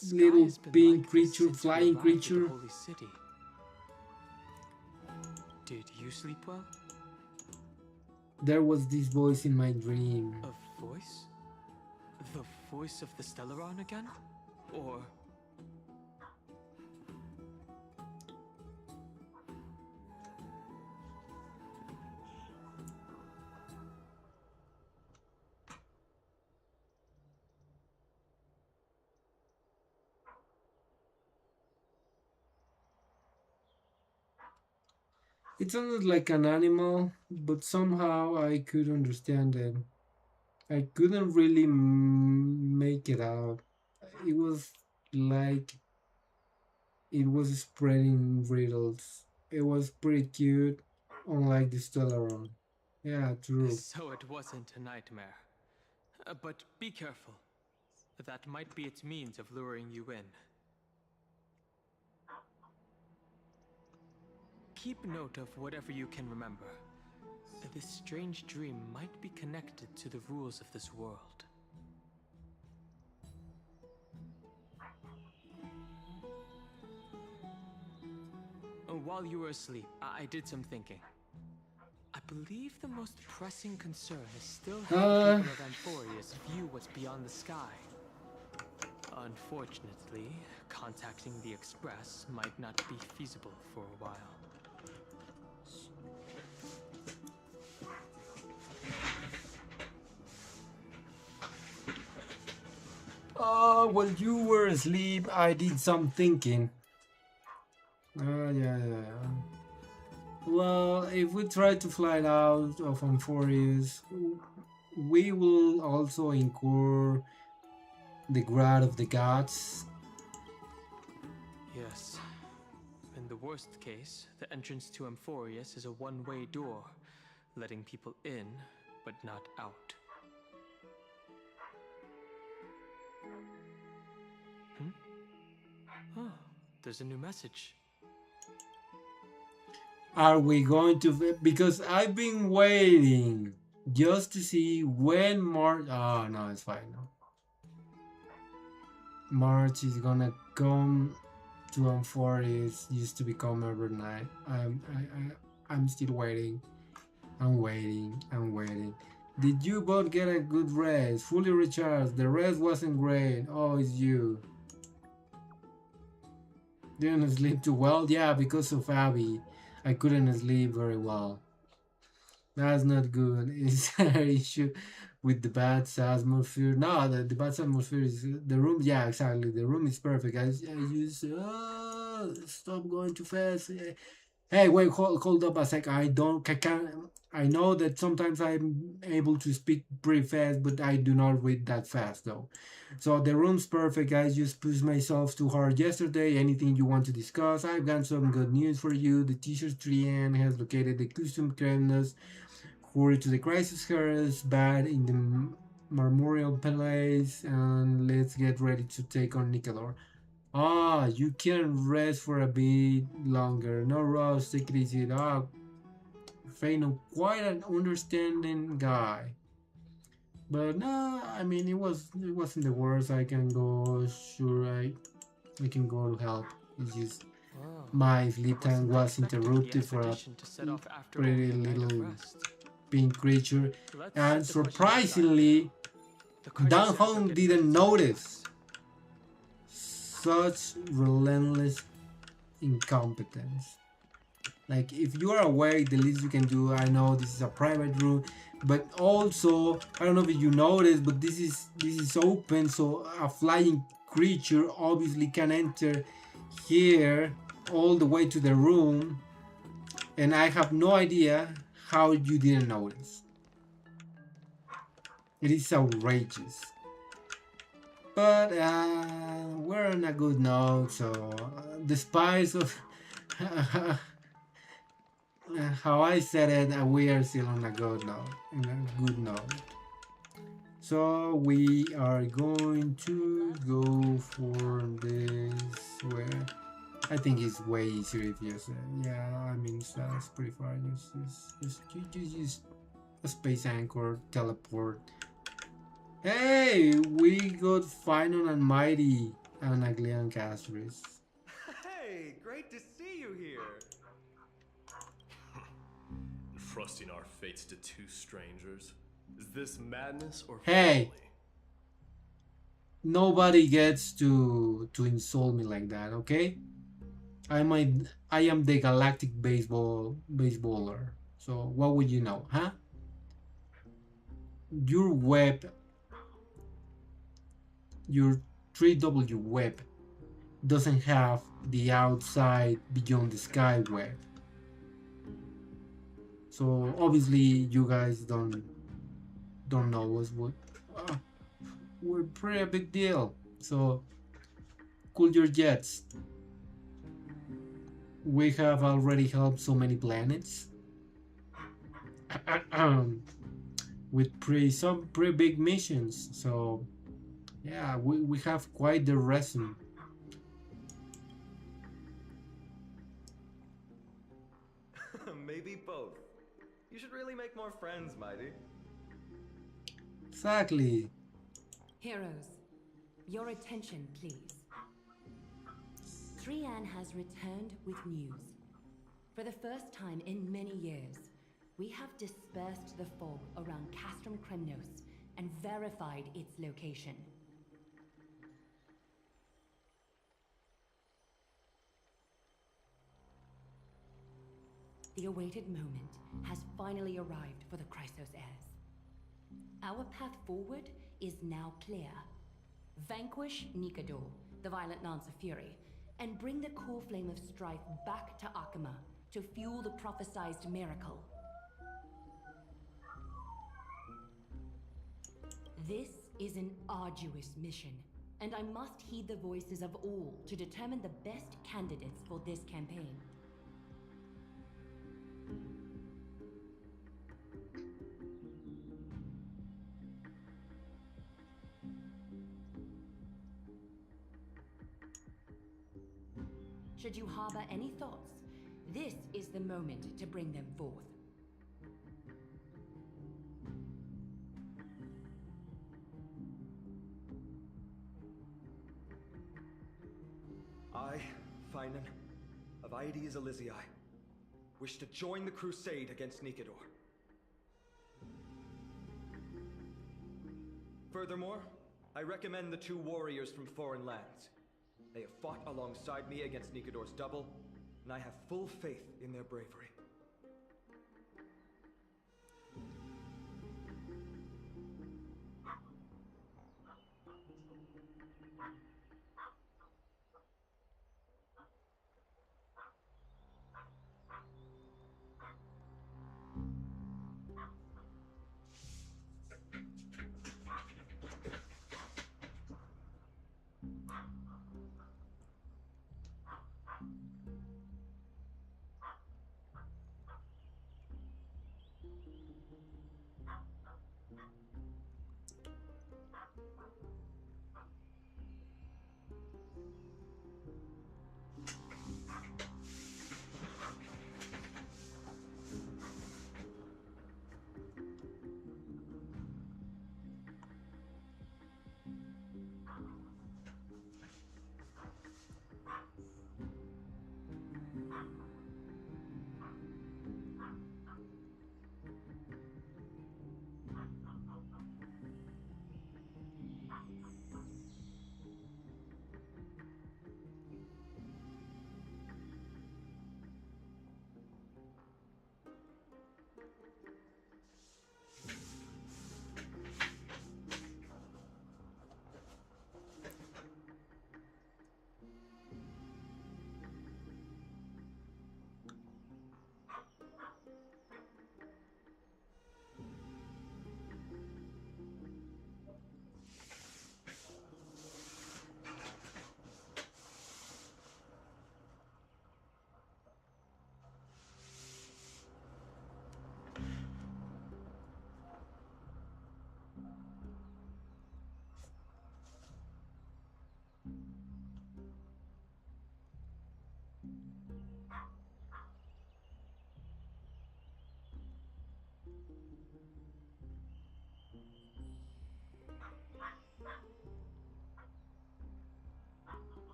The sky little has been pink like this creature, since we flying arrived at the creature. holy city. Did you sleep well? There was this voice in my dream. A voice? The voice of the Stellaron again? Or... It sounded like an animal, but somehow I could understand it. I couldn't really make it out. It was like it was spreading riddles. It was pretty cute, unlike the Stellaron. Yeah, true. So it wasn't a nightmare. But be careful. That might be its means of luring you in. Keep note of whatever you can remember. This strange dream might be connected to the rules of this world. While you were asleep, I did some thinking. I believe the most pressing concern is still how the people of Amphoreous view what's beyond the sky. Unfortunately, contacting the Express might not be feasible for a while. While you were asleep, I did some thinking. Yeah. Well, if we try to fly out of Amphoreous, we will also incur the Grad of the Gods. Yes. In the worst case, the entrance to Amphoreous is a one-way door, letting people in, but not out. Oh, there's a new message. Are we going to... Because I've been waiting just to see when March... Oh, no, it's fine. No. March is gonna come to Amphoreous. Used to become Evernight. I'm still waiting. I'm waiting. Did you both get a good rest? Fully recharged. The rest wasn't great. Oh, it's you. Didn't sleep too well? Yeah, because of Abby. I couldn't sleep very well. That's not good. It's an issue with the bad atmosphere. No, the bad atmosphere is the room. Yeah, exactly. The room is perfect. I just stop going too fast. Hey, wait, hold up a sec. I can't. I know that sometimes I'm able to speak pretty fast, but I do not read that fast though. So the room's perfect. I just pushed myself too hard yesterday. Anything you want to discuss? I've got some good news for you. The teacher's 3N has located the custom criminals. Hurry to the crisis hearse, bad in the Memorial Palace, and let's get ready to take on Nicanor. Ah, you can rest for a bit longer. No rush, take it easy. Feino, quite an understanding guy. But no, I mean it wasn't the worst. I can go. Sure, I can go to help. It's just my sleep time was interrupted for a pretty little pink creature, and surprisingly, Dan Hong didn't notice. Such relentless incompetence. Like, if you are awake, the least you can do, I know this is a private room, but also, I don't know if you noticed, but this is open, so a flying creature obviously can enter here all the way to the room, and I have no idea how you didn't notice. It is outrageous. But we're on a good note, so despite of how I said it, we are still on a good note. So we are going to go for this where I think it's way easier if you say, yeah, I mean that's pretty far. Just use a space anchor, teleport. Hey, we got Final and Mighty Castries. Hey, great to see you here. Entrusting our fates to two strangers? Is this madness or Hey, folly? nobody gets to insult me like that, okay? I am the galactic baseballer. So what would you know, huh? Your web, your 3W web doesn't have the outside beyond the sky web. So obviously you guys don't know us, but uh, we're pretty a big deal. So cool your jets. We have already helped so many planets with some pretty big missions. So yeah, we have quite the resume. Maybe both. You should really make more friends, Mighty. Exactly. Heroes, your attention, please. Trian has returned with news. For the first time in many years, we have dispersed the fog around Castrum Kremnos and verified its location. The awaited moment has finally arrived for the Chrysos heirs. Our path forward is now clear. Vanquish Nikador, the Violent Lance of Fury, and bring the core flame of strife back to Akama to fuel the prophesized miracle. This is an arduous mission, and I must heed the voices of all to determine the best candidates for this campaign. Should you harbor any thoughts, this is the moment to bring them forth. I, Finan, of Aedes Elysiae, wish to join the crusade against Nikador. Furthermore, I recommend the two warriors from foreign lands. They have fought alongside me against Nikador's double, and I have full faith in their bravery.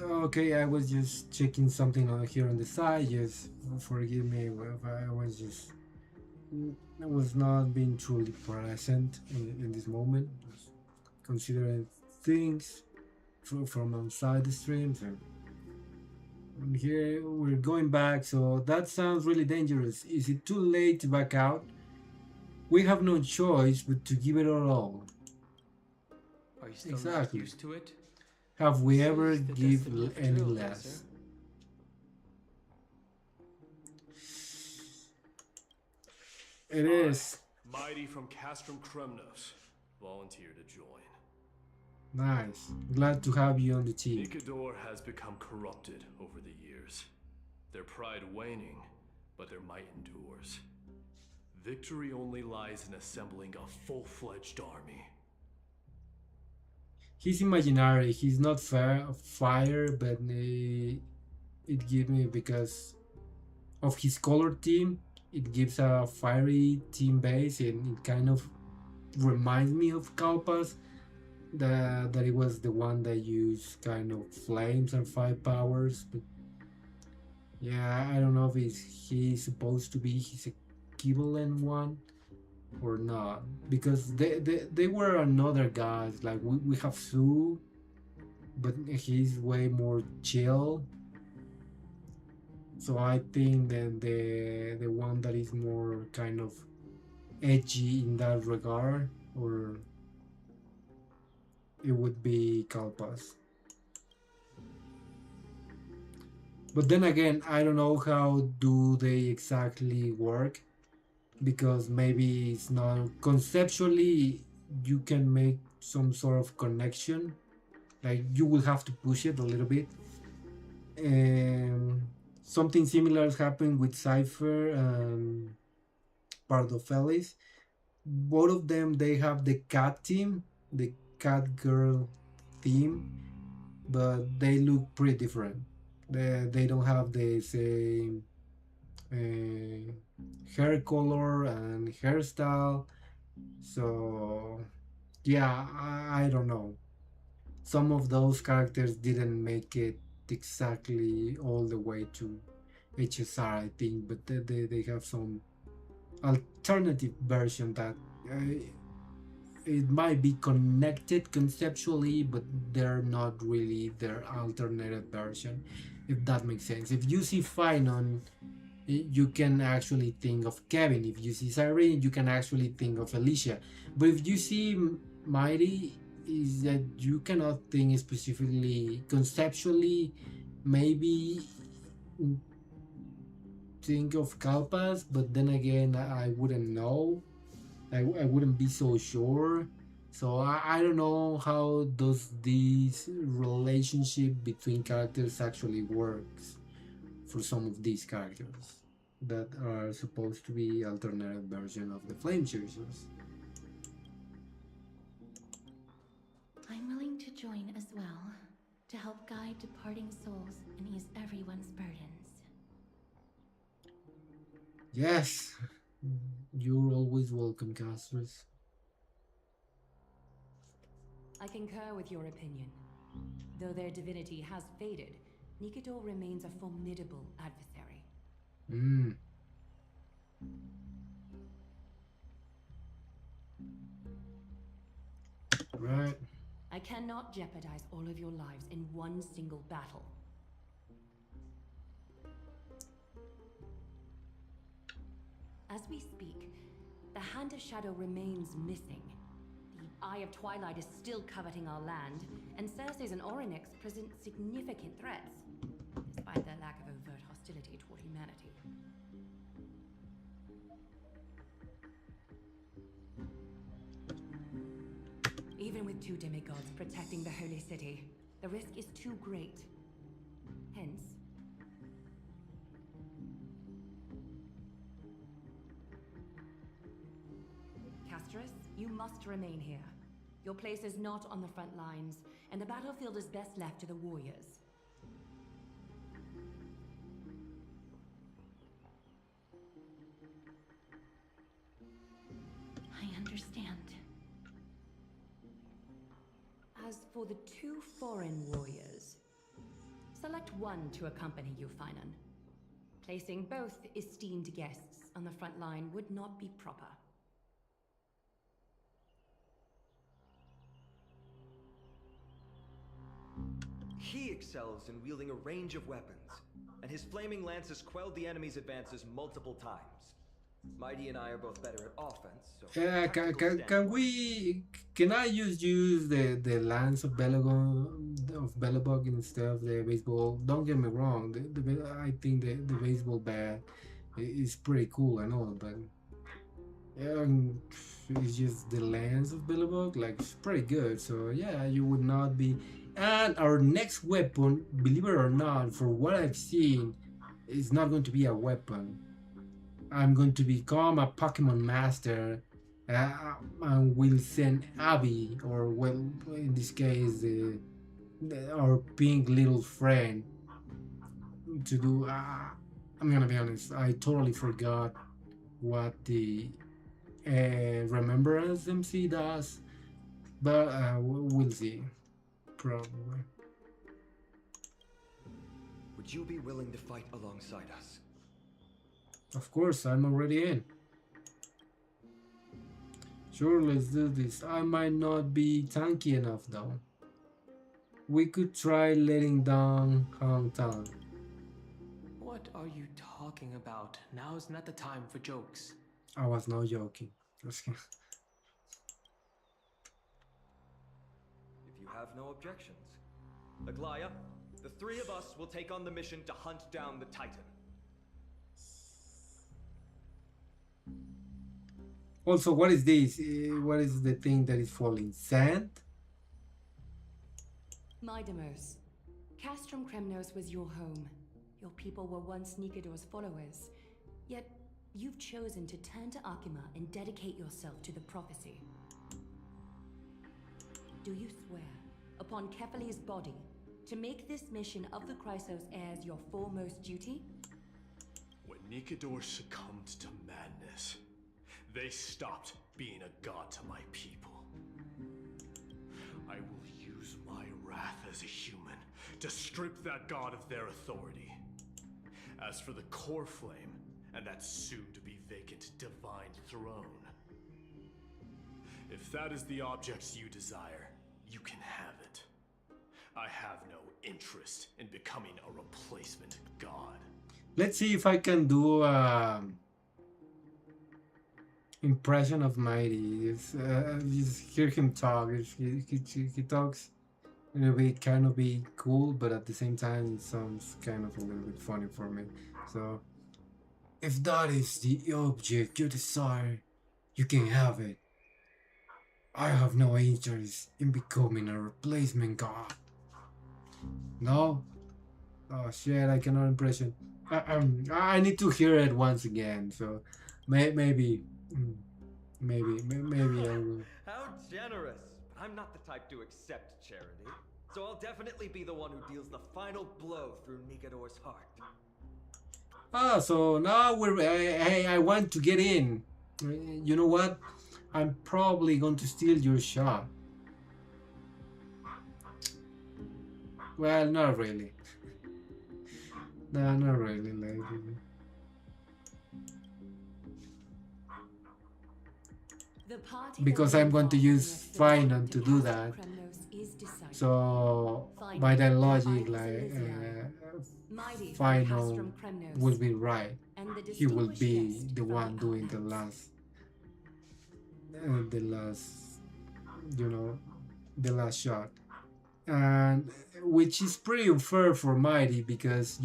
Okay, I was just checking something on here on the side. Just forgive me if I was just I was not being truly present in this moment, just considering things from outside the streams. And here we're going back, so that sounds really dangerous. Is it too late to back out? We have no choice but to give it our all. Are you still not Exactly. used to it? Have we This ever is the give destiny of any trailblazer. less? It is. Mighty from Castrum Kremnos, volunteer to join. Nice. Glad to have you on the team. Nikador has become corrupted over the years. Their pride waning, but their might endures. Victory only lies in assembling a full-fledged army. He's imaginary. He's not fire, but it gives me because of his color team. It gives a fiery team base, and it kind of reminds me of Kalpas. That it was the one that used kind of flames and fire powers, but yeah, I don't know if he's supposed to be his equivalent one or not, because they were another guys, like we have Sue, but he's way more chill. So I think that the one that is more kind of edgy in that regard, or it would be Kalpas. But then again, I don't know how do they exactly work, because maybe it's not conceptually you can make some sort of connection, like you will have to push it a little bit. And something similar has happened with Cypher and Pardophelis. Both of them, they have the cat team, the cat girl theme, but they look pretty different. They don't have the same uh, hair color and hairstyle. So yeah, I don't know. Some of those characters didn't make it exactly all the way to HSR, I think, but they have some alternative version that it might be connected conceptually, but they're not really their alternative version, if that makes sense. If you see Finon, you can actually think of Kevin. If you see Cyrene, you can actually think of Alicia. But if you see Mighty, is that you cannot think specifically conceptually, maybe think of Kalpas, but then again, I wouldn't know. I wouldn't be so sure. So I don't know how does this relationship between characters actually works for some of these characters that are supposed to be alternative version of the Flame Chasers. I'm willing to join as well, to help guide departing souls and ease everyone's burdens. Yes, you're always welcome, Castris. I concur with your opinion. Though their divinity has faded, Nikador remains a formidable adversary. Hmm. Right. I cannot jeopardize all of your lives in one single battle. As we speak, the Hand of Shadow remains missing. The Eye of Twilight is still coveting our land, and Circes and Orynyx present significant threats, despite their lack of overt hostility toward humanity. Even with two demigods protecting the Holy City, the risk is too great. Hence, Castris, you must remain here. Your place is not on the front lines, and the battlefield is best left to the warriors. I understand. As for the two foreign warriors, select one to accompany you, Finan. Placing both esteemed guests on the front line would not be proper. He excels in wielding a range of weapons, and his flaming lances quelled the enemy's advances multiple times. Mighty and I are both better at offense, so... Yeah, can I just use the lance of Belobog instead of the baseball? Don't get me wrong, I think the baseball bat is pretty cool and all, but it's just the lance of Belobog, like, it's pretty good. So yeah, you would not be. And our next weapon, believe it or not, for what I've seen, is not going to be a weapon. I'm going to become a Pokemon master, and will send Abby, or well, in this case, our pink little friend, to do. I'm gonna be honest, I totally forgot what the Remembrance MC does, but we'll see, probably. Would you be willing to fight alongside us? Of course, I'm already in. Sure, let's do this. I might not be tanky enough though. We could try letting down Hong Kong. What are you talking about? Now's not the time for jokes. I was not joking. If you have no objections. Aglaya, the three of us will take on the mission to hunt down the Titan. Also, what is this? What is the thing that is falling? Sand? Midamos, Castrum Kremnos was your home. Your people were once Nikador's followers. Yet, you've chosen to turn to Akima and dedicate yourself to the prophecy. Do you swear, upon Kefali's body, to make this mission of the Chrysos heirs your foremost duty? When Nikador succumbed to madness, they stopped being a god to my people. I will use my wrath as a human to strip that god of their authority. As for the core flame, and that soon-to-be vacant divine throne, if that is the object you desire, you can have it. I have no interest in becoming a replacement god. Let's see if I can do impression of Mighty. Just hear him talk. He talks in a way kind of be cool, but at the same time it sounds kind of a little bit funny for me. So, if that is the object you desire, you can have it. I have no interest in becoming a replacement god. No? Oh shit, I cannot impression. I need to hear it once again, so maybe I will. How generous! I'm not the type to accept charity, so I'll definitely be the one who deals the final blow through Nikador's heart. So now I want to get in. You know what? I'm probably going to steal your shot. Well, not really. No, not really. Like, because I'm going to use Finan to do that. So by that logic, like Finan will be right. He will be the one doing the last, the last shot, and which is pretty unfair for Mighty because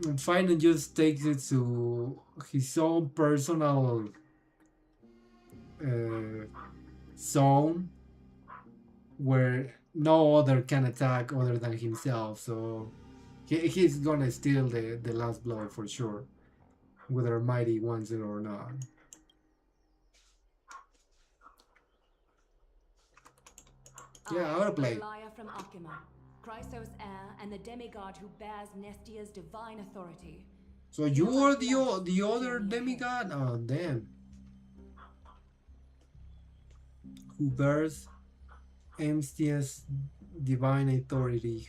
Finan just takes it to his own personal zone where no other can attack other than himself, so he's gonna steal the last blow for sure, whether Mighty wants it or not. Yeah, autoplay. From Akima, Chrysos heir and the demigod who bears Nestia's divine authority. So you're the other demigod? Oh damn. Who bears Nestia's divine authority,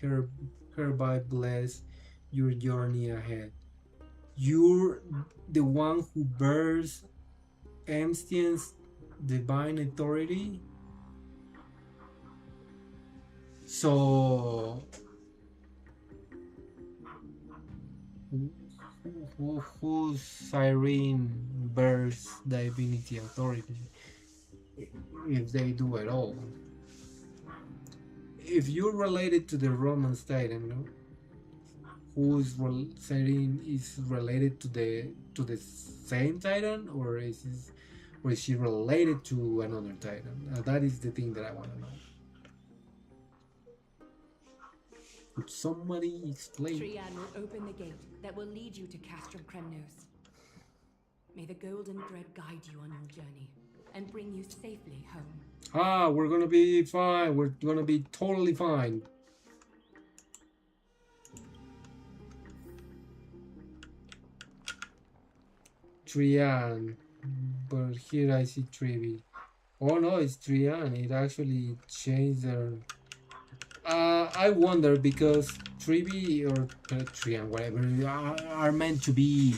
hereby bless your journey ahead. You're the one who bears Amstian's divine authority. So, whose Cyrene bears divinity authority? If they do at all. If you're related to the Roman state, and Cyrene is related to the same Titan, or is she related to another Titan? That is the thing that I want to know. Could somebody explain? Trian will open the gate that will lead you to Castrum Kremnos. May the golden thread guide you on your journey and bring you safely home. Ah, we're gonna be fine. We're gonna be totally fine. Trian, but here I see Trivi. Oh no, it's Trian. It actually changed their. I wonder because Trivi or Trian, whatever, are meant to be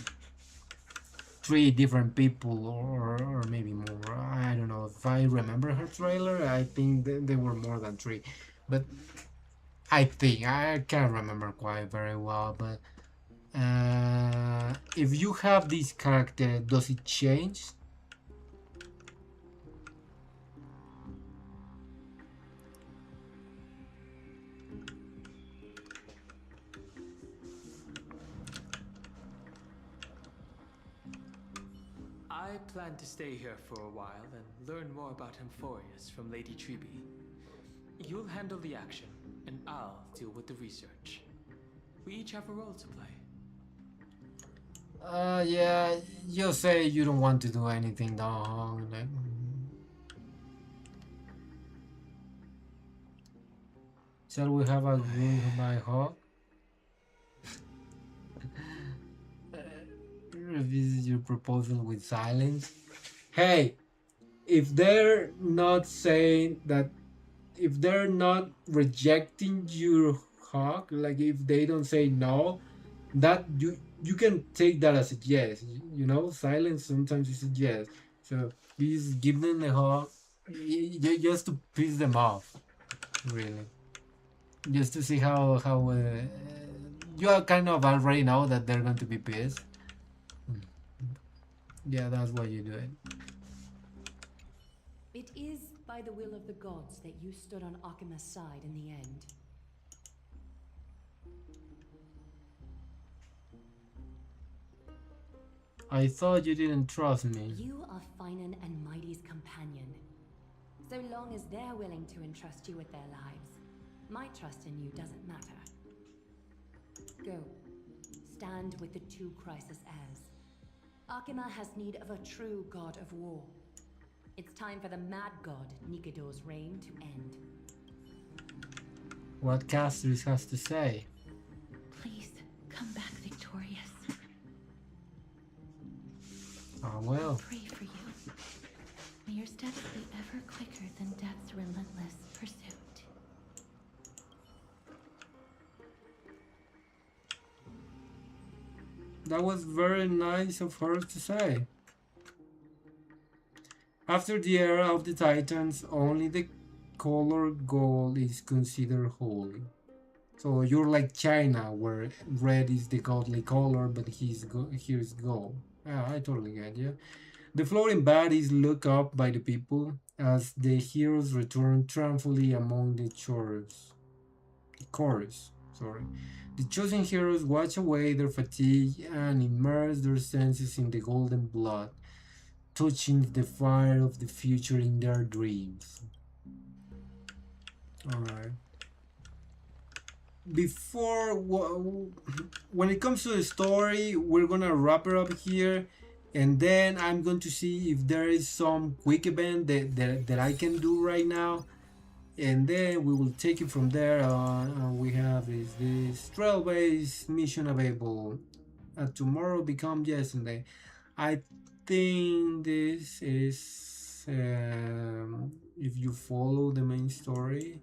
three different people, or maybe more. I don't know. If I remember her trailer, I think they were more than three, but I think I can't remember quite very well. But if you have this character, does it change? I plan to stay here for a while and learn more about Amphoreous from Lady Treby. You'll handle the action, and I'll deal with the research. We each have a role to play. Yeah, you say you don't want to do anything long. Like, shall we have a goodbye hug? Revisit your proposal with silence. Hey, if they're not saying that, if they're not rejecting your hug, like if they don't say no, that you can take that as a yes. You know, silence sometimes is a yes. So you just give them the hug, just to piss them off, really, just to see how you kind of already know that they're going to be pissed. Yeah, that's why you do it. It is by the will of the gods that you stood on Akima's side in the end. I thought you didn't trust me. You are Finan and Mighty's companion. So long as they're willing to entrust you with their lives, my trust in you doesn't matter. Go. Stand with the two Crisis heirs. Akima has need of a true god of war. It's time for the mad god Nikidor's reign to end. What Castris has to say. Please, come back victorious. Oh well. I pray for you. May your steps be ever quicker than death's relentless pursuit. That was very nice of her to say. After the era of the Titans, only the color gold is considered holy. So you're like China, where red is the godly color, but here's gold. Yeah, I totally get you. The floating bodies look up by the people as the heroes return triumphantly among the chorus. Sorry. The chosen heroes watch away their fatigue and immerse their senses in the golden blood, touching the fire of the future in their dreams. Alright. Before, when it comes to the story, we're gonna wrap it up here, and then I'm going to see if there is some quick event that I can do right now, and then we will take it from there. We have this trail-based mission available. Tomorrow become yesterday. I think this is if you follow the main story.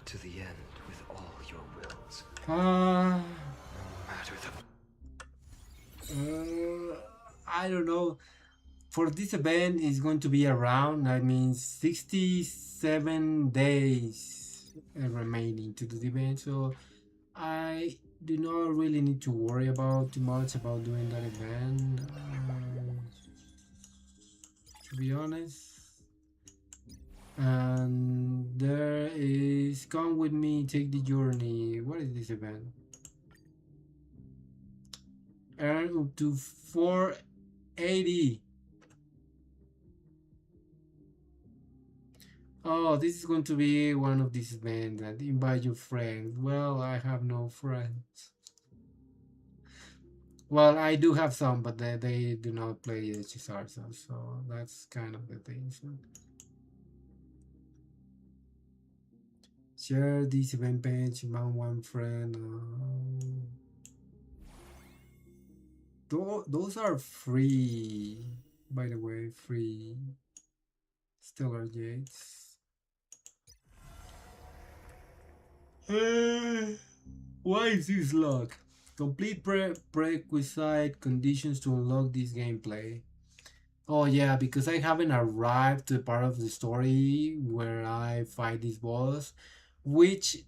to the end with all your wills. Uh, No matter I don't know. For this event, it's going to be around, I mean, 67 days remaining to the event. So I do not really need to worry about too much about doing that event. To be honest. And there is come with me, take the journey. What is this event? Earn up to 480. Oh, this is going to be one of these events that invite your friends. Well, I have no friends. Well, I do have some, but they do not play HSR, so that's kind of the thing. So. Share this event page among one friend. Those are free, by the way, free Stellar Jades. Why is this locked? Complete prerequisite conditions to unlock this gameplay. Oh yeah, because I haven't arrived to the part of the story where I fight this boss, which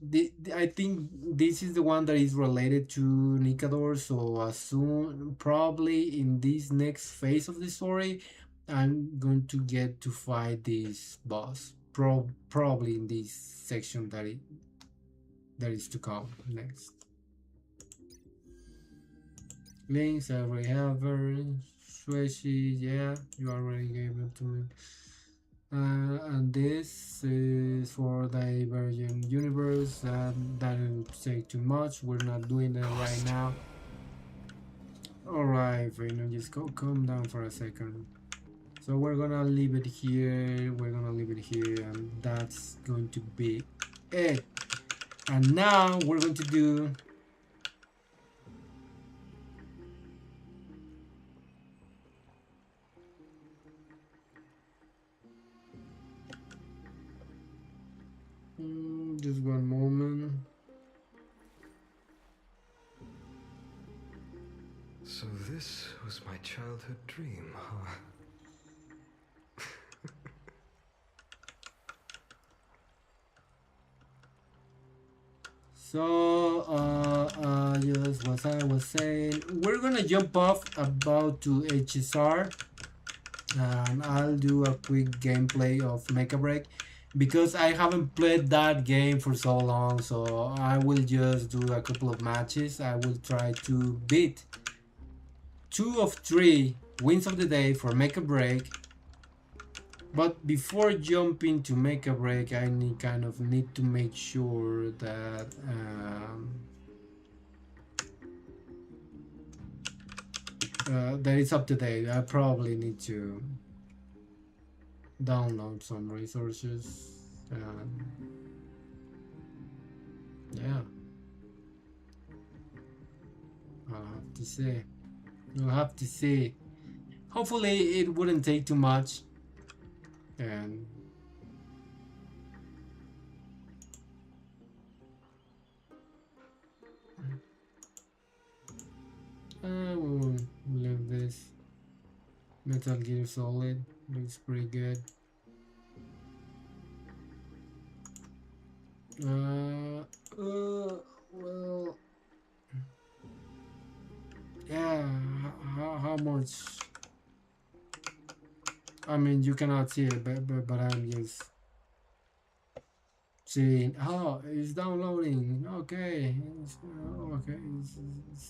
I think this is the one that is related to Nikador. So as soon, probably in this next phase of the story, I'm going to get to fight this boss. Probably in this section that is to come next. Links I already have. Switchy, yeah, you already gave it to me. And this is for Divergent Universe. That will take too much. We're not doing that right now. Alright, just calm down for a second. So we're gonna leave it here. We're gonna leave it here, and that's going to be it. And now we're going to do. Just one moment. So this was my childhood dream, huh? So, just what I was saying, we're gonna jump off about to HSR, and I'll do a quick gameplay of Mecha Break because I haven't played that game for so long. So I will just do a couple of matches. I will try to beat 2 of 3 wins of the day for Mecha Break. But before jumping to Mecha Break, I need to make sure that that it's up to date. I probably need to download some resources. Yeah, I'll have to see. You'll have to see. Hopefully, it wouldn't take too much. And we will leave this. Metal Gear Solid looks pretty good. Well, yeah. How much? I mean, you cannot see it, but I'm just seeing. Oh, it's downloading. Okay, it's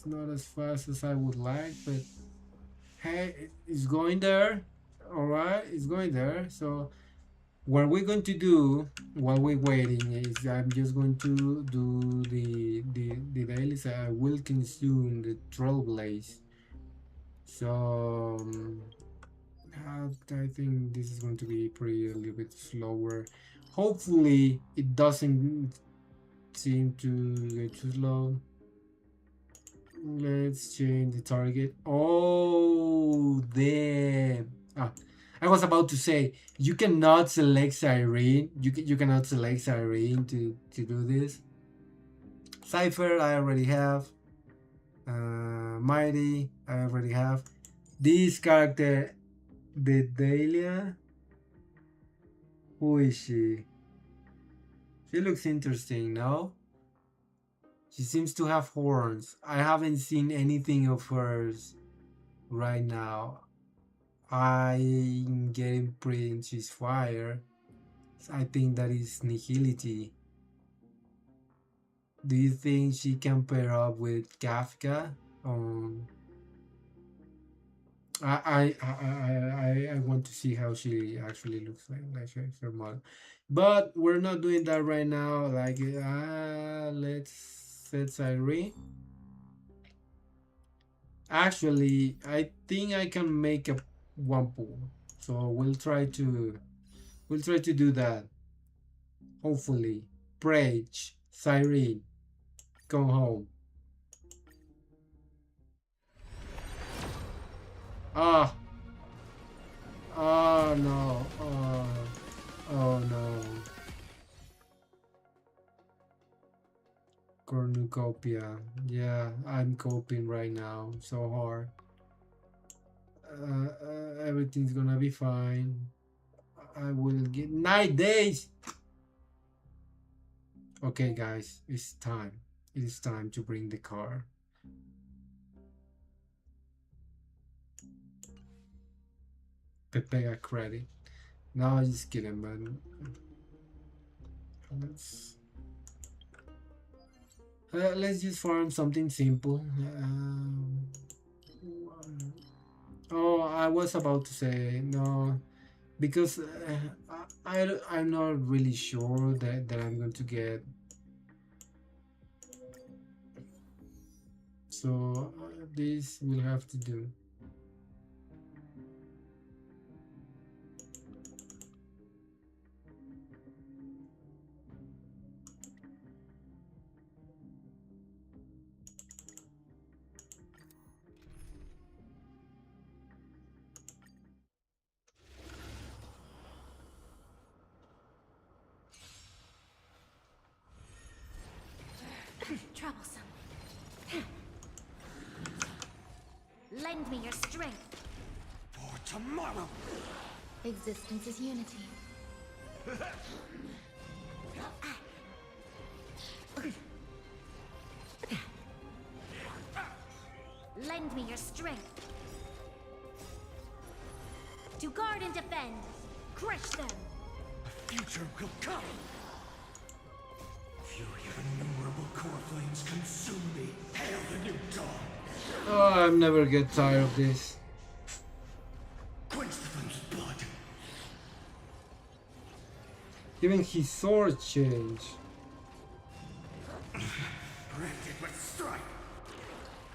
not as fast as I would like, but hey, it's going there. All right, it's going there. So what we're going to do while we're waiting is I'm just going to do the dailies. I will consume the Trailblaze. So I think this is going to be a little bit slower. Hopefully it doesn't seem to get too slow. Let's change the target. Oh damn. I was about to say you cannot select Cyrene. You cannot select Cyrene to do this. Cypher I already have. Mighty I already have. This character, Bedelia. Who is she? She looks interesting, no? She seems to have horns. I haven't seen anything of hers right now. I'm getting pretty she's fire. I think that is nihility. Do you think she can pair up with Kafka? I want to see how she actually looks like her model, but we're not doing that right now. Like, let's set Irene. Actually, I think I can make a one pool, so we'll try to do that. Hopefully, Prage, Cyrene, come home. Ah, oh no, oh no. Cornucopia. Yeah, I'm coping right now so hard. Everything's gonna be fine. I will get 9 days. Okay, guys, it's time. It is time to bring the car. Pepega credit. No, just kidding, man. Let's just farm something simple. Oh, I was about to say no, because I'm not really sure that I'm going to get. So this will have to do. Troublesome. Lend me your strength. For tomorrow. Existence is unity. Lend me your strength. To guard and defend. Crush them. A future will come. Fury of innumerable core flames consume me. Hail the new dawn. Oh, I'm never get tired of this. Quench the flame's blood. Even his sword changed. Branded with strife.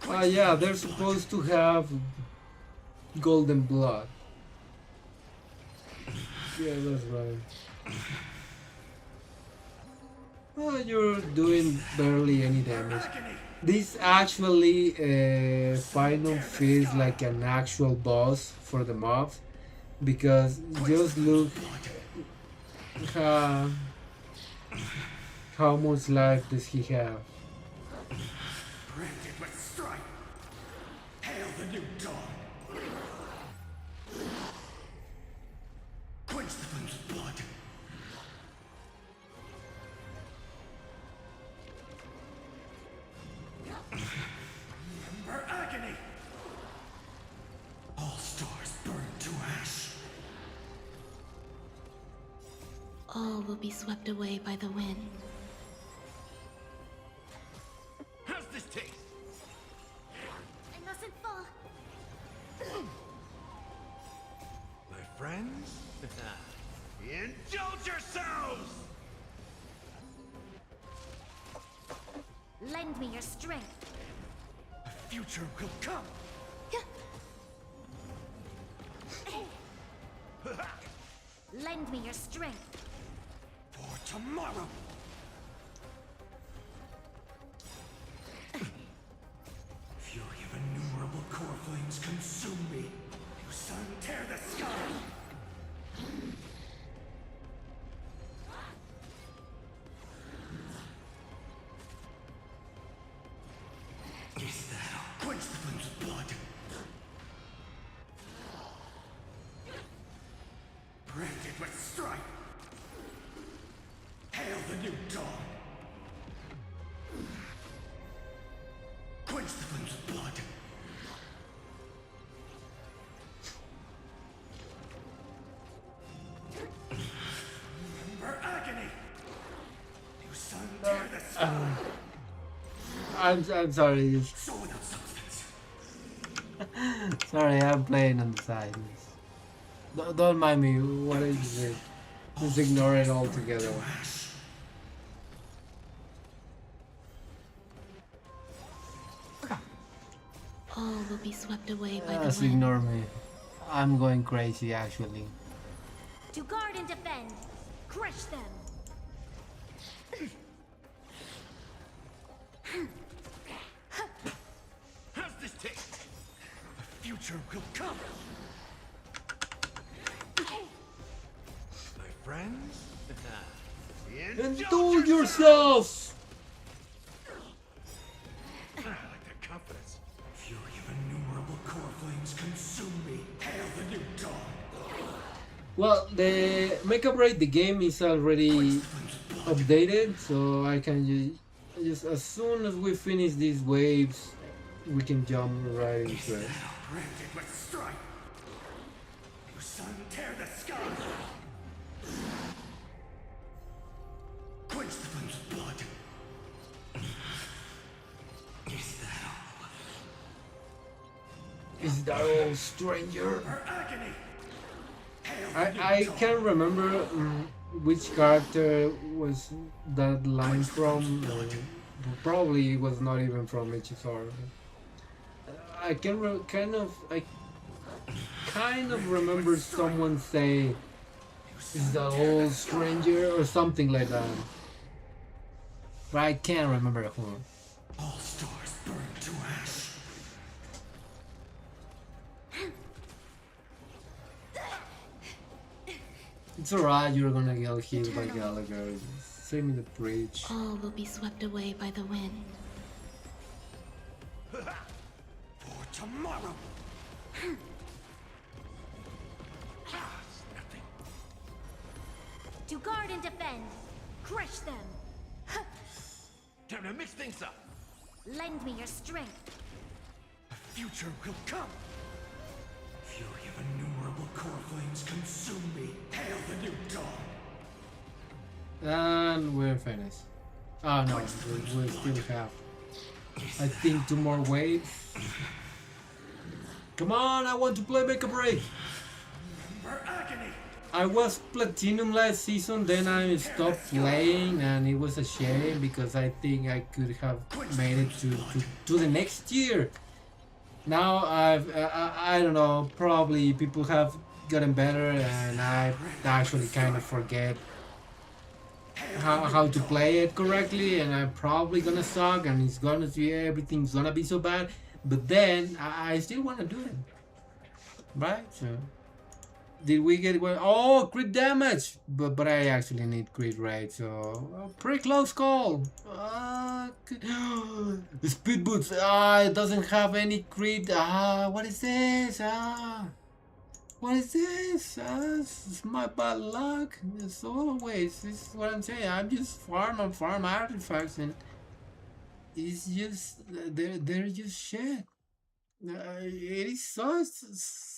Ah, yeah, they're supposed to have golden blood. Yeah, that's right. Oh, you're doing barely any damage. This actually final feels like an actual boss for the mobs, because just look how much life does he have. Branded with strife. Hail the new dawn. Quench the flame's blood. Remember agony. All stars burn to ash. All will be swept away by the wind. How's this taste? I mustn't fall. My friends? Indulge yourselves! Lend me your strength. A future will come. Lend me your strength. For tomorrow. Fury of innumerable core flames consume me. You sun tear the sky. with strife. Hail the new dawn. Quench the flames of blood. Remember agony. You sun tear the sky. I'm sorry. So without substance. Sorry, I'm playing on the side. Don't mind me. What is it? Just ignore it altogether. All will be swept away by the Just wind. ignore me. I'm going crazy actually. To guard and defend. Crush them. How's this taste? The future will come. My friends? Indulge yourself! I like that confidence. Fury of innumerable core flames consume me. Hail the new dawn. Well, the makeup rate, the game is already updated, so I can just as soon as we finish these waves, we can jump right into it. Branded with strife. You sun tear the sky. Quench the flames of blood. Is that all? Is that all, stranger? Her agony. I can't remember which character was that line from. Probably it was not even from HSR. I can kind of remember someone say, "Is that all, stranger?" or something like that. But I can't remember who. All stars burn to ash. It's alright, you're gonna get hit by Gallagher. Save me the bridge. All will be swept away by the wind. For tomorrow. Nothing. To guard and defend. Crush them. Time to mix things up. Lend me your strength. The future will come. Fury of innumerable core flames consume me. Hail the new dawn. And we're finished. Oh no, we still have, I think, 2 more waves. Come on, I want to play Make a Break. Her agony. I was Platinum last season, then I stopped playing, and it was a shame because I think I could have made it to the next year. Now I don't know, probably people have gotten better, and I actually kind of forget how to play it correctly, and I'm probably gonna suck, and it's gonna be, everything's gonna be so bad. But then I still want to do it, right? So did we get one? Oh, crit damage, but I actually need crit rate, so pretty close call. Speed boots. It doesn't have any crit. What is this? What is this? It's my bad luck. As always, this is what I'm saying. I'm just farm artifacts, and it's just they're just shit. It is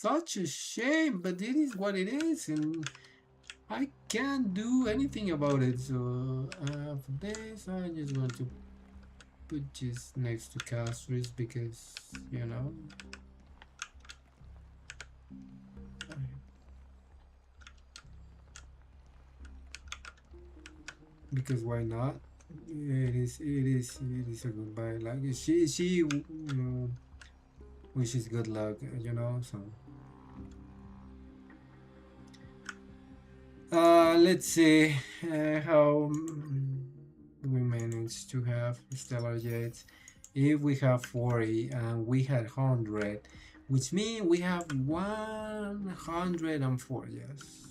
such a shame, but it is what it is, and I can't do anything about it. So for this, I'm just going to put just next to Castris because, you know. Because why not? It is a goodbye. Like she wishes good luck, you know. So let's see how we managed to have stellar jades. If we have 40 and we had 100, which means we have 104. Yes.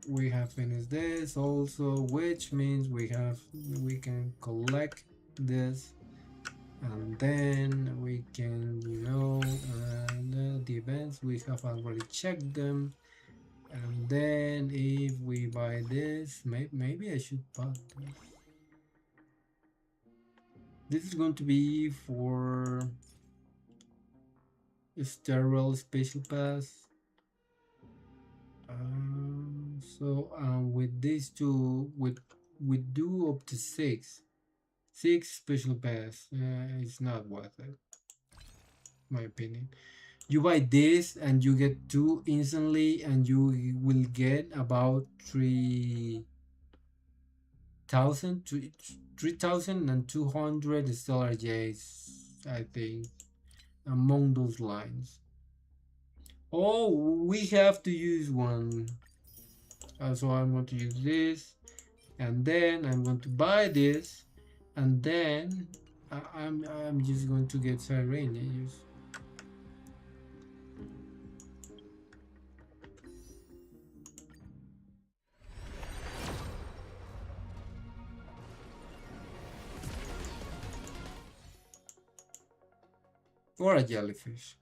We have finished this also, which means we can collect this and then we can, the events, we have already checked them. And then if we buy this, maybe I should buy this. This is going to be for sterile special pass. With these two, we do up to six special pass. It's not worth it, my opinion. You buy this and you get two instantly, and you will get about 3,200 stellar jays, I think, among those lines. Oh, we have to use one. So I'm going to use this, and then I'm going to buy this, and then I'm just going to get Siren. Use. Or a jellyfish.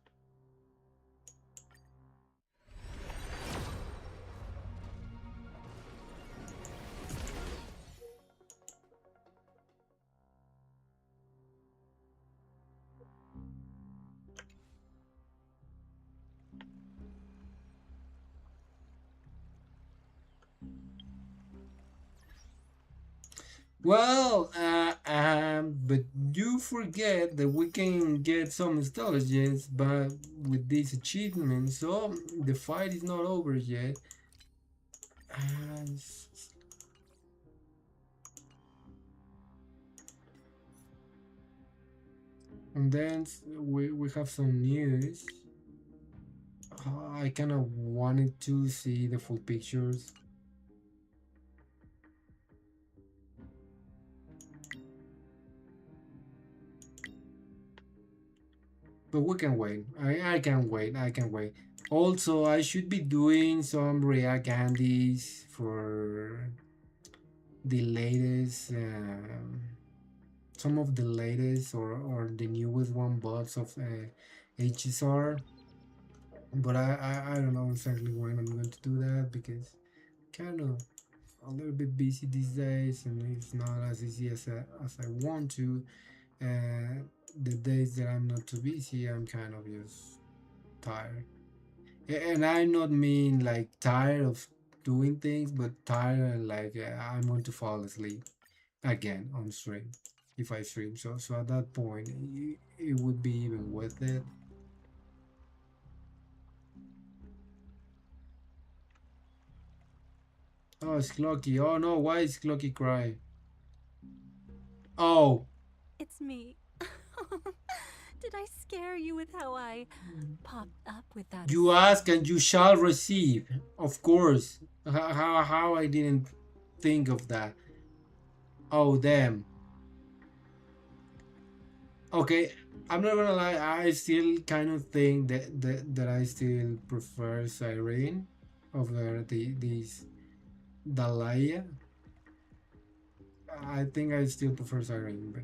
Well, but you forget that we can get some intelligence, but with this achievement, so the fight is not over yet. And then we have some news. I kind of wanted to see the full pictures. But we can wait. I can wait. I can wait. Also, I should be doing some react candies for the latest, some of the latest or the newest one bots of HSR. But I don't know exactly when I'm going to do that, because kind of a little bit busy these days, and it's not as easy as I want to. The days that I'm not too busy, I'm kind of just tired. And I not mean like tired of doing things, but tired like I'm going to fall asleep again on stream if I stream. So at that point, it would be even worth it. Oh, it's Clocky. Oh no, why is Clocky crying? Oh, It's me. Did I scare you with how I popped up with that? you ask and you shall receive. Of course. How I didn't think of that. Oh, damn. Okay, I'm not gonna lie. I still kind of think that I still prefer Siren over these Dalaya. I think I still prefer Siren, but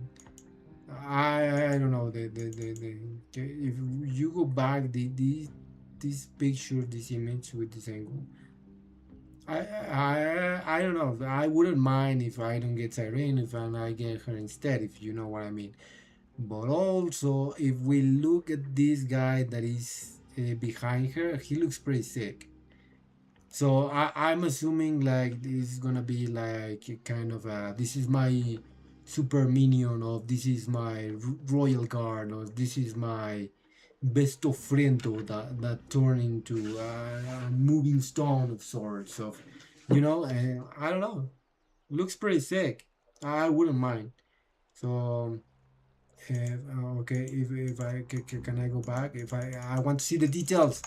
I don't know the if you go back this picture, this image with this angle. I don't know. I wouldn't mind if I don't get Siren, if I get her instead, if you know what I mean. But also, if we look at this guy that is behind her, he looks pretty sick. So I'm assuming like this is gonna be like a kind of a, this is my super minion, of this is my royal guard, or this is my best of friendo that turn into a moving stone of sorts of, and I don't know, looks pretty sick. I wouldn't mind. So okay, if I can I go back, if I want to see the details.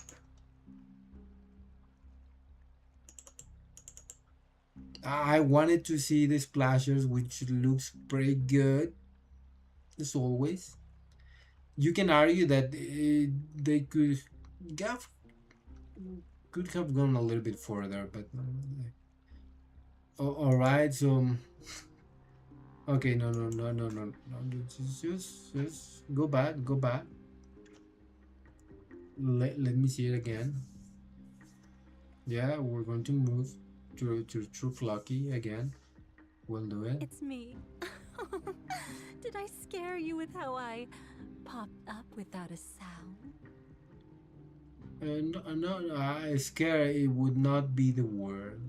I wanted to see the splashers, which looks pretty good as always. You can argue that they have could have gone a little bit further, but all right. So Okay, no, no, no, no, no, no. Just go back, go back. Let me see it again. Yeah, we're going to move to True Flocky again. We'll do it. It's me. Did I scare you with how I popped up without a sound? No, no, scare. It would not be the word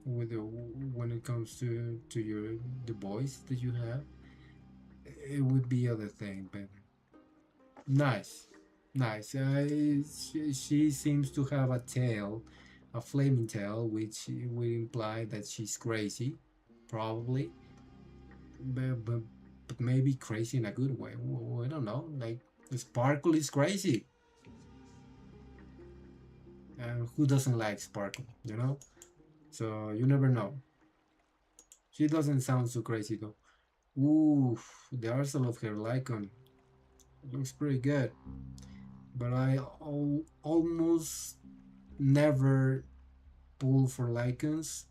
with the when it comes to your the voice that you have. It would be other thing, but nice, nice. She seems to have a tail, a flaming tail, which would imply that she's crazy, probably. But maybe crazy in a good way. I don't know. Like Sparkle is crazy. Who doesn't like Sparkle? You know. So you never know. She doesn't sound so crazy though. Ooh, the arsenal of her Lycon looks pretty good. But I almost never pull for Lycons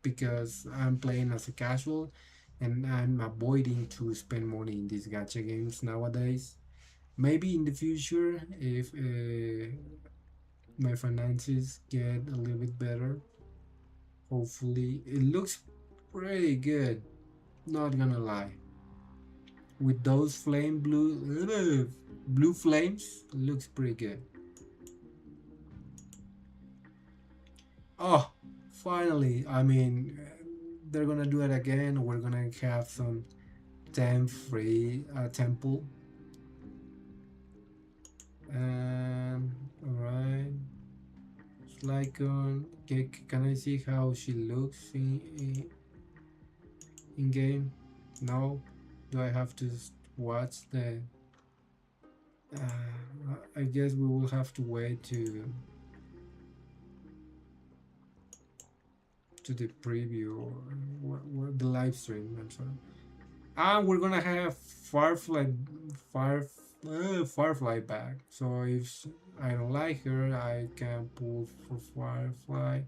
because I'm playing as a casual and I'm avoiding to spend money in these gacha games nowadays. Maybe in the future, if my finances get a little bit better, hopefully. It looks pretty good, not gonna lie. With those flame blue flames, looks pretty good. Oh, finally! I mean, they're gonna do it again. We're gonna have some time free temple. All right. It's like can I see how she looks in game? No. Do I have to watch the? I guess we will have to wait to the preview or the live stream. I'm sorry. And we're gonna have Fire, Firefly back. So if I don't like her, I can pull for Firefly.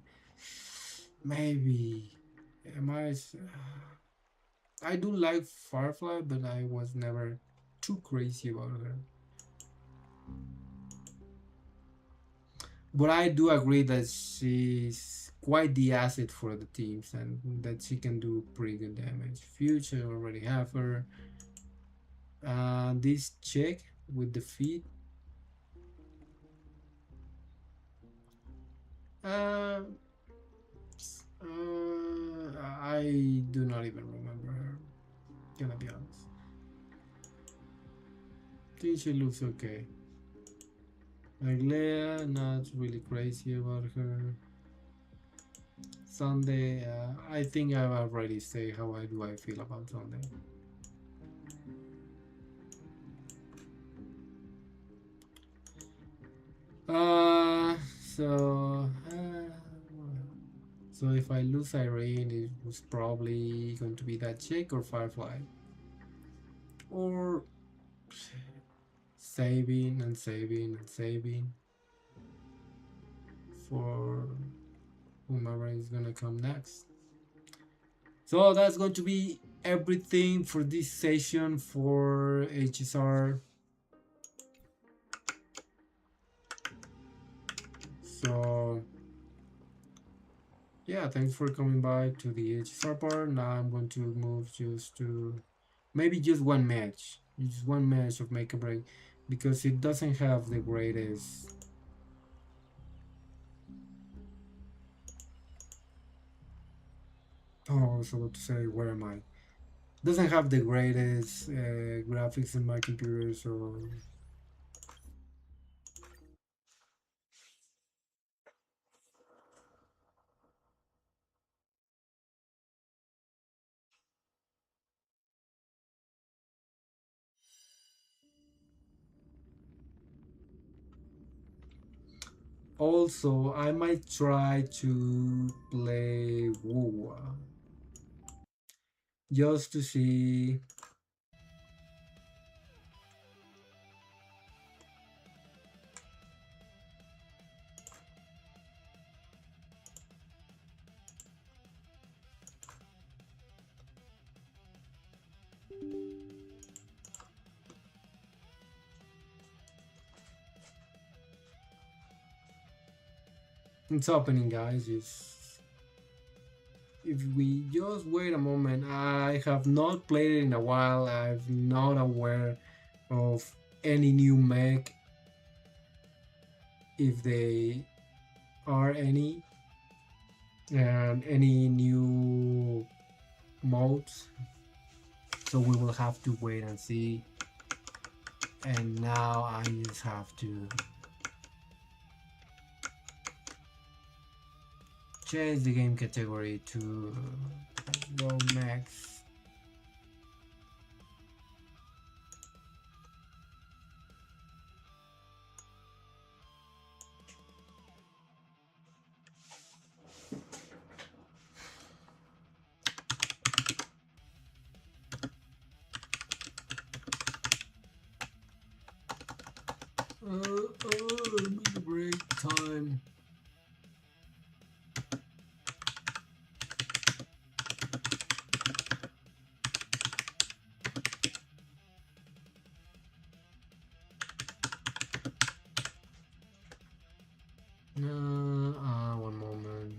Maybe. Am I do like Firefly, but I was never too crazy about her. But I do agree that she's quite the asset for the teams and that she can do pretty good damage. Future already have her. This chick with the feet. Uh, I do not even remember her. Gonna be honest. I think she looks okay. Like Leia, not really crazy about her. Sunday, I think I've already said how I feel about Sunday. Uh, so, uh, so if I lose Irene, it was probably going to be that chick or Firefly, or saving and saving and saving for whomever is gonna come next. So that's going to be everything for this session for HSR. So yeah, thanks for coming by to the HSR part. Now I'm going to move just to maybe just one match of Make a Break, because it doesn't have the greatest. Oh, I was about to say, where am I? Doesn't have the greatest graphics in my computer, so also I might try to play Wuwa just to see. It's opening, guys. If we just wait a moment, I have not played it in a while. I'm not aware of any new mech, if they are any, and any new modes. So we will have to wait and see. And now I just have to change the game category to low max. Break time. One moment.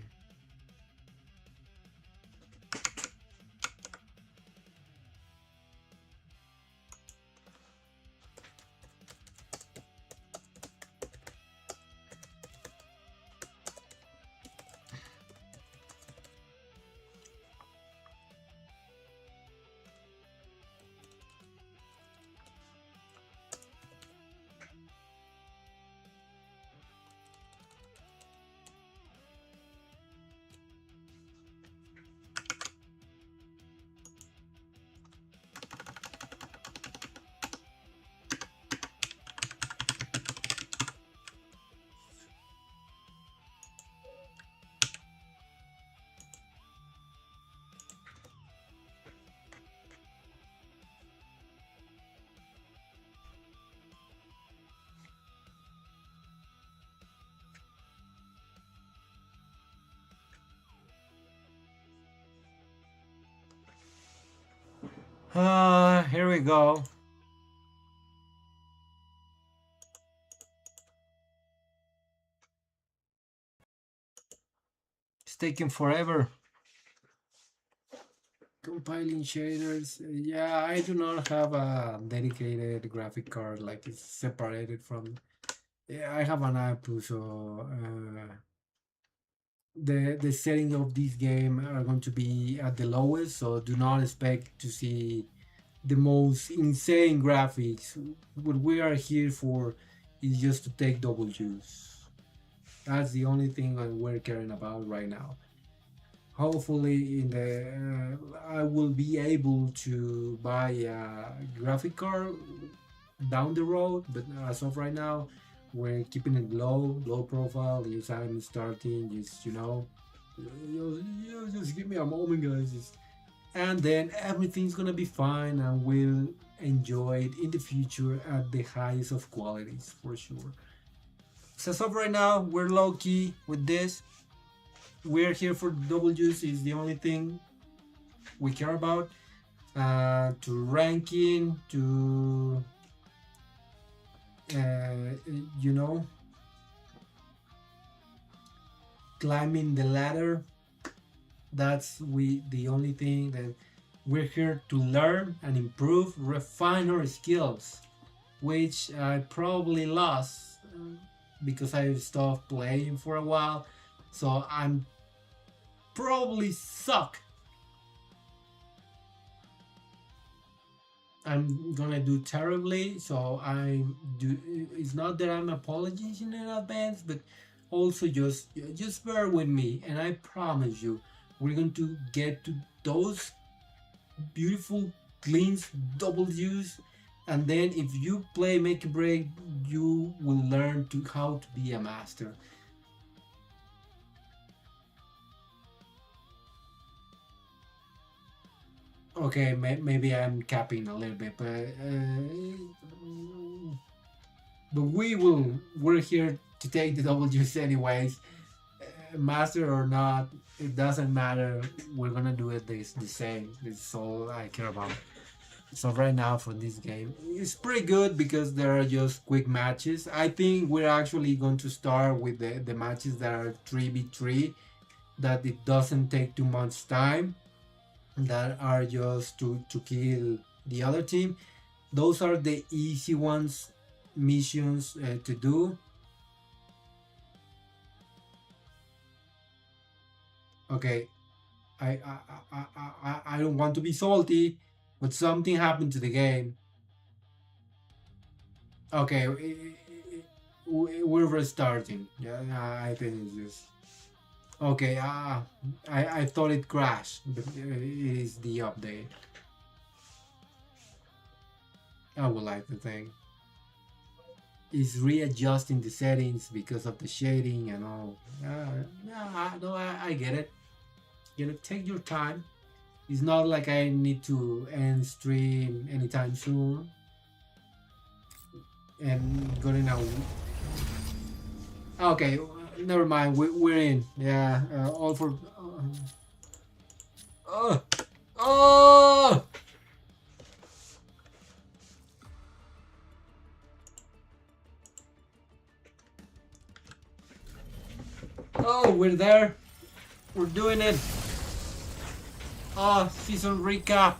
Here we go. It's taking forever. Compiling shaders. Yeah, I do not have a dedicated graphic card, like it's separated from. Yeah, I have an iPad, so the setting of this game are going to be at the lowest, so do not expect to see the most insane graphics. What we are here for is just to take W's. That's the only thing that we're caring about right now. Hopefully, in the I will be able to buy a graphic card down the road, but as of right now, we're keeping it low profile. Just I'm starting, just just give me a moment, guys. And then everything's gonna be fine, and we'll enjoy it in the future at the highest of qualities for sure. So as of right now, we're low key with this. We're here for W's is the only thing we care about. To ranking, to you know, climbing the ladder. That's the only thing that we're here to learn and improve, refine our skills, which I probably lost because I stopped playing for a while. So I'm probably suck. I'm gonna do terribly, so I do. It's not that I'm apologizing in advance, but also just bear with me, and I promise you, we're going to get to those beautiful cleans W's, and then if you play Make a Break, you will learn to how to be a master. Okay, maybe I'm capping a little bit, but we're here to take the W's anyways, master or not, it doesn't matter. We're gonna do it the same. This is all I care about. So right now for this game, it's pretty good because there are just quick matches. I think we're actually going to start with the matches that are 3v3, that it doesn't take too much time, that are just to kill the other team. Those are the easy ones, missions to do. Okay, I don't want to be salty, but something happened to the game. Okay, we're restarting. Yeah, I think it's just okay. I thought it crashed, but it is the update. I would like to think it's readjusting the settings because of the shading and all. Yeah, no, I get it. You know, take your time. It's not like I need to end stream anytime soon. And going out. Okay, never mind. We're in. Yeah, all for. Oh, oh! Oh, we're there. We're doing it. Oh, season recap.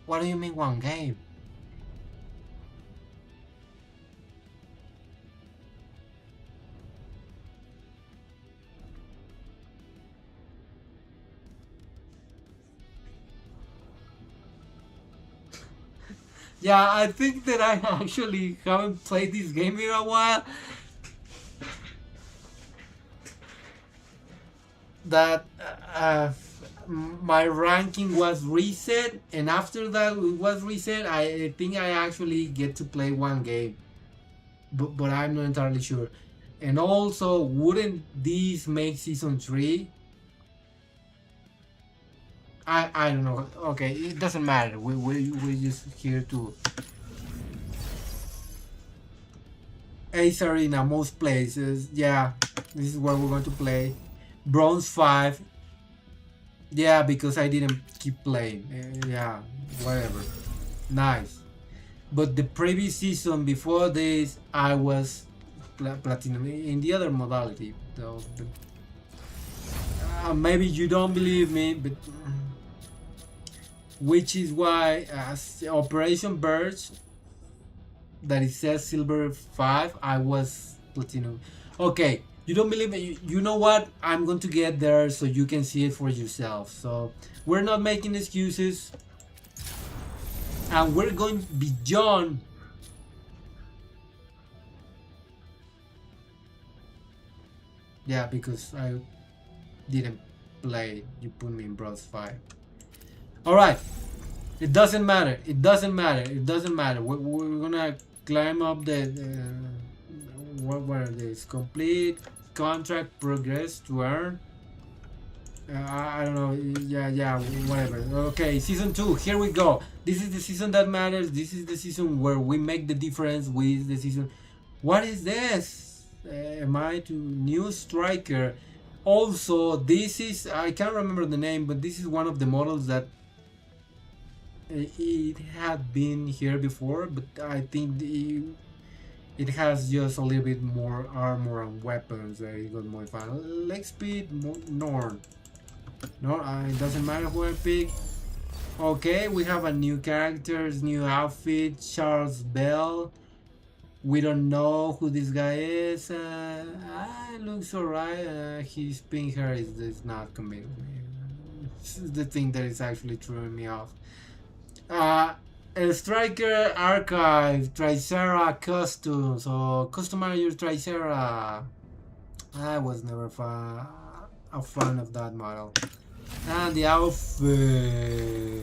What do you mean one game? Yeah, I think that I actually haven't played this game in a while. That my ranking was reset, and after that it was reset. I think I actually get to play one game, but I'm not entirely sure. And also, wouldn't this make season 3? I don't know. Okay, it doesn't matter. We're just here to Ace Arena, most places. Yeah, this is where we're going to play. Bronze 5. Yeah, because I didn't keep playing. Yeah, whatever. Nice. But the previous season before this, I was platinum in the other modality. Though, maybe you don't believe me, but which is why Operation Birch, that it says silver 5, I was platinum. Okay, you don't believe me? You know what? I'm going to get there so you can see it for yourself. So we're not making excuses, and we're going beyond. Yeah, because I didn't play. You put me in Bros 5. Alright. It doesn't matter. It doesn't matter. It doesn't matter. We're gonna climb up the what were these? Complete contract progress to earn. I don't know. Yeah, whatever. Okay, season 2. Here we go. This is the season that matters. This is the season where we make the difference with the season. What is this? Am I to new striker? Also, this is, I can't remember the name, but this is one of the models that it had been here before, but I think it has just a little bit more armor and weapons that it got modified. Leg speed, Norn. No, it doesn't matter who I pick. Okay, we have a new characters, new outfit, Charles Bell. We don't know who this guy is. It looks alright. His pink hair is not convincing me. This is the thing that is actually throwing me off. Striker Archive, Tricera Custom. So customize your Tricera. I was never a fan of that model. And the outfit.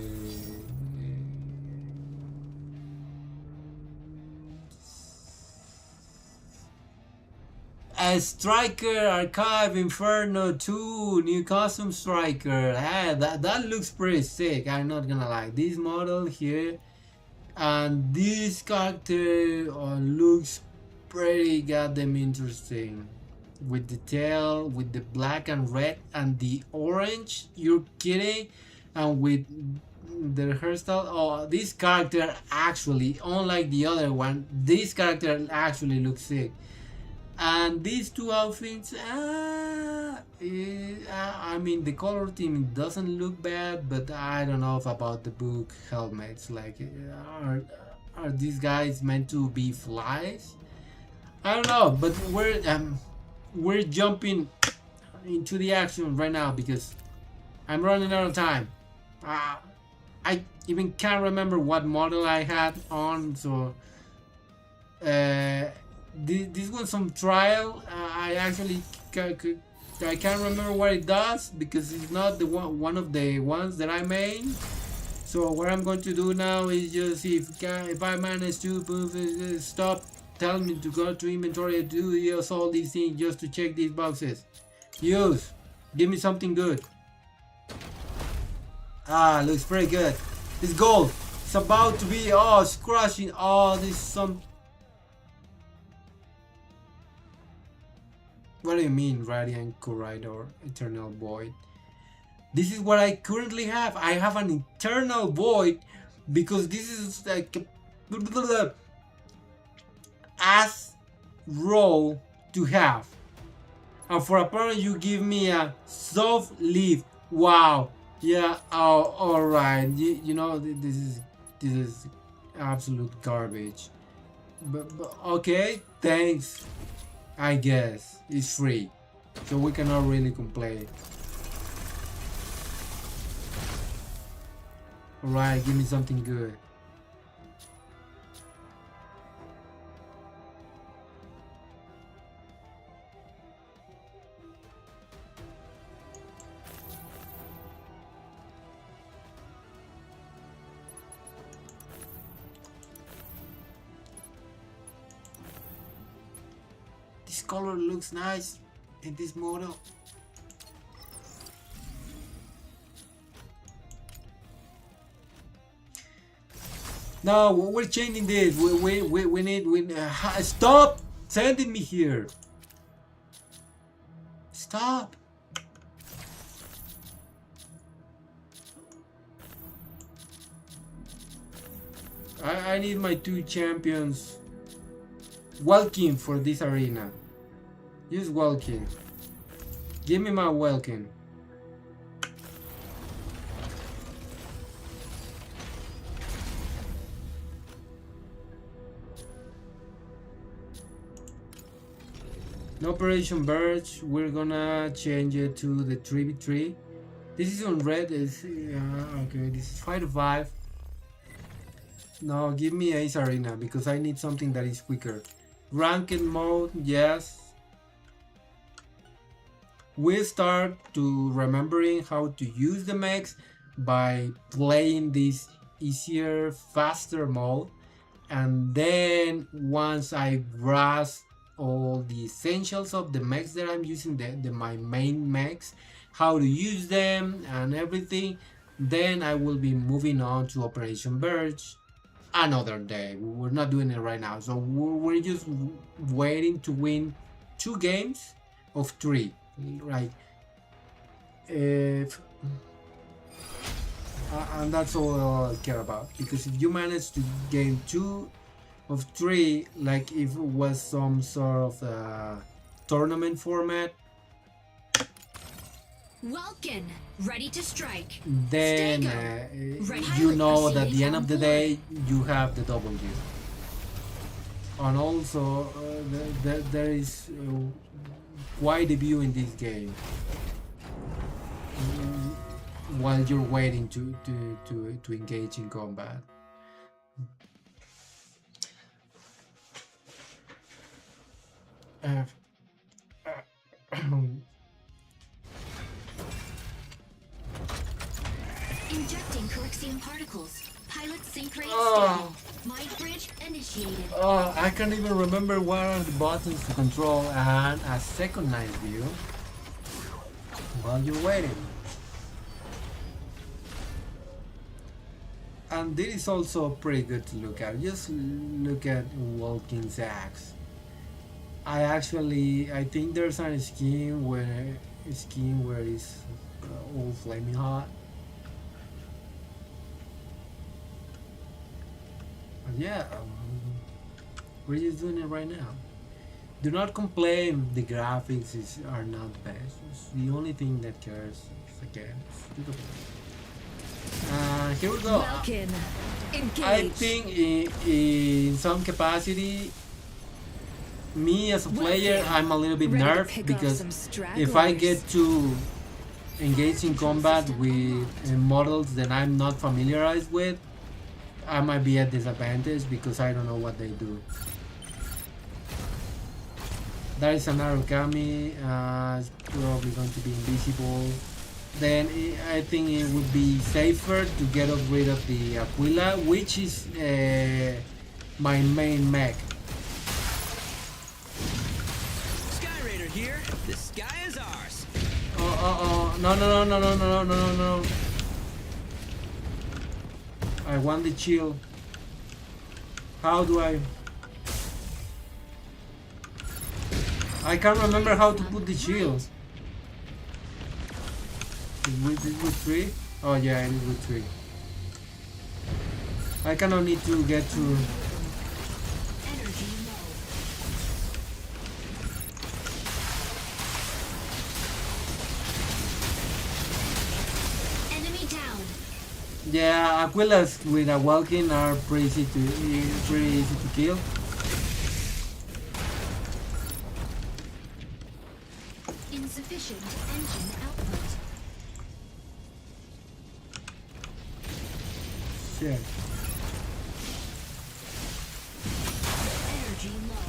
A Striker Archive Inferno 2 new custom striker. Hey, that looks pretty sick. I'm not gonna lie. This model here and this character looks pretty goddamn interesting. with the tail, with the black and red and the orange. You're kidding? And with the hairstyle. Oh, this character actually, unlike the other one, this character actually looks sick. And these two outfits, I mean, the color team doesn't look bad, but I don't know if about the book helmets. Like, are these guys meant to be flies? I don't know, but we're jumping into the action right now because I'm running out of time. I even can't remember what model I had on, so this was some trial. I actually I can't remember what it does because it's not the one of the ones that I made. So what I'm going to do now is just if I manage to stop, tell me to go to inventory and do use all these things just to check these boxes. Use. Give me something good. Looks pretty good. It's gold. It's about to be, it's crushing. This is some. What do you mean, Radiant Corridor, Eternal Void? This is what I currently have. I have an Eternal Void because this is like a ass roll to have. And for a parent, you give me a soft leaf. Wow. Yeah. Oh, all right. You know this is absolute garbage. But okay. Thanks. I guess it's free, so we cannot really complain. Alright, give me something good. This color looks nice in this model. No, we're changing this. We need. Stop sending me here. Stop. I need my 2 champions walking for this arena. Use walking. Give me my walking. No Operation Birch. We're gonna change it to the 3v3. This is on red. Okay. This is 5-5. No, give me Ace Arena because I need something that is quicker. Ranked mode, yes. We start to remembering how to use the mechs by playing this easier, faster mode. And then once I grasp all the essentials of the mechs that I'm using, my main mechs, how to use them and everything, then I will be moving on to Operation Birch another day. We're not doing it right now, so we're just waiting to win 2 games of 3, right? And that's all I care about, because if you manage to gain 2 of 3, like if it was some sort of tournament format, Vulcan, ready to strike. then you know that at the end of the day you have the W. And also there is quite a view in this game while you're waiting to engage in combat. Injecting Corexium particles. Pilot sync rate stable. Mind bridge initiated. I can't even remember what are the buttons to control and a second night view while you're waiting. And this is also pretty good to look at. Just look at Walking's axe. I think there's a skin where it's all flaming hot. But yeah, we're just doing it right now. Do not complain the graphics are not best. It's the only thing that cares is again. It's beautiful. Here we go. I think in some capacity, me as a player, I'm a little bit nerfed because if I get to engage in combat with models that I'm not familiarized with, I might be at disadvantage because I don't know what they do. That is an Arukami, it's probably going to be invisible. Then I think it would be safer to get rid of the Aquila, which is my main mech. Skyraider here. The sky is ours. No. I want the chill. How do I can't remember how to put the shield. Is it with 3? Oh yeah, it is with 3. I cannot need to get to... Enemy down. Yeah, Aquilas with a walking are pretty easy to kill. Insufficient engine output. Shit. Energy low.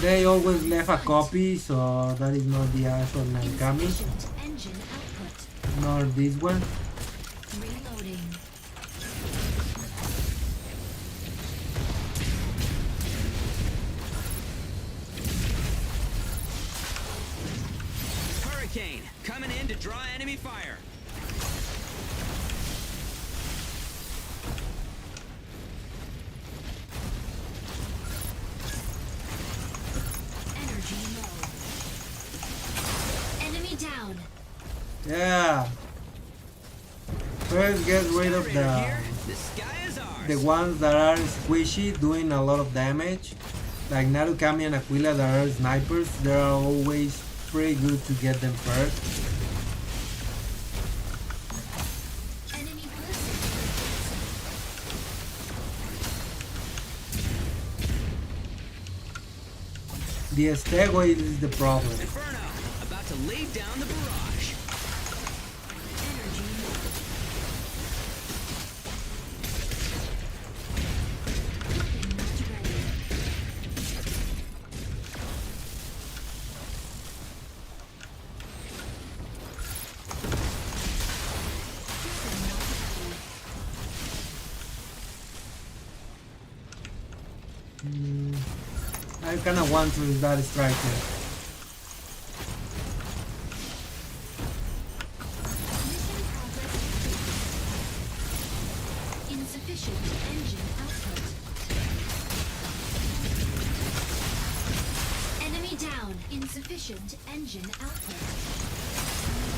They always left a copy, so that is not the actual Nankami. Insufficient engine output. Nor this one. Reloading. Hurricane coming in to draw enemy fire. Energy low. Enemy down. Yeah. First get rid of the ones that are squishy, doing a lot of damage. Like Narukami and Aquila that are snipers, they are always pretty good to get them first. Enemy The Stegoid is the problem. Inferno, about to lay down the barrage. Energy low. Not ready. I kinda want to that striker. Mission progress. Insufficient engine output. Enemy down. Insufficient engine output.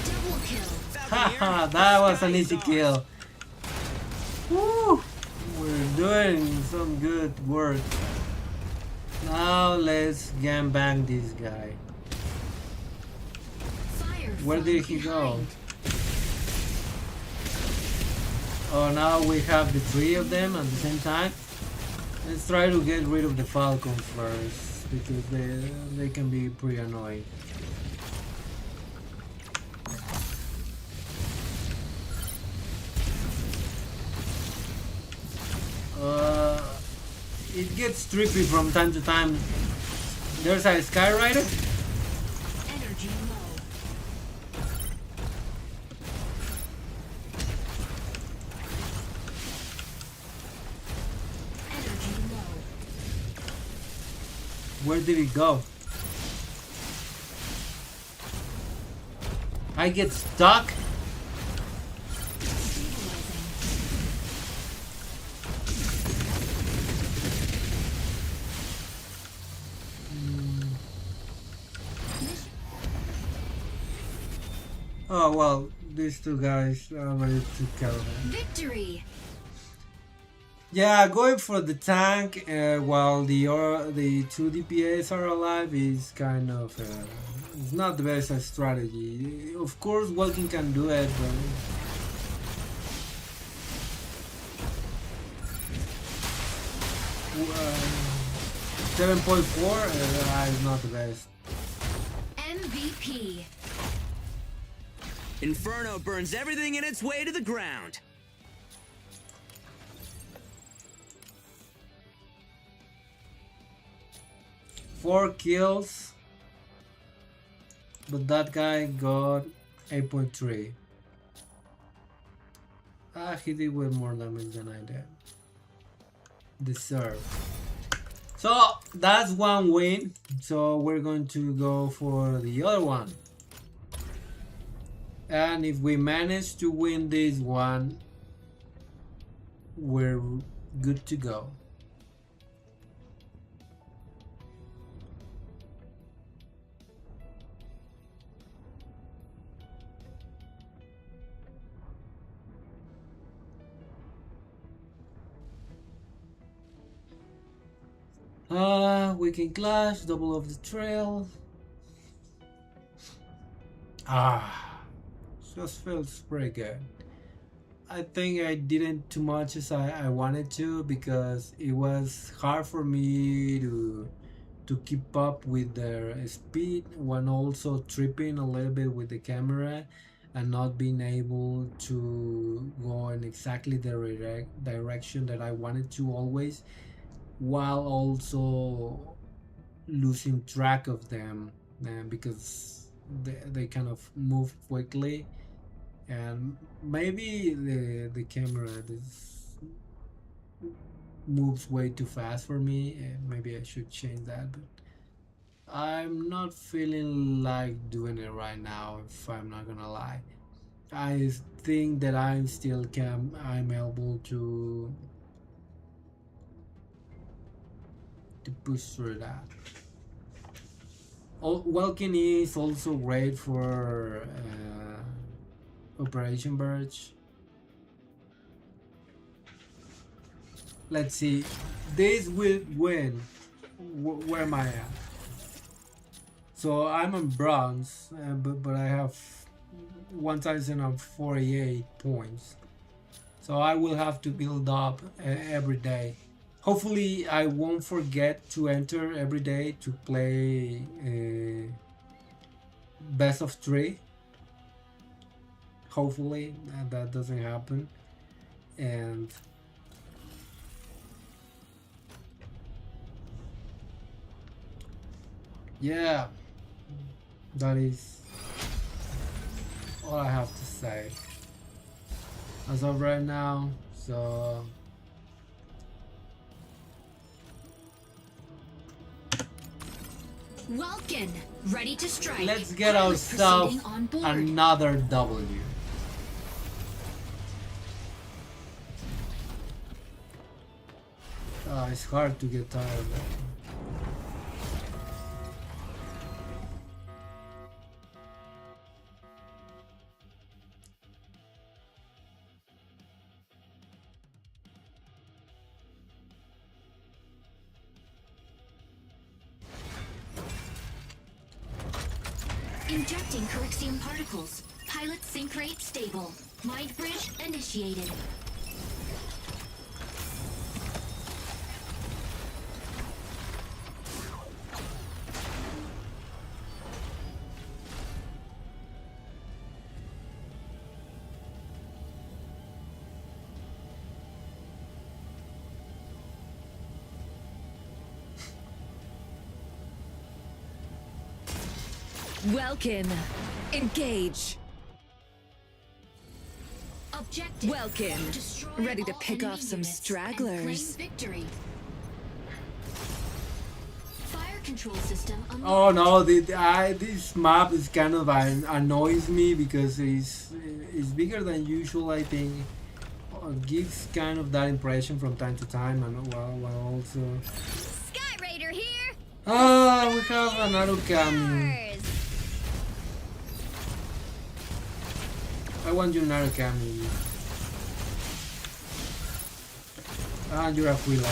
Double kill. Haha, that was an easy kill. Woo! We're doing some good work. Now let's gangbang this guy. Fire Where from did he go? behind. Oh, now we have the 3 of them at the same time. Let's try to get rid of the Falcons first, because they can be pretty annoying. It gets trippy from time to time. There's a Skyrider. Energy low. Energy low. Where did it go? I get stuck. Oh well, these two guys already took care of it. Victory! Yeah, going for the tank while the two DPS are alive is kind of it's not the best strategy. Of course, Walking can do it, but 7.4 is not the best. MVP. Inferno burns everything in its way to the ground. Four kills, but that guy got 8.3. He did way more damage than I did. Deserve. So that's one win. So we're going to go for the other one. And if we manage to win this one, we're good to go. Weekend Clash, double of the trail. Just feels pretty good. I think I didn't too much as I wanted to because it was hard for me to keep up with their speed when also tripping a little bit with the camera and not being able to go in exactly the direction that I wanted to always, while also losing track of them because they kind of move quickly, and maybe the camera moves way too fast for me, and maybe I should change that, but I'm not feeling like doing it right now, if I'm not gonna lie. I think that I'm able to push through that. Welkin is also great for Operation Birch. Let's see. This will win. Where am I at? So I'm on bronze, but I have 1048 points. So I will have to build up every day. Hopefully I won't forget to enter every day to play best of 3. Hopefully that doesn't happen. And yeah, that is all I have to say as of right now. So Welkin, ready to strike. let's get ourselves another W. It's hard to get tired of that. Injecting Corexium particles. Pilot sync rate stable. Mind bridge initiated. Welkin, engage. Objective. Welkin, ready to pick off some stragglers. Victory. Fire control system unlocked. Oh no, this map is kind of annoys me because it's bigger than usual. I think it gives kind of that impression from time to time, and while also. Sky Raider here. We have another cameo. I want you Narukami. And you're Aquila.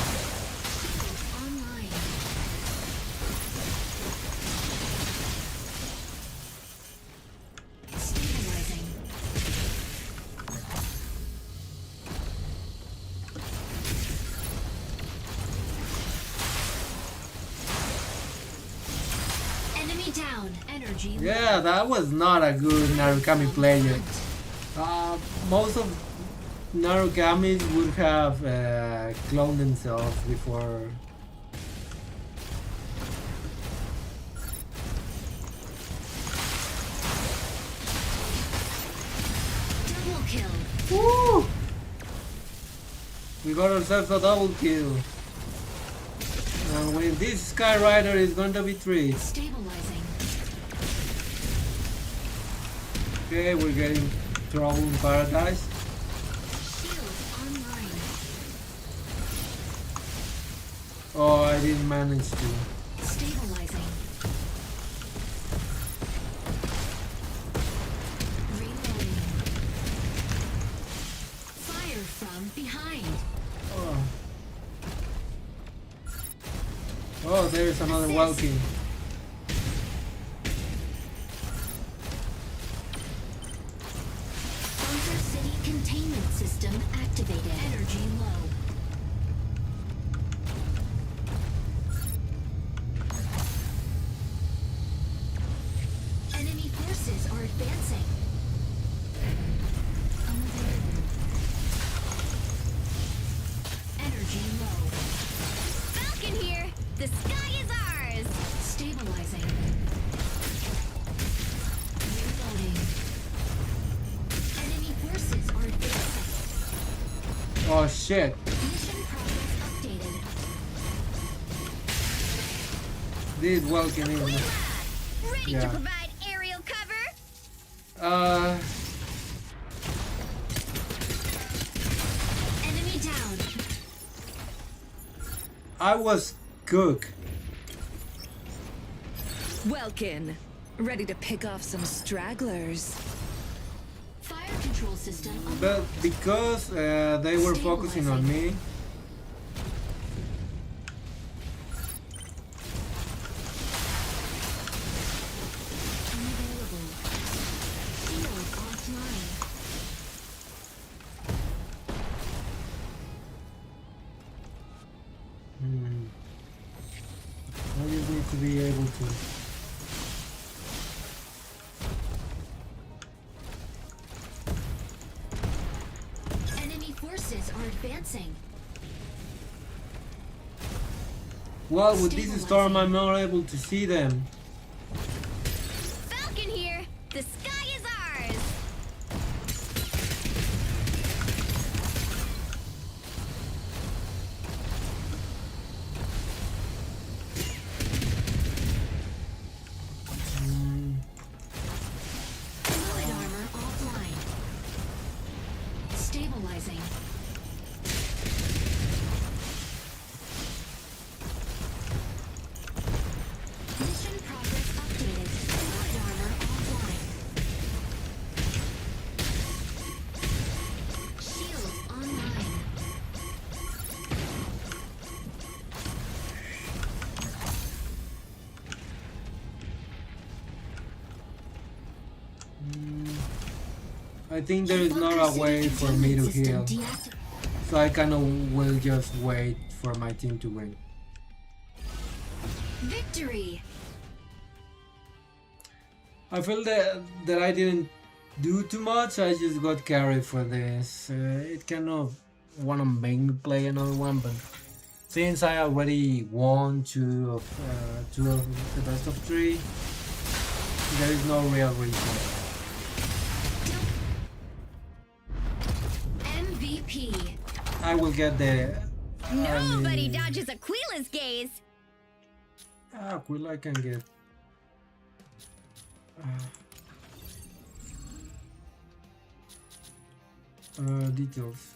Yeah, that was not a good Narukami player. Most of Narukamis would have cloned themselves before. Double kill. Woo! We got ourselves a double kill. And with this Sky Rider is going to be 3. Stabilizing. Okay, we're getting trouble in paradise. Shield online. Oh, I didn't manage to. Stabilizing. Reloading. Fire from behind. Oh, there's another walking. Bunker City containment system activated. Energy low. Enemy forces are advancing. Unavailable. Energy low. Falcon here! The sky is ours! Stabilizing. Reloading. Enemy forces are advancing. Oh shit. Mission progress updated. This walking in. Ready Yeah. to provide aerial cover? Enemy down. I was cook. Welkin, ready to pick off some stragglers. Fire control system But because they were focusing on me, unavailable. Shield offline. I just need to be able to. Enemy forces are advancing. Well, with this storm, I'm not able to see them. Falcon here! The sky is ours! Fluid armor offline. Stabilizing. Mission progress updated. Fluid armor offline. Shield online. I think there is not a way for me to heal, so I kind of will just wait for my team to win. Victory! I feel that I didn't do too much. I just got carried for this. It kind of wanna make me play another one, but since I already won two of the best of 3, there is no real reason. MVP. I will get the. Nobody dodges Aquila's gaze! Aquila I can get. Details.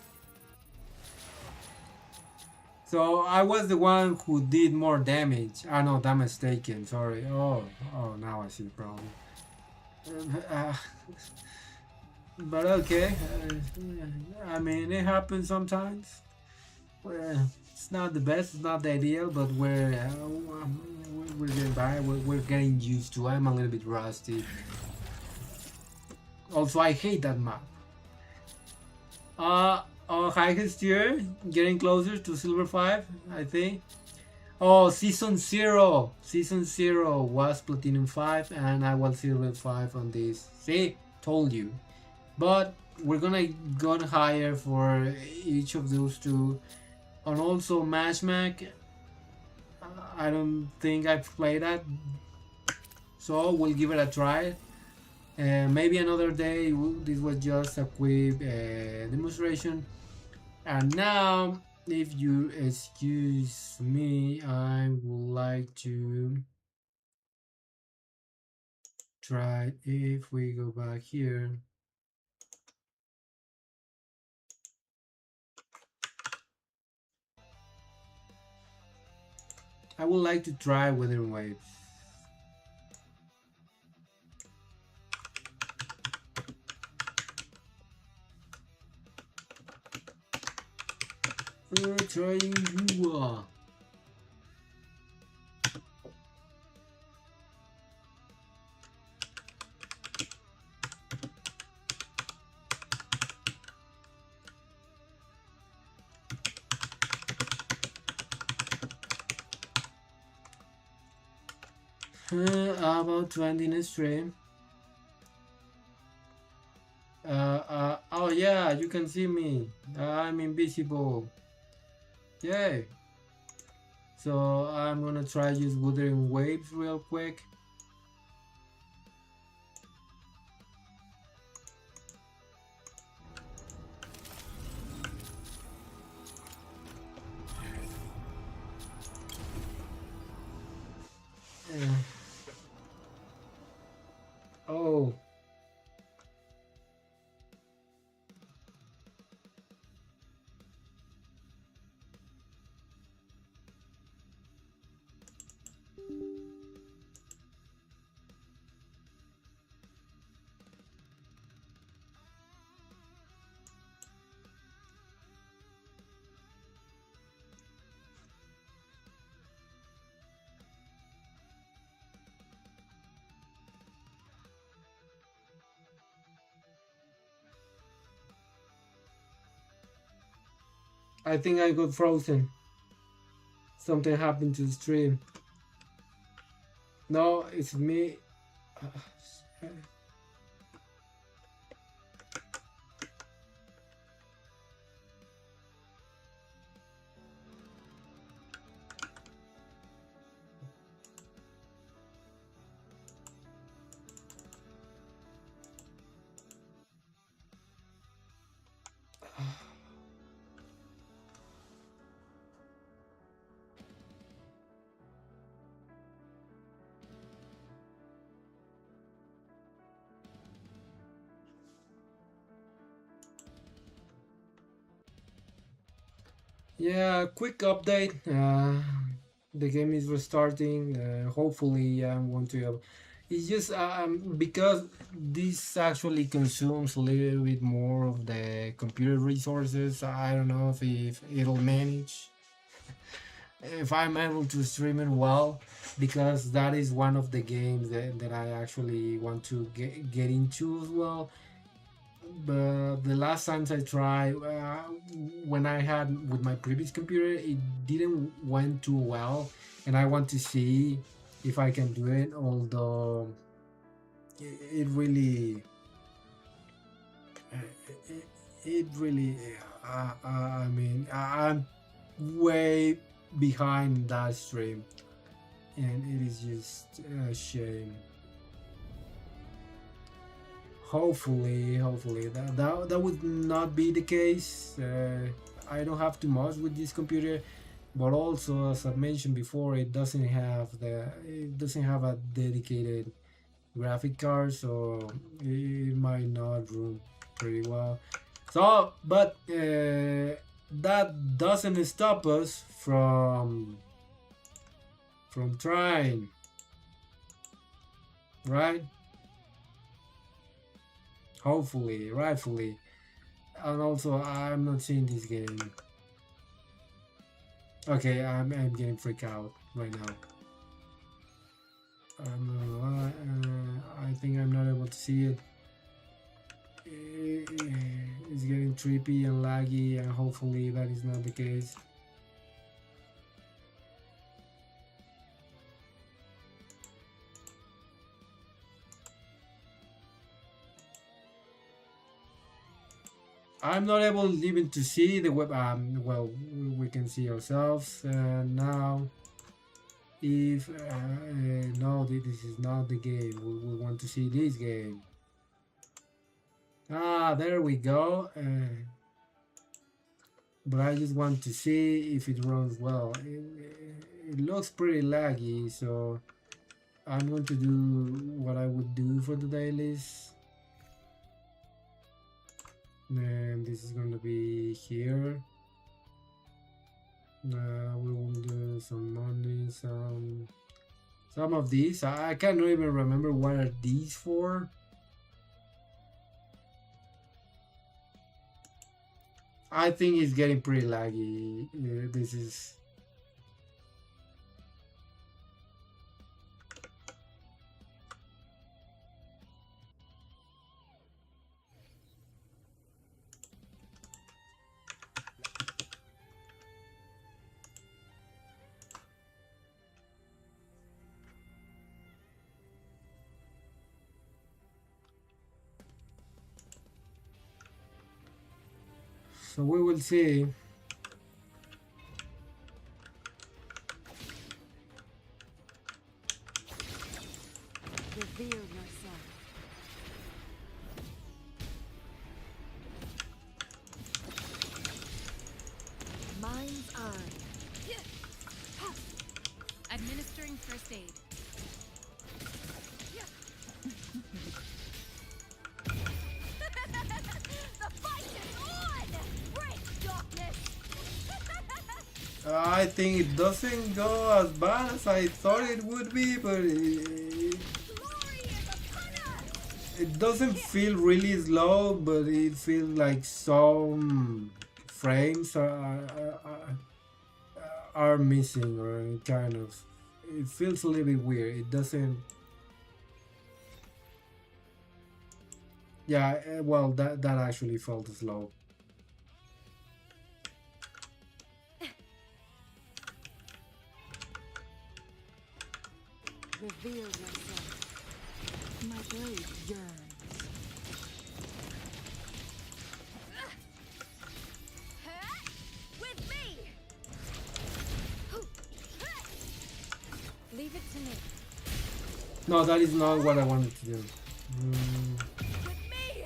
So I was the one who did more damage. Ah no, damage taken. Sorry. Oh, now I see the problem. but okay. I mean, it happens sometimes. It's not the best, it's not the ideal, but we're getting by. We're getting used to. I'm a little bit rusty. Also, I hate that map. Highest tier, getting closer to Silver 5, I think. Oh, Season 0! Season 0 was Platinum 5, and I was Silver 5 on this. See? Told you. But we're gonna go higher for each of those two. And also Mashmac, I don't think I've played that, so we'll give it a try. Maybe another day. This was just a quick demonstration. And now, if you excuse me, I would like to try, if we go back here, I would like to try Weathering Waves. We're trying you. About 20 in a stream. Oh yeah, you can see me. I'm invisible. Yay. So I'm gonna try use Wuthering Waves real quick. Oh. I think I got frozen. Something happened to the stream. No, it's me. Yeah, quick update. The game is restarting. Hopefully, I'm going to. It's just because this actually consumes a little bit more of the computer resources. I don't know if it'll manage, if I'm able to stream it well, because that is one of the games that I actually want to get into as well. But the last times I tried, when I had with my previous computer, it didn't went too well, and I want to see if I can do it. Although it really, it really, I mean, I'm way behind that stream, and it is just a shame. Hopefully that would not be the case. I don't have too much with this computer, but also, as I mentioned before, it doesn't have a dedicated graphic card, so it might not run pretty well. So, but that doesn't stop us from trying, right? hopefully, rightfully. And also, I'm not seeing this game. Okay, I'm getting freaked out right now. I'm not gonna lie, I think I'm not able to see it. It's getting trippy and laggy, and hopefully that is not the case. I'm not able even to see the web. Well, we can see ourselves now. If no, this is not the game. We want to see this game. Ah, there we go. But I just want to see if it runs well. It looks pretty laggy, so I'm going to do what I would do for the dailies. And this is going to be here. We will do some money, some of these. I cannot even remember what are these for. I think it's getting pretty laggy. This is. So we will see. Reveal yourself. Mind's eye. Administering first aid. The fight is on! Break darkness! I think it doesn't go as bad as I thought it would be, but it doesn't feel really slow, but it feels like some frames are missing, or kind of. It feels a little bit weird. It doesn't. Yeah, well, that actually felt slow. Reveal yourself. My blade yearns. With me! Leave it to me. No, that is not what I wanted to do. With me!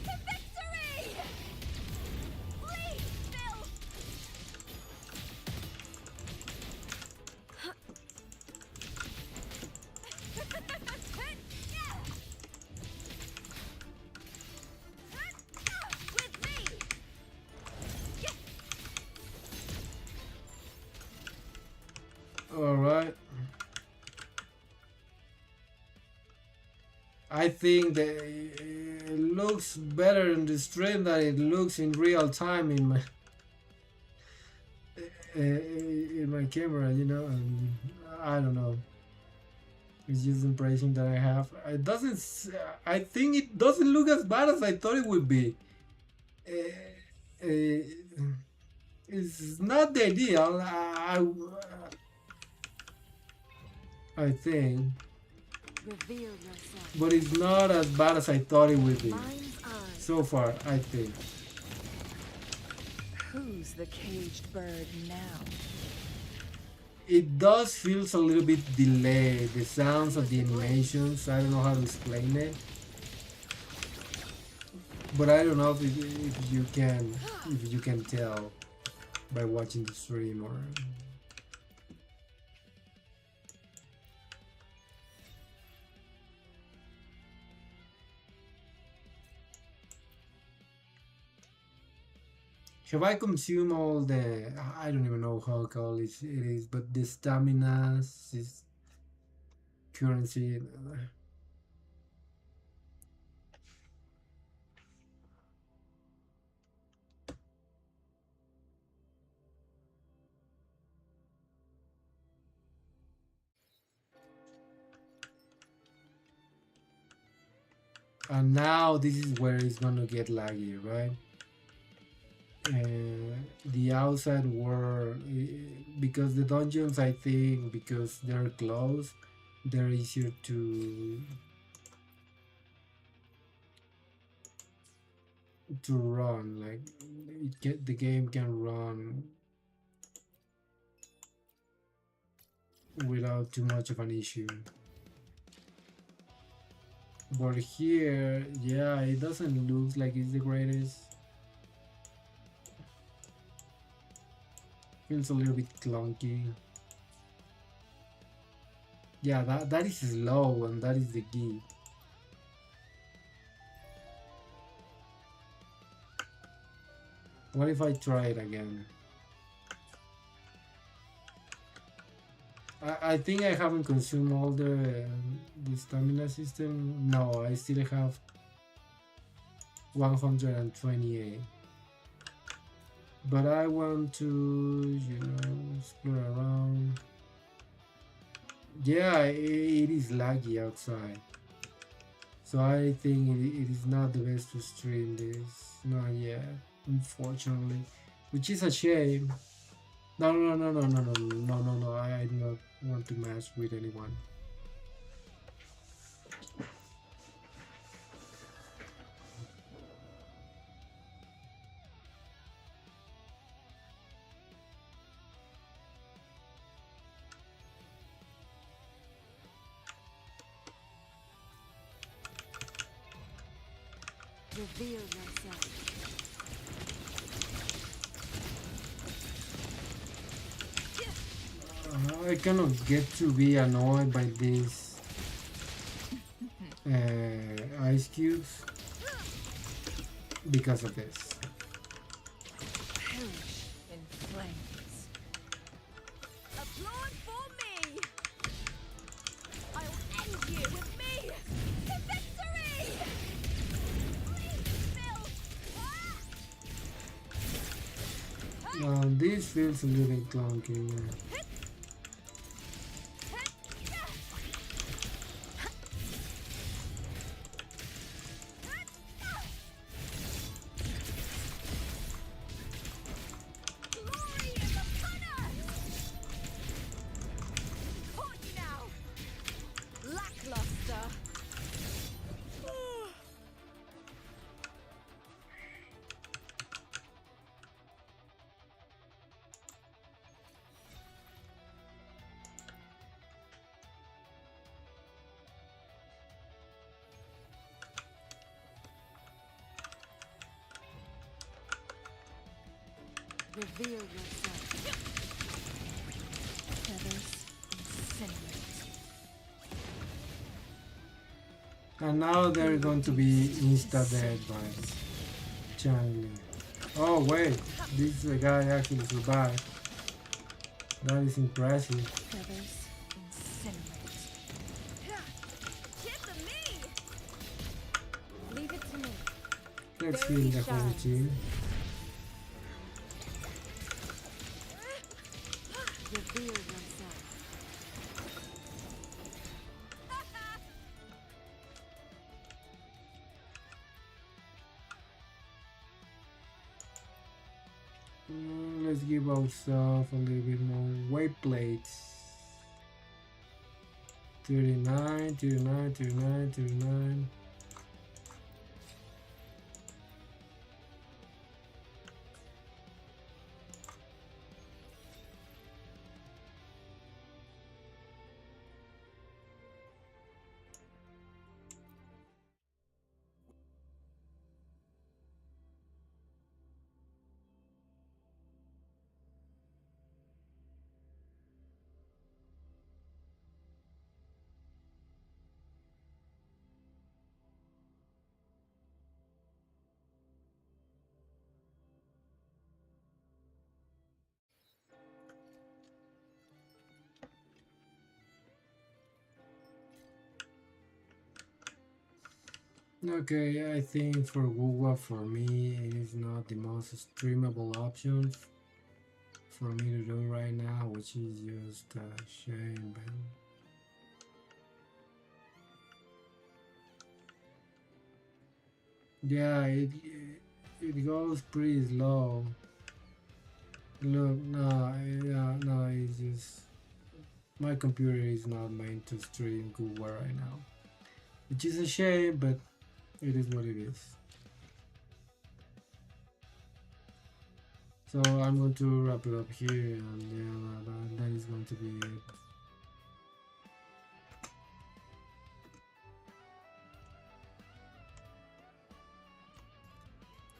To victory! Please, Phil! With me! All right. I think that it looks better in the stream than it looks in real time in my camera, you know, and I don't know. It's just the impression that I have. It doesn't. I think it doesn't look as bad as I thought it would be. It's not the ideal. I think. Reveal yourself. But it's not as bad as I thought it would be. Mind's eye. So far, I think. Who's the caged bird now? It does feels a little bit delayed. The sounds of the animations, I don't know how to explain it. But I don't know if you can tell by watching the stream or. Have I consumed all the? I don't even know how called it is, but the stamina is currency. And now this is where it's gonna get laggy, right? The outside world, because the dungeons, I think, because they're closed, they're easier to run. Like the game can run without too much of an issue. But here, yeah, it doesn't look like it's the greatest. Feels a little bit clunky. Yeah, that is slow, and that is the key. What if I try it again? I think I haven't consumed all the stamina system. No, I still have 128. But I want to, explore around. Yeah, it is laggy outside. So I think it is not the best to stream this. Not yet, unfortunately. Which is a shame. No, no, no, no, no, no, no, no, no. I do not want to match with anyone. Reveal yourself. I cannot get to be annoyed by these ice cubes because of this. Perish in flames. Applaud for me! I'll end you with me! To victory! This feels a little clunky. Reveal yourself. Feathers incinerate. And now they're going to be insta-dead by Changli. Oh wait, this guy actually survived. That is impressive. Feathers incinerate. Give them me! Leave it to me. Let's heal the whole team. Reveal yourself. Let's give ourselves a little bit more weight plates. 39, 39, 39, 39. Okay, I think for Google, for me, it is not the most streamable option for me to do right now, which is just a shame, man. Yeah, it goes pretty slow. Look, no, yeah, no, it's just my computer is not meant to stream Google right now, which is a shame, but it is what it is. So I'm going to wrap it up here, and yeah, that is going to be it.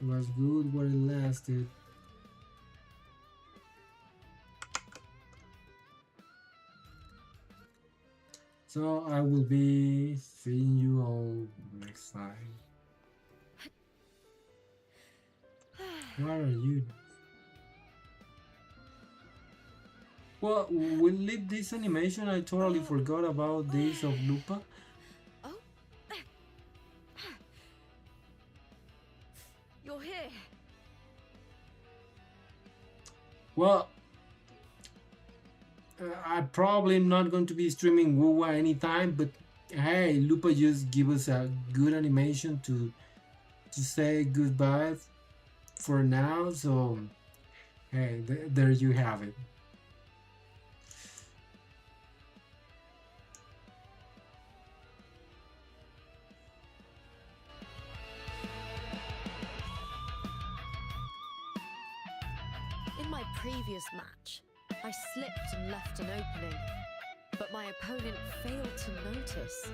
It was good while it lasted. So I will be seeing you all next time. What are you? Well, we'll leave this animation. I totally forgot about this of Lupa. You're here. Well, I probably am not going to be streaming Wuwa anytime, but hey, Lupa just give us a good animation to say goodbye for now. So hey, there you have it. In my previous match, I slipped and left an opening, but my opponent failed to notice.